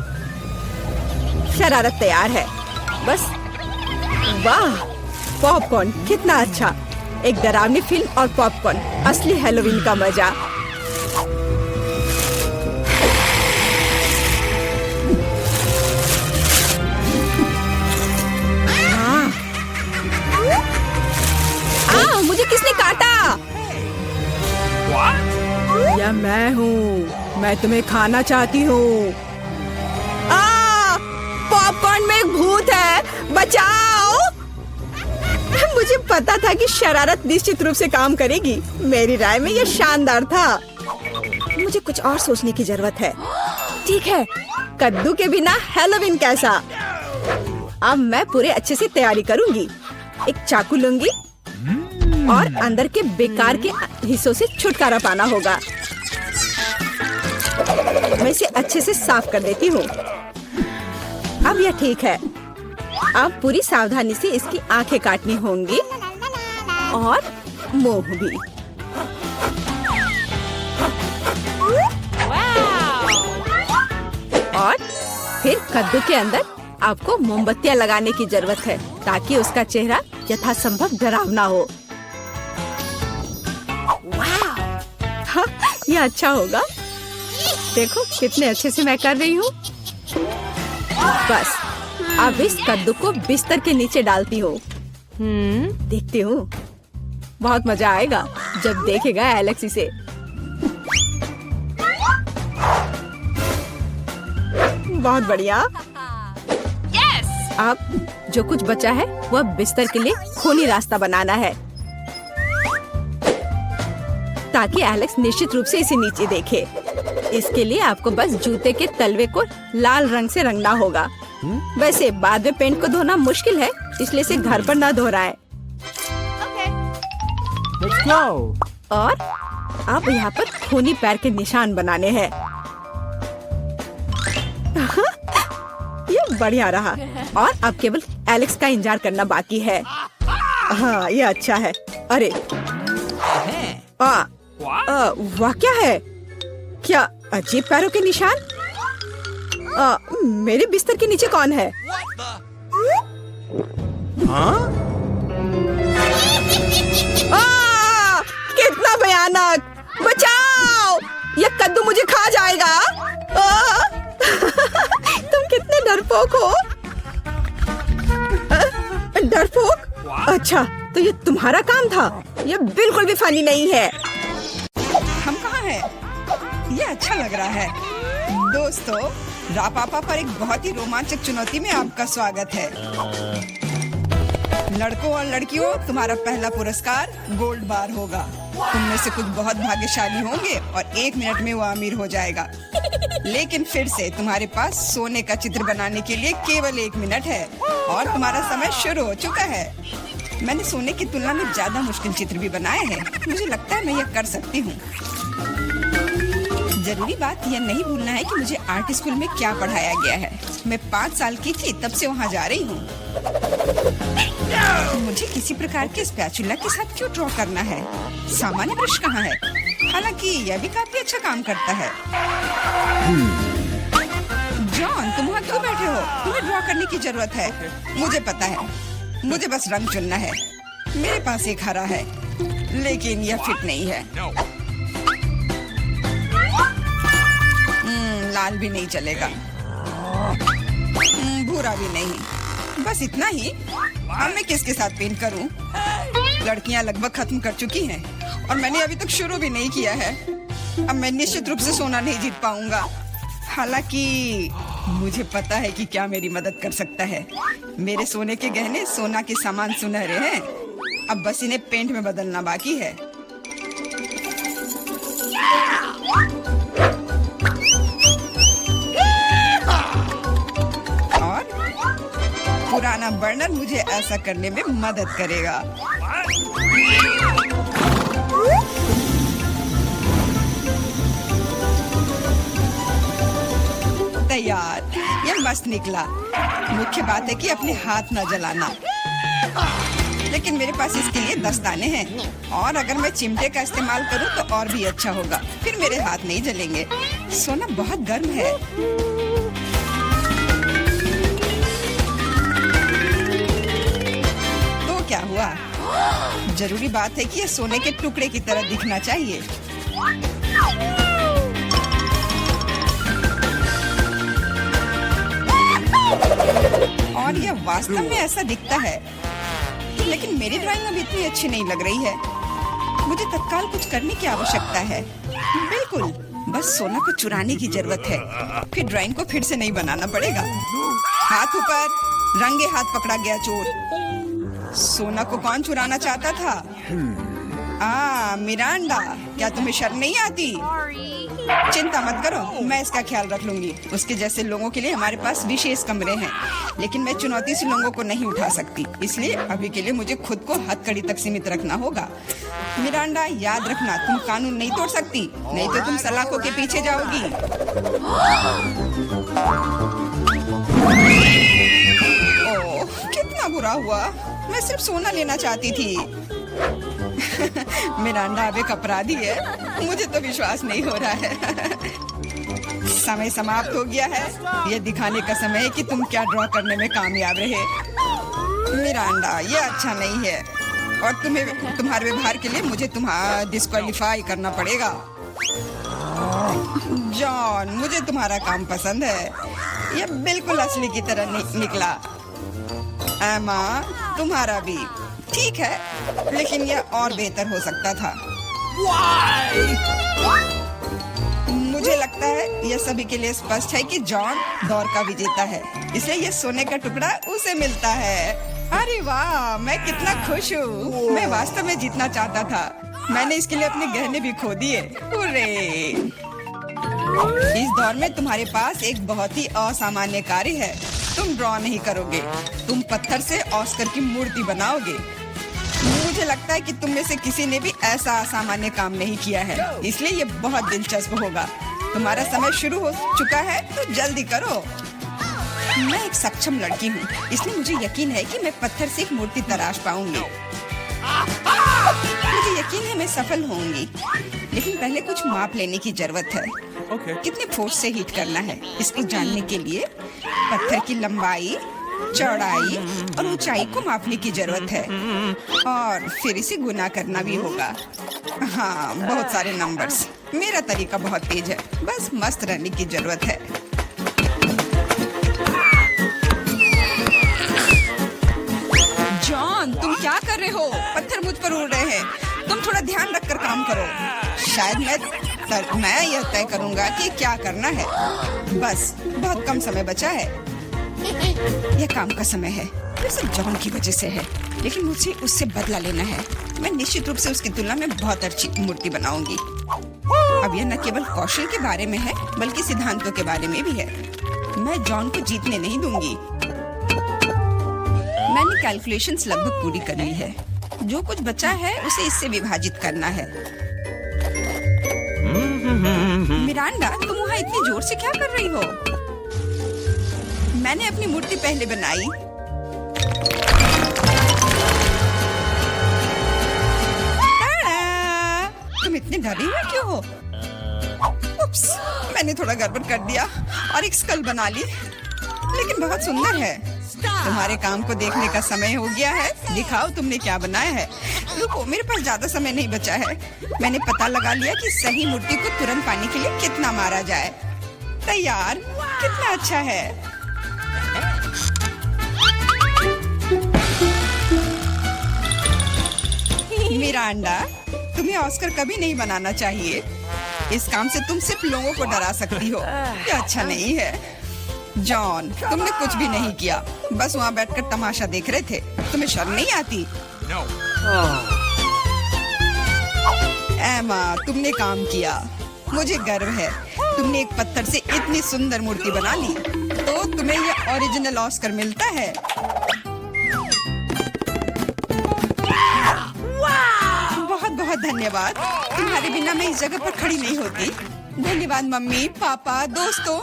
शरारत तैयार है। बस वाह, पॉपकॉर्न कितना अच्छा। एक डरावनी फिल्म और पॉपकॉर्न, असली हैलोवीन का मजा। मुझे किसने काटा? या मैं हूँ। मैं तुम्हें खाना चाहती हूँ। पॉपकॉर्न में एक भूत है, बचाओ। मुझे पता था कि शरारत निश्चित रूप से काम करेगी। मेरी राय में यह शानदार था। मुझे कुछ और सोचने की जरूरत है। ठीक है, कद्दू के बिना हैलोवीन कैसा? अब मैं पूरे अच्छे से तैयारी करूंगी। एक चाकू लूंगी और अंदर के बेकार के हिस्सों से छुटकारा पाना होगा। मैं इसे अच्छे से साफ कर देती हूँ। अब यह ठीक है। अब पूरी सावधानी से इसकी आंखें काटनी होंगी और मुंह भी। और फिर कद्दू के अंदर आपको मोमबत्तियां लगाने की जरूरत है ताकि उसका चेहरा यथासंभव डरावना हो। हाँ, यह अच्छा होगा। देखो कितने अच्छे से मैं कर रही हूँ। बस अब इस कद्दू को बिस्तर के नीचे डालती हूँ। देखती हूँ, बहुत मजा आएगा जब देखेगा एलेक्स इसे। बहुत बढ़िया। अब जो कुछ बचा है वह बिस्तर के लिए खूनी रास्ता बनाना है ताकि एलेक्स निश्चित रूप से इसे नीचे देखे। इसके लिए आपको बस जूते के तलवे को लाल रंग से रंगना होगा। वैसे बाद में पेंट को धोना मुश्किल है, इसलिए इसे घर पर ना दोहराएं। Let's go. और अब यहाँ पर खूनी पैर के निशान बनाने हैं। ये बढ़िया रहा। और अब केवल एलेक्स का इंतजार करना बाकी है। हाँ, ये अच्छा है। अरे वाह, क्या है? क्या अजीब पैरों के निशान? मेरे बिस्तर के नीचे कौन है? कितना भयानक! बचाओ! यह कद्दू मुझे खा जाएगा। तुम कितने डरपोक हो। डरपोक? अच्छा, तो ये तुम्हारा काम था। यह बिल्कुल भी फनी नहीं है। हम कहाँ हैं? ये अच्छा लग रहा है। दोस्तों, रापापा पर एक बहुत ही रोमांचक चुनौती में आपका स्वागत है। लड़कों और लड़कियों, तुम्हारा पहला पुरस्कार गोल्ड बार होगा। तुम में से कुछ बहुत भाग्यशाली होंगे और 1 मिनट में वो अमीर हो जाएगा। लेकिन फिर से तुम्हारे पास सोने का चित्र बनाने के लिए केवल 1 मिनट है और तुम्हारा समय शुरू हो चुका है। मैंने सोने की तुलना में ज्यादा मुश्किल चित्र भी बनाए हैं। मुझे लगता है मैं यह कर सकती हूँ। जरूरी बात यह नहीं भूलना है कि मुझे आर्ट स्कूल में क्या पढ़ाया गया है। मैं 5 साल की थी तब से वहाँ जा रही हूँ। मुझे किसी प्रकार के स्पैचुला के साथ क्यों ड्रॉ करना है? सामान्य ब्रश कहाँ है? हालांकि यह भी काफी अच्छा काम करता है। जॉन, तुम वहाँ क्यों बैठे हो? तुम्हें ड्रॉ करने की जरूरत है। मुझे पता है, मुझे बस रंग चुनना है। मेरे पास एक हरा है, लेकिन यह फिट नहीं है। लाल भी नहीं चलेगा, भूरा भी नहीं। बस इतना ही। अब मैं किसके साथ पेंट करूं? लड़कियां लगभग खत्म कर चुकी हैं और मैंने अभी तक शुरू भी नहीं किया है। अब मैं निश्चित रूप से सोना नहीं जीत पाऊंगा। हालांकि मुझे पता है कि क्या मेरी मदद कर सकता है। मेरे सोने के गहने सोना के समान सुनहरे हैं। अब बस इन्हें पेंट में बदलना बाकी है। और पुराना बर्नर मुझे ऐसा करने में मदद करेगा। तैयार। यह मस्त निकला। मुख्य बात है कि अपने हाथ न जलाना। लेकिन मेरे पास इसके लिए दस्ताने हैं और अगर मैं चिमटे का इस्तेमाल करूं तो और भी अच्छा होगा। फिर मेरे हाथ नहीं जलेंगे। सोना बहुत गर्म है। तो क्या हुआ? जरूरी बात है कि यह सोने के टुकड़े की तरह दिखना चाहिए। और यह वास्तव में ऐसा दिखता है। लेकिन मेरी ड्राइंग अब इतनी अच्छी नहीं लग रही है। मुझे तत्काल कुछ करने की आवश्यकता है। बिल्कुल, बस सोना को चुराने की जरूरत है। फिर ड्राइंग को फिर से नहीं बनाना पड़ेगा। हाथ ऊपर, रंगे हाथ पकड़ा गया चोर। सोना को कौन चुराना चाहता था? मिरांडा, क्या तुम्हें शर्म नहीं आती? चिंता मत करो, मैं इसका ख्याल रख लूंगी। उसके जैसे लोगों के लिए हमारे पास विशेष कमरे हैं, लेकिन मैं चुनौती से लोगों को नहीं उठा सकती, इसलिए अभी के लिए मुझे खुद को हथकड़ी तक सीमित रखना होगा। मिरांडा, याद रखना, तुम कानून नहीं तोड़ सकती, नहीं तो तुम सलाखों के पीछे जाओगी। ओह, कितना बुरा हुआ। मैं सिर्फ सोना लेना चाहती थी। मिरांडा अब एक अपराधी है, मुझे तो विश्वास नहीं हो रहा है। समय समाप्त हो गया है। ये दिखाने का समय है कि तुम क्या ड्रॉ करने में कामयाब रहे। मिरांडा, ये अच्छा नहीं है और तुम्हारे व्यवहार के लिए मुझे तुम्हारा डिस्क्वालीफाई करना पड़ेगा। जॉन, मुझे तुम्हारा काम पसंद है, ये बिल्कुल असली की तरह निकला। एमा, तुम्हारा भी ठीक है, लेकिन यह और बेहतर हो सकता था। मुझे लगता है यह सभी के लिए स्पष्ट है कि जॉन दौर का विजेता है, इसलिए यह सोने का टुकड़ा उसे मिलता है। अरे वाह, मैं कितना खुश हूँ। मैं वास्तव में जीतना चाहता था। मैंने इसके लिए अपने गहने भी खो दिए। हुर्रे! इस दौर में तुम्हारे पास एक बहुत ही असामान्य कार्य है। तुम ड्रॉ नहीं करोगे, तुम पत्थर से ऑस्कर की मूर्ति बनाओगे। मुझे लगता है कि तुम में से किसी ने भी ऐसा असामान्य काम नहीं किया है, इसलिए ये बहुत दिलचस्प होगा। तुम्हारा समय शुरू हो चुका है, तो जल्दी करो। मैं एक सक्षम लड़की हूँ, इसलिए मुझे यकीन है कि मैं पत्थर से एक मूर्ति तराश पाऊंगी। मुझे यकीन है मैं सफल होंगी, लेकिन पहले कुछ माप लेने की जरूरत है। कितने फोर्स से हीट करना है, इसको जानने के लिए पत्थर की लंबाई, चौड़ाई और ऊंचाई को मापने की जरूरत है, और फिर इसे गुना करना भी होगा। हाँ, बहुत सारे नंबर्स। मेरा तरीका बहुत तेज है, बस मस्त रहने की जरूरत है। जॉन, तुम क्या कर रहे हो? पत्थर मुझ पर उड़ रहे हैं। तुम थोड़ा ध्यान रखकर काम करो। शायद मैं यह तय करूंगा कि क्या करना है। बस बहुत कम समय बचा है। यह काम का समय है, ये सब जॉन की वजह से है, लेकिन मुझे उससे बदला लेना है। मैं निश्चित रूप से उसकी तुलना में बहुत अच्छी मूर्ति बनाऊंगी। अब यह न केवल कौशल के बारे में है, बल्कि सिद्धांतों के बारे में भी है। मैं जॉन को जीतने नहीं दूंगी। मैंने कैलकुलेशंस लगभग पूरी कर ली है। जो कुछ बचा है उसे इससे विभाजित करना है। मिरांडा, तुम वहाँ इतनी जोर से क्या कर रही हो? मैंने अपनी मूर्ति पहले बनाई। तुम इतने डरी हुई क्यों हो? उप्स, मैंने थोड़ा गड़बड़ कर दिया और एक स्कल बना ली, लेकिन बहुत सुंदर है। तुम्हारे काम को देखने का समय हो गया है। दिखाओ तुमने क्या बनाया है। रुको, मेरे पास ज्यादा समय नहीं बचा है। मैंने पता लगा लिया कि सही मूर्ति को तुरंत पाने के लिए कितना मारा जाए। तैयार, कितना अच्छा है। मिरांडा, तुम्हें ऑस्कर कभी नहीं बनाना चाहिए। इस काम से तुम सिर्फ लोगों को डरा सकती हो। ये अच्छा नहीं है। जॉन, तुमने कुछ भी नहीं किया, बस वहाँ बैठकर तमाशा देख रहे थे। तुम्हें शर्म नहीं आती? No. एमा, तुमने काम किया, मुझे गर्व है। तुमने एक पत्थर से इतनी सुंदर मूर्ति बना ली, तो तुम्हें ये ओरिजिनल ऑस्कर मिलता है। बहुत बहुत धन्यवाद। तुम्हारे बिना मैं इस जगह पर खड़ी नहीं होती। धन्यवाद मम्मी, पापा, दोस्तों।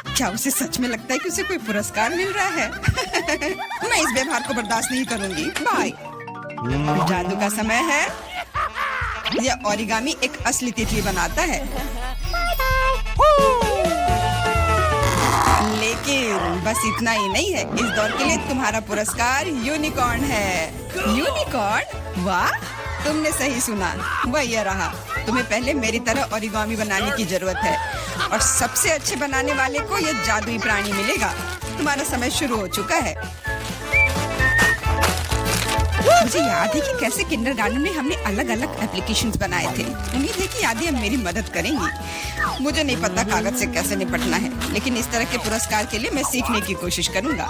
क्या उसे सच में लगता है कि उसे कोई पुरस्कार मिल रहा है? मैं इस व्यवहार को बर्दाश्त नहीं करूंगी। बाय। जादू का समय है। यह ओरिगामी एक असली तितली बनाता है, लेकिन बस इतना ही नहीं है। इस दौर के लिए तुम्हारा पुरस्कार यूनिकॉर्न है। यूनिकॉर्न? वाह, तुमने सही सुना, वह यह रहा। तुम्हें पहले मेरी तरह ओरिगामी बनाने की जरूरत है, और सबसे अच्छे बनाने वाले को यह जादुई प्राणी मिलेगा। तुम्हारा समय शुरू हो चुका है। मुझे याद है कि कैसे किंडरगार्टन में हमने अलग अलग एप्लीकेशंस बनाए थे। उम्मीद है कि यादें अब मेरी मदद करेंगी। मुझे नहीं पता कागज से कैसे निपटना है, लेकिन इस तरह के पुरस्कार के लिए मैं सीखने की कोशिश करूंगा।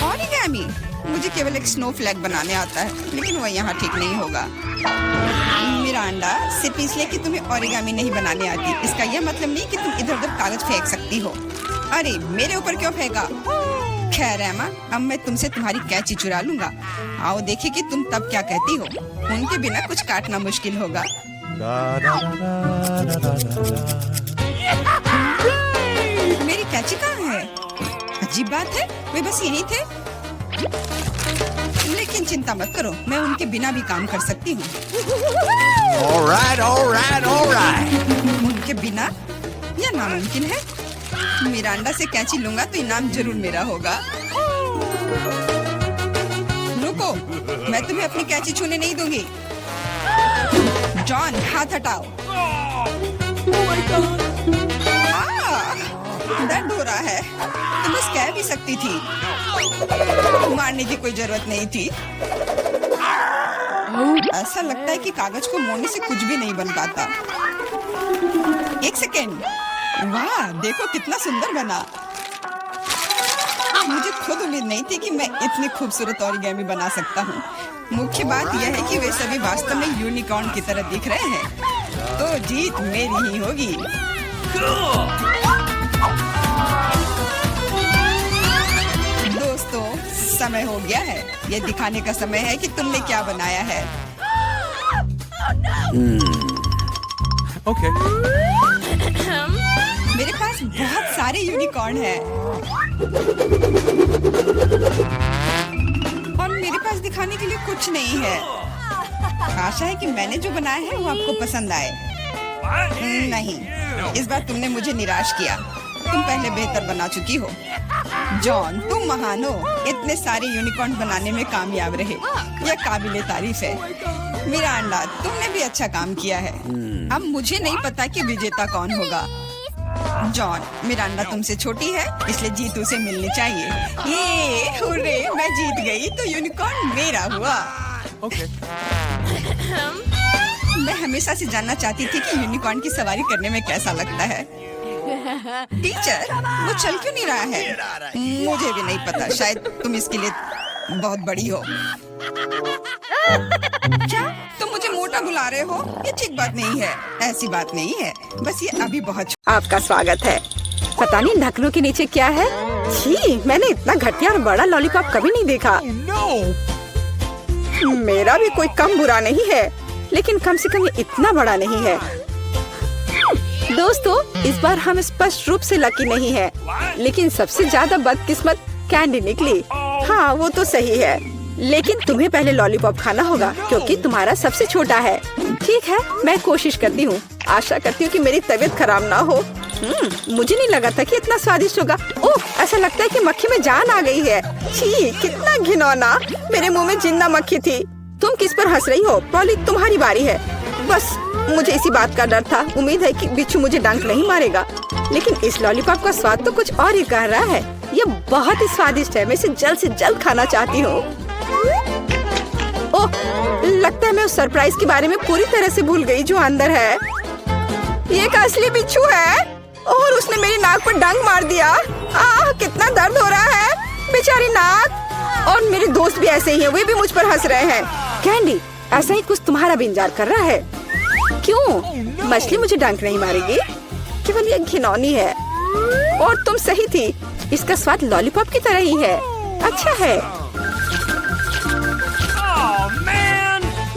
ओरिगामी, मुझे केवल एक स्नोफ्लैक बनाने आता है, लेकिन वो यहाँ ठीक नहीं होगा। मिरांडा, सिर्फ इसलिए कि तुम्हें ओरिगामी नहीं बनाने आती, इसका यह मतलब नहीं कि तुम इधर उधर कागज फेंक सकती हो। अरे मेरे ऊपर क्यों फेंका? खैर एमा, अब मैं तुमसे तुम्हारी कैंची चुरा लूंगा। आओ देखे कि तुम तब क्या कहती हो। उनके बिना कुछ काटना मुश्किल होगा। मेरी कैंची कहाँ है? अजीब बात है, वे बस यहीं थे। लेकिन चिंता मत करो, मैं उनके बिना भी काम कर सकती हूँ। All right, all right, all right. उनके बिना यह नामुमकिन है। मिरांडा से कैंची लूंगा तो इनाम जरूर मेरा होगा। रुको, मैं तुम्हें अपनी कैंची छूने नहीं दूंगी। जॉन, हाथ हटाओ। दर्द हो रहा है। तुम बस कह भी सकती थी, मारने की कोई जरूरत नहीं थी। ऐसा लगता है कि कागज को मोड़ने से कुछ भी नहीं बन पाता। एक सेकेंड, वाह देखो कितना सुंदर बना। मुझे खुद उम्मीद नहीं थी कि मैं इतनी खूबसूरत ओरिगामी बना सकता हूँ। मुख्य बात यह है कि वे सभी वास्तव में यूनिकॉर्न की तरह दिख रहे हैं, तो जीत मेरी ही होगी। दोस्तों, समय हो गया है। ये दिखाने का समय है कि तुमने क्या बनाया है। Okay. मेरे पास बहुत सारे यूनिकॉर्न हैं और मेरे पास दिखाने के लिए कुछ नहीं है। आशा है कि मैंने जो बनाया है वो आपको पसंद आए। नहीं, इस बार तुमने मुझे निराश किया। तुम पहले बेहतर बना चुकी हो। जॉन, तुम महान हो। इतने सारे यूनिकॉर्न बनाने में कामयाब रहे, यह काबिले तारीफ है। मिरांडा, तुमने भी अच्छा काम किया है। अब मुझे नहीं पता कि विजेता कौन होगा। जॉन, मिरांडा तुमसे छोटी है, इसलिए जीत उसे मिलनी चाहिए। ये हुर्रे, मैं जीत गई तो यूनिकॉर्न मेरा हुआ। Okay. मैं हमेशा से जानना चाहती थी कि यूनिकॉर्न की सवारी करने में कैसा लगता है। टीचर, वो चल क्यों नहीं रहा है? मुझे भी नहीं पता, शायद तुम इसके लिए बहुत बड़ी हो। क्या तुम मुझे मोटा बुला रहे हो? ये ठीक बात नहीं है। ऐसी बात नहीं है, बस ये अभी बहुत। आपका स्वागत है। पता नहीं ढक्कनों के नीचे क्या है। छी, मैंने इतना घटिया और बड़ा लॉलीपॉप कभी नहीं देखा। मेरा भी कोई कम बुरा नहीं है, लेकिन कम से कम ये इतना बड़ा नहीं है। दोस्तों, इस बार हम स्पष्ट रूप से लकी नहीं है, लेकिन सबसे ज्यादा बदकिस्मत कैंडी निकली। हाँ, वो तो सही है, लेकिन तुम्हें पहले लॉलीपॉप खाना होगा क्योंकि तुम्हारा सबसे छोटा है। ठीक है, मैं कोशिश करती हूँ। आशा करती हूँ कि मेरी तबीयत खराब ना हो। मुझे नहीं लगा था कि इतना स्वादिष्ट होगा। ओह, ऐसा लगता है कि मक्खी में जान आ गई है। छी, कितना घिनौना। मेरे मुंह में जिंदा मक्खी थी। तुम किस पर हंस रही हो? पॉली, तुम्हारी बारी है। बस मुझे इसी बात का डर था। उम्मीद है कि बिच्छू मुझे डंक नहीं मारेगा, लेकिन इस लॉलीपॉप का स्वाद तो कुछ और ही कह रहा है। ये बहुत ही स्वादिष्ट है। मैं इसे जल्द से जल्द खाना चाहती हूँ। ओह, लगता है मैं उस सरप्राइज के बारे में पूरी तरह से भूल गई जो अंदर है। ये एक असली बिच्छू है और उसने मेरी नाक पर डंक मार दिया। आह, कितना दर्द हो रहा है। बेचारी नाक। और मेरे दोस्त भी ऐसे ही हैं, वे भी मुझ पर हंस रहे हैं। कैंडी, ऐसा ही कुछ तुम्हारा भी इंतजार कर रहा है। क्यों? मछली मुझे डंक नहीं मारेगी, केवल ये घिनौनी है। और तुम सही थी, इसका स्वाद लॉलीपॉप की तरह ही है। अच्छा है।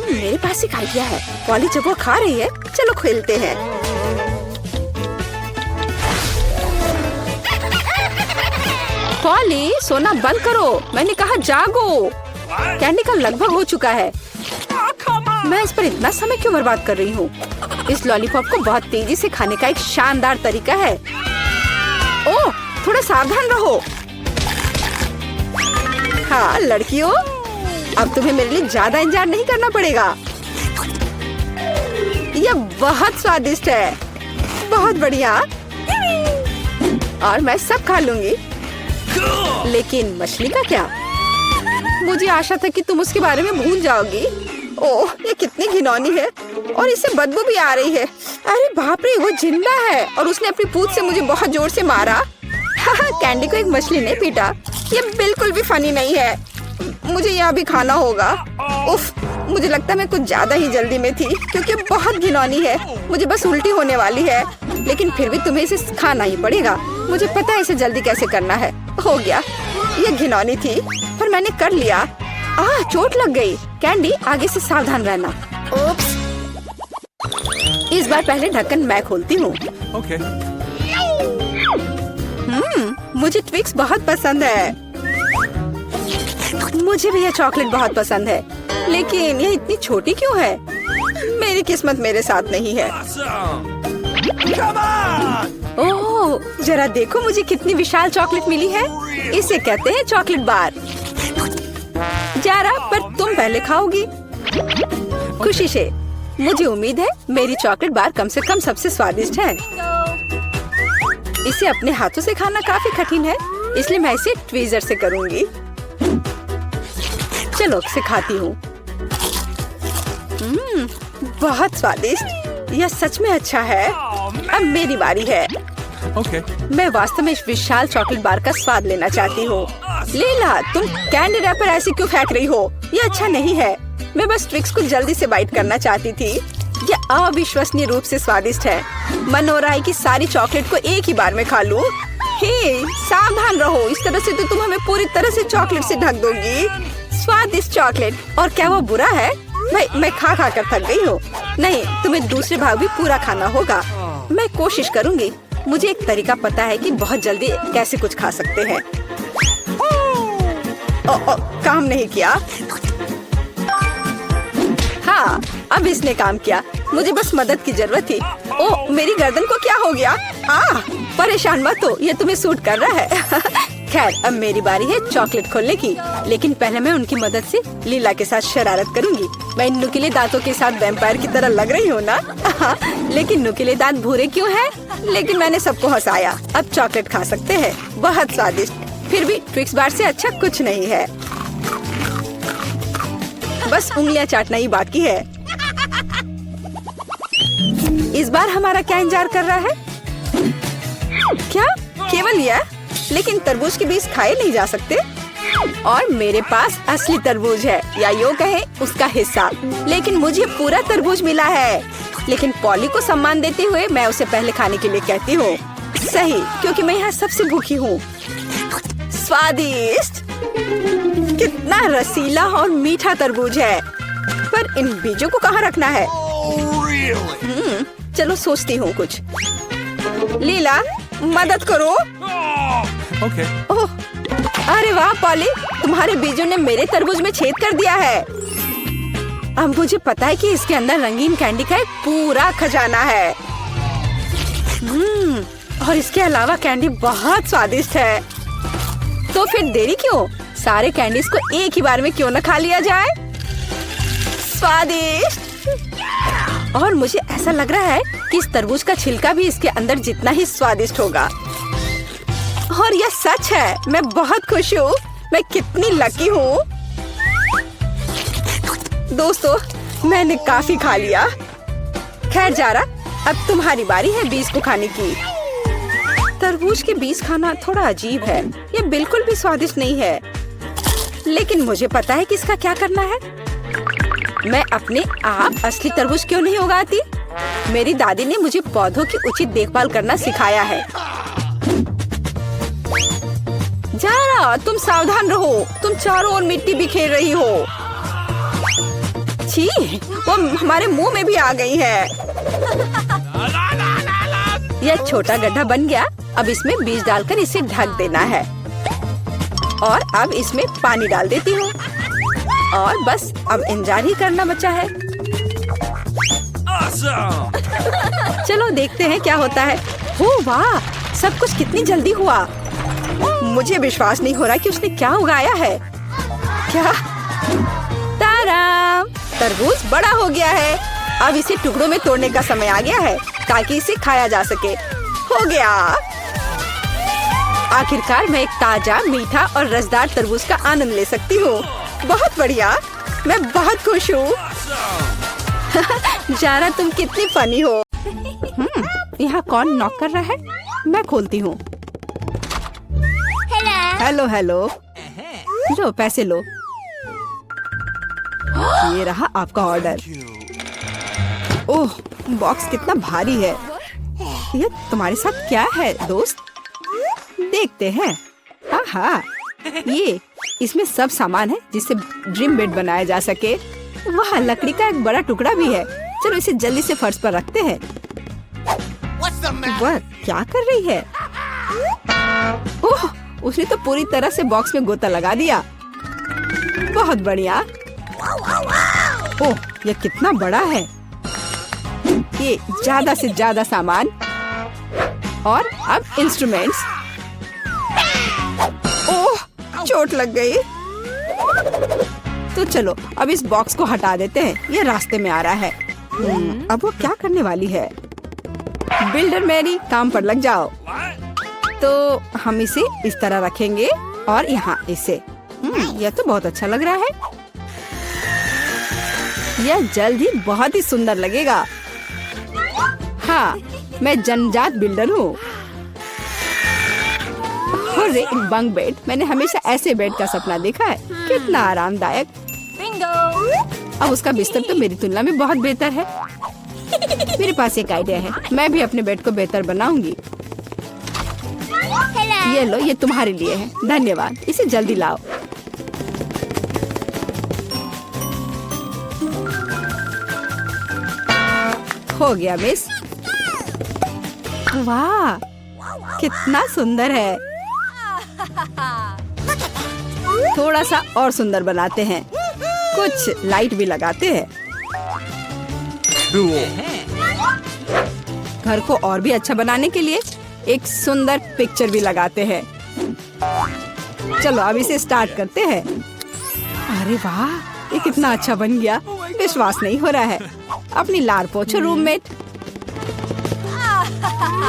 मेरे पास एक आइडिया है। पॉली जब वो खा रही है, चलो खेलते हैं। पॉली, सोना बंद करो। मैंने कहा जागो। कैंडी का लगभग हो चुका है। मैं इस पर इतना समय क्यों बर्बाद कर रही हूँ? इस लॉलीपॉप को बहुत तेजी से खाने का एक शानदार तरीका है। ओह, थोड़ा सावधान रहो। हाँ लड़कियों, अब तुम्हें मेरे लिए ज्यादा इंतजार नहीं करना पड़ेगा। यह बहुत स्वादिष्ट है। बहुत बढ़िया। और मैं सब खा लूंगी। लेकिन मछली का क्या? मुझे आशा था कि तुम उसके बारे में भूल जाओगी। ओह, ये कितनी घिनौनी है और इससे बदबू भी आ रही है। अरे बाप रे, वो जिंदा है और उसने अपनी पूंछ से मुझे बहुत जोर से मारा। कैंडी को एक मछली ने पीटा। ये बिल्कुल भी फनी नहीं है। मुझे यहाँ भी खाना होगा। उफ, मुझे लगता है मैं कुछ ज्यादा ही जल्दी में थी क्योंकि बहुत घिनौनी है। मुझे बस उल्टी होने वाली है, लेकिन फिर भी तुम्हें इसे खाना ही पड़ेगा। मुझे पता है इसे जल्दी कैसे करना है। हो गया, ये घिनौनी थी पर मैंने कर लिया। चोट लग गई। कैंडी, आगे से सावधान रहना। ओप्स, इस बार पहले ढक्कन मैं खोलती हूँ। Okay. मुझे ट्विक्स बहुत पसंद है। मुझे भी यह चॉकलेट बहुत पसंद है, लेकिन यह इतनी छोटी क्यों है? मेरी किस्मत मेरे साथ नहीं है। Come on! ओह, जरा देखो मुझे कितनी विशाल चॉकलेट मिली है। इसे कहते हैं चॉकलेट बार। जारा, पर तुम पहले खाओगी। खुशी से। मुझे उम्मीद है मेरी चॉकलेट बार कम से कम सबसे स्वादिष्ट है। इसे अपने हाथों से खाना काफी कठिन है, इसलिए मैं इसे ट्वीजर से करूंगी। चलो सिखाती हूँ। बहुत स्वादिष्ट। यह सच में अच्छा है। अब मेरी बारी है। Okay. मैं वास्तव में इस विशाल चॉकलेट बार का स्वाद लेना चाहती हूँ। लीला, तुम कैंडी रैपर ऐसे क्यों फेंक रही हो? ये अच्छा नहीं है। मैं बस ट्विक्स को जल्दी से बाइट करना चाहती थी। ये अविश्वसनीय रूप से स्वादिष्ट है। मन हो रहा है कि सारी चॉकलेट को एक ही बार में खा लूं। हे, सावधान रहो, इस तरह से तो तुम हमें पूरी तरह से चॉकलेट से ढक दोगी। स्वादिष्ट चॉकलेट। और क्या वो बुरा है? मैं खा कर थक गई हूँ। नहीं, तुम्हें दूसरे भाग भी पूरा खाना होगा। मैं कोशिश करूँगी। मुझे एक तरीका पता है कि बहुत जल्दी कैसे कुछ खा सकते हैं। काम नहीं किया। हाँ, अब इसने काम किया। मुझे बस मदद की जरूरत थी। ओह, मेरी गर्दन को क्या हो गया? परेशान मत हो, ये तुम्हें सूट कर रहा है। खैर, अब मेरी बारी है चॉकलेट खोलने की, लेकिन पहले मैं उनकी मदद से लीला के साथ शरारत करूंगी। मैं इन नुकीले दांतों के साथ वैम्पायर की तरह लग रही हूँ ना? लेकिन नुकीले दांत भूरे क्यों हैं? लेकिन मैंने सबको हंसाया। अब चॉकलेट खा सकते हैं। बहुत स्वादिष्ट। फिर भी ट्विक्स बार से अच्छा कुछ नहीं है। बस उंगलियां चाटना ही बाकी है। इस बार हमारा क्या इंतजार कर रहा है? क्या केवल यह? लेकिन तरबूज के बीज खाए नहीं जा सकते। और मेरे पास असली तरबूज है, या यूं कहें उसका हिस्सा। लेकिन मुझे पूरा तरबूज मिला है। लेकिन पॉली को सम्मान देते हुए मैं उसे पहले खाने के लिए कहती हूँ। सही, क्योंकि मैं यहाँ सबसे भूखी हूँ। स्वादिष्ट। कितना रसीला और मीठा तरबूज है। पर इन बीजों को कहाँ रखना है? Really? चलो सोचती हूँ कुछ। लीला, मदद करो। Okay. ओह, अरे वाह पॉली, तुम्हारे बीजों ने मेरे तरबूज में छेद कर दिया है। अब मुझे पता है कि इसके अंदर रंगीन कैंडी का एक पूरा खजाना है। और इसके अलावा कैंडी बहुत स्वादिष्ट है। तो फिर देरी क्यों? सारे कैंडीज को एक ही बार में क्यों न खा लिया जाए? स्वादिष्ट। और मुझे ऐसा लग रहा है कि इस तरबूज का छिलका भी इसके अंदर जितना ही स्वादिष्ट होगा। और यह सच है। मैं बहुत खुश हूँ। मैं कितनी लकी हूँ। दोस्तों, मैंने काफी खा लिया। खैर जारा, अब तुम्हारी बारी है बीज को खाने की। तरबूज के बीज खाना थोड़ा अजीब है। ये बिल्कुल भी स्वादिष्ट नहीं है। लेकिन मुझे पता है कि इसका क्या करना है। मैं अपने आप असली तरबूज क्यों नहीं उगाती? मेरी दादी ने मुझे पौधों की उचित देखभाल करना सिखाया है। जारा, तुम सावधान रहो। तुम चारों ओर मिट्टी बिखेर रही हो। छी, वो हमारे मुंह में भी आ गई है। यह छोटा गड्ढा बन गया। अब इसमें बीज डालकर इसे ढक देना है। और अब इसमें पानी डाल देती हूँ। और बस अब इंतजार ही करना बचा है। Awesome! चलो देखते हैं क्या होता है। हो वाह, सब कुछ कितनी जल्दी हुआ। मुझे विश्वास नहीं हो रहा कि उसने क्या उगाया है। क्या? ताराम, तरबूज बड़ा हो गया है। अब इसे टुकड़ों में तोड़ने का समय आ गया है ताकि इसे खाया जा सके। हो गया। आखिरकार मैं एक ताजा, मीठा और रसदार तरबूज का आनंद ले सकती हूँ। बहुत बढ़िया, मैं बहुत खुश हूँ। जारा, तुम कितनी फनी हो। यहाँ कौन नॉक कर रहा है? मैं खोलती हूँ। Hello hello. लो पैसे लो। ये रहा आपका ऑर्डर। ओह, बॉक्स कितना भारी है। ये तुम्हारे साथ क्या है दोस्त? देखते हैं। हाँ, ये इसमें सब सामान है जिससे ड्रीम बेड बनाया जा सके। वहाँ लकड़ी का एक बड़ा टुकड़ा भी है। चलो इसे जल्दी से फर्श पर रखते हैं। वह क्या कर रही है? ओह, उसने तो पूरी तरह से बॉक्स में गोता लगा दिया। बहुत बढ़िया। ओह, ये कितना बड़ा है। ये ज्यादा से ज्यादा सामान और अब इंस्ट्रूमेंट्स। ओह, चोट लग गई। तो चलो अब इस बॉक्स को हटा देते हैं। ये रास्ते में आ रहा है। अब वो क्या करने वाली है? बिल्डर मैरी, काम पर लग जाओ। तो हम इसे इस तरह रखेंगे और यहाँ इसे। यह तो बहुत अच्छा लग रहा है। यह जल्द ही बहुत ही सुंदर लगेगा। हाँ, मैं जन्मजात बिल्डर हूँ। बंक बेड, मैंने हमेशा ऐसे बेड का सपना देखा है। कितना आरामदायक। अब उसका बिस्तर तो मेरी तुलना में बहुत बेहतर है। मेरे पास एक आइडिया है। मैं भी अपने बेड को बेहतर बनाऊंगी। ये लो, ये तुम्हारे लिए है। धन्यवाद। इसे जल्दी लाओ। हो गया मिस। वाह, कितना सुंदर है। थोड़ा सा और सुंदर बनाते हैं। कुछ लाइट भी लगाते हैं। घर को और भी अच्छा बनाने के लिए एक सुंदर पिक्चर भी लगाते हैं। चलो अब इसे स्टार्ट करते हैं। अरे वाह, ये कितना अच्छा बन गया। विश्वास नहीं हो रहा है। अपनी लार पोछो रूममेट।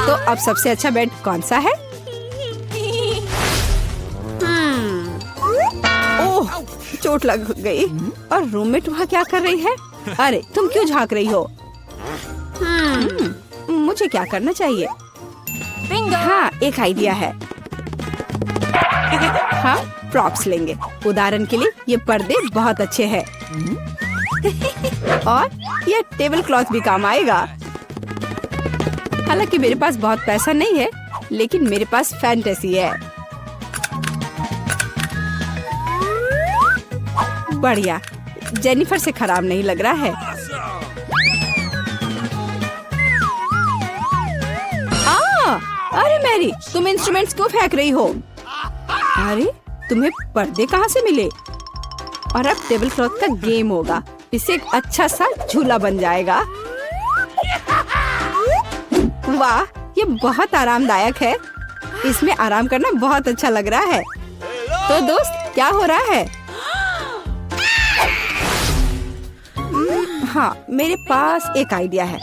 तो अब सबसे अच्छा बेड कौन सा है? ओह, चोट लग गई। और रूममेट वहाँ क्या कर रही है? अरे तुम क्यों झांक रही हो? मुझे क्या करना चाहिए? हाँ, एक आइडिया है। हाँ, प्रॉप्स लेंगे। उदाहरण के लिए ये पर्दे बहुत अच्छे हैं। और ये टेबल क्लॉथ भी काम आएगा। हालांकि मेरे पास बहुत पैसा नहीं है, लेकिन मेरे पास फैंटेसी है। बढ़िया, जेनिफर से खराब नहीं लग रहा है। अरे मैरी, तुम इंस्ट्रूमेंट्स क्यों फेंक रही हो? अरे तुम्हें पर्दे कहाँ से मिले? और अब टेबल क्लॉथ का गेम होगा। इससे एक अच्छा सा झूला बन जाएगा। वाह, ये बहुत आरामदायक है। इसमें आराम करना बहुत अच्छा लग रहा है। तो दोस्त, क्या हो रहा है? हाँ, मेरे पास एक आइडिया है।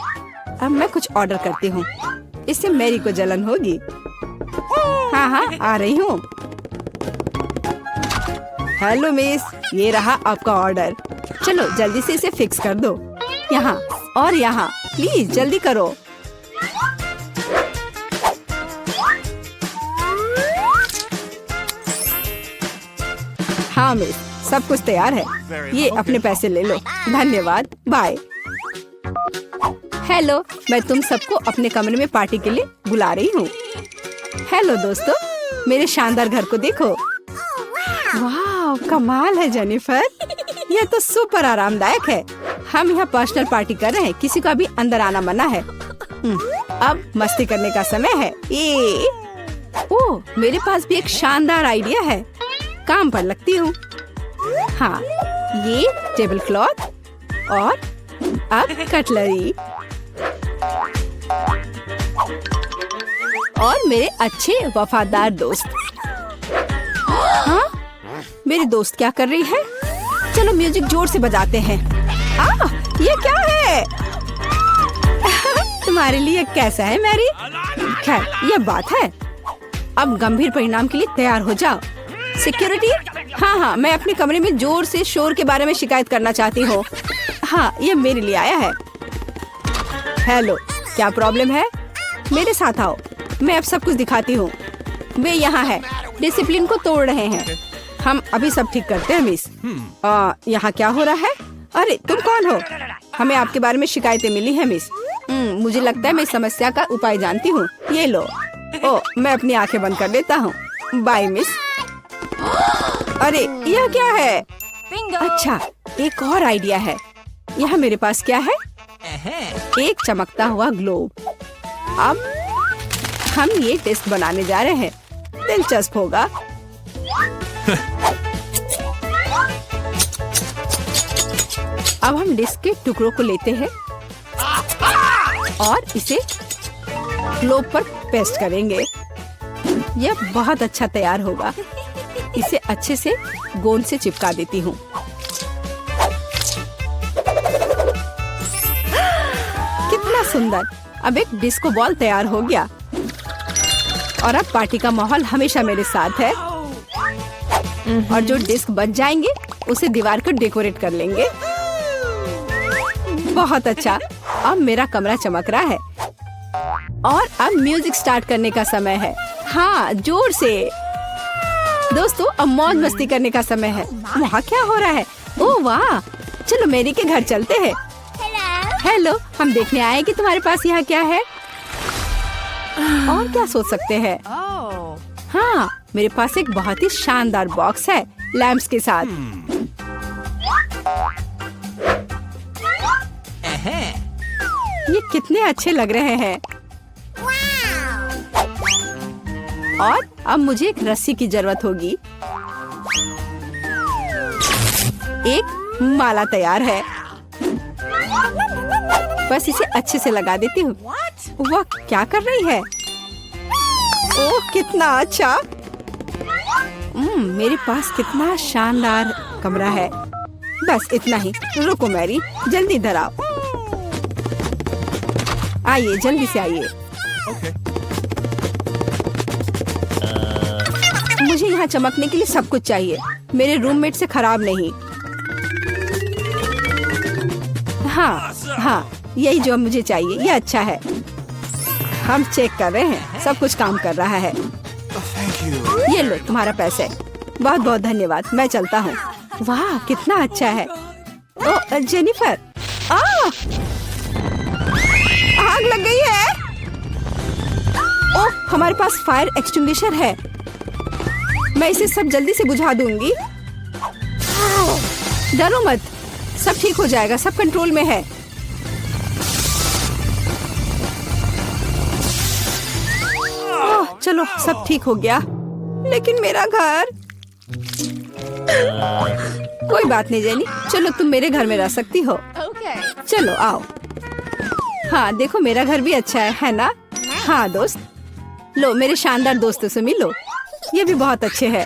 अब मैं कुछ ऑर्डर करती हूँ। इससे मैरी को जलन होगी। हाँ, आ रही हूँ। हेलो मिस, ये रहा आपका ऑर्डर। चलो जल्दी से इसे फिक्स कर दो। यहाँ और यहाँ, प्लीज जल्दी करो। हाँ मिस, सब कुछ तैयार है। ये अपने पैसे ले लो। धन्यवाद, बाय। हेलो, मैं तुम सबको अपने कमरे में पार्टी के लिए बुला रही हूँ। हेलो दोस्तों, मेरे शानदार घर को देखो। वाह, कमाल है जेनिफर। यह तो सुपर आरामदायक है। हम यहाँ पर्सनल पार्टी कर रहे हैं। किसी का भी अंदर आना मना है। अब मस्ती करने का समय है। ओह, मेरे पास भी एक शानदार आइडिया है। काम पर लगती हूँ। हाँ, ये टेबल क्लॉथ और अब कटलरी और मेरे अच्छे वफादार दोस्त। हाँ, मेरी दोस्त क्या कर रही है? चलो म्यूजिक जोर से बजाते हैं। ये क्या है? तुम्हारे लिए कैसा है मैरी? खैर, ये बात है। अब गंभीर परिणाम के लिए तैयार हो जाओ। सिक्योरिटी, हाँ, मैं अपने कमरे में जोर से शोर के बारे में शिकायत करना चाहती हूँ। हाँ, ये मेरे लिए आया है। हेलो, क्या प्रॉब्लम है? मेरे साथ आओ, मैं अब सब कुछ दिखाती हूँ। वे यहाँ है, डिसिप्लिन को तोड़ रहे हैं। हम अभी सब ठीक करते हैं मिस। यहाँ क्या हो रहा है? अरे तुम कौन हो? हमें आपके बारे में शिकायतें मिली है मिस। मुझे लगता है मैं इस समस्या का उपाय जानती हूँ। ये लो। मैं अपनी आंखें बंद कर लेता हूँ। Bye miss. अरे यह क्या है? अच्छा, एक और आइडिया है। यहाँ मेरे पास क्या है? एक चमकता हुआ ग्लोब। अब हम ये टेस्ट बनाने जा रहे हैं। दिलचस्प होगा। अब हम डिस्क के टुकड़ों को लेते हैं और इसे ग्लोब पर पेस्ट करेंगे। यह बहुत अच्छा तैयार होगा। इसे अच्छे से गोंद से चिपका देती हूँ। कितना सुंदर। अब एक डिस्को बॉल तैयार हो गया और अब पार्टी का माहौल हमेशा मेरे साथ है। और जो डिस्क बच जाएंगे उसे दीवार को डेकोरेट कर लेंगे। बहुत अच्छा। अब मेरा कमरा चमक रहा है और अब म्यूजिक स्टार्ट करने का समय है। हाँ, जोर से। दोस्तों, अब मौज मस्ती करने का समय है। वहाँ क्या हो रहा है? ओह वाह, चलो मेरी के घर चलते हैं। हेलो, हम देखने आए कि तुम्हारे पास यहाँ क्या है। और क्या सोच सकते हैं? हाँ, मेरे पास एक बहुत ही शानदार बॉक्स है लैंप्स के साथ। ये कितने अच्छे लग रहे हैं। और अब मुझे एक रस्सी की जरूरत होगी। एक माला तैयार है। बस इसे अच्छे से लगा देती हूँ। वह क्या कर रही है? ओह, कितना अच्छा। मेरे पास कितना शानदार कमरा है। बस इतना ही। रुको मैरी, जल्दी इधर आओ। आइए, जल्दी से आइए। मुझे यहाँ चमकने के लिए सब कुछ चाहिए। मेरे रूममेट से खराब नहीं। हाँ, यही जो मुझे चाहिए। ये अच्छा है। हम चेक कर रहे हैं। सब कुछ काम कर रहा है। ये लो तुम्हारा पैसे। बहुत बहुत धन्यवाद। मैं चलता हूँ। वाह, कितना अच्छा है। ओह जेनिफर, आग लग गई है। ओह, हमारे पास फायर एक्सटिंग्विशर है। मैं इसे सब जल्दी से बुझा दूंगी। डरो मत, सब ठीक हो जाएगा। सब कंट्रोल में है। ओह, चलो सब ठीक हो गया। लेकिन मेरा घर। कोई बात नहीं जेनी, चलो तुम मेरे घर में रह सकती हो। चलो आओ। हाँ, देखो मेरा घर भी अच्छा है ना? हाँ दोस्त, लो मेरे शानदार दोस्तों से मिलो। ये भी बहुत अच्छे हैं।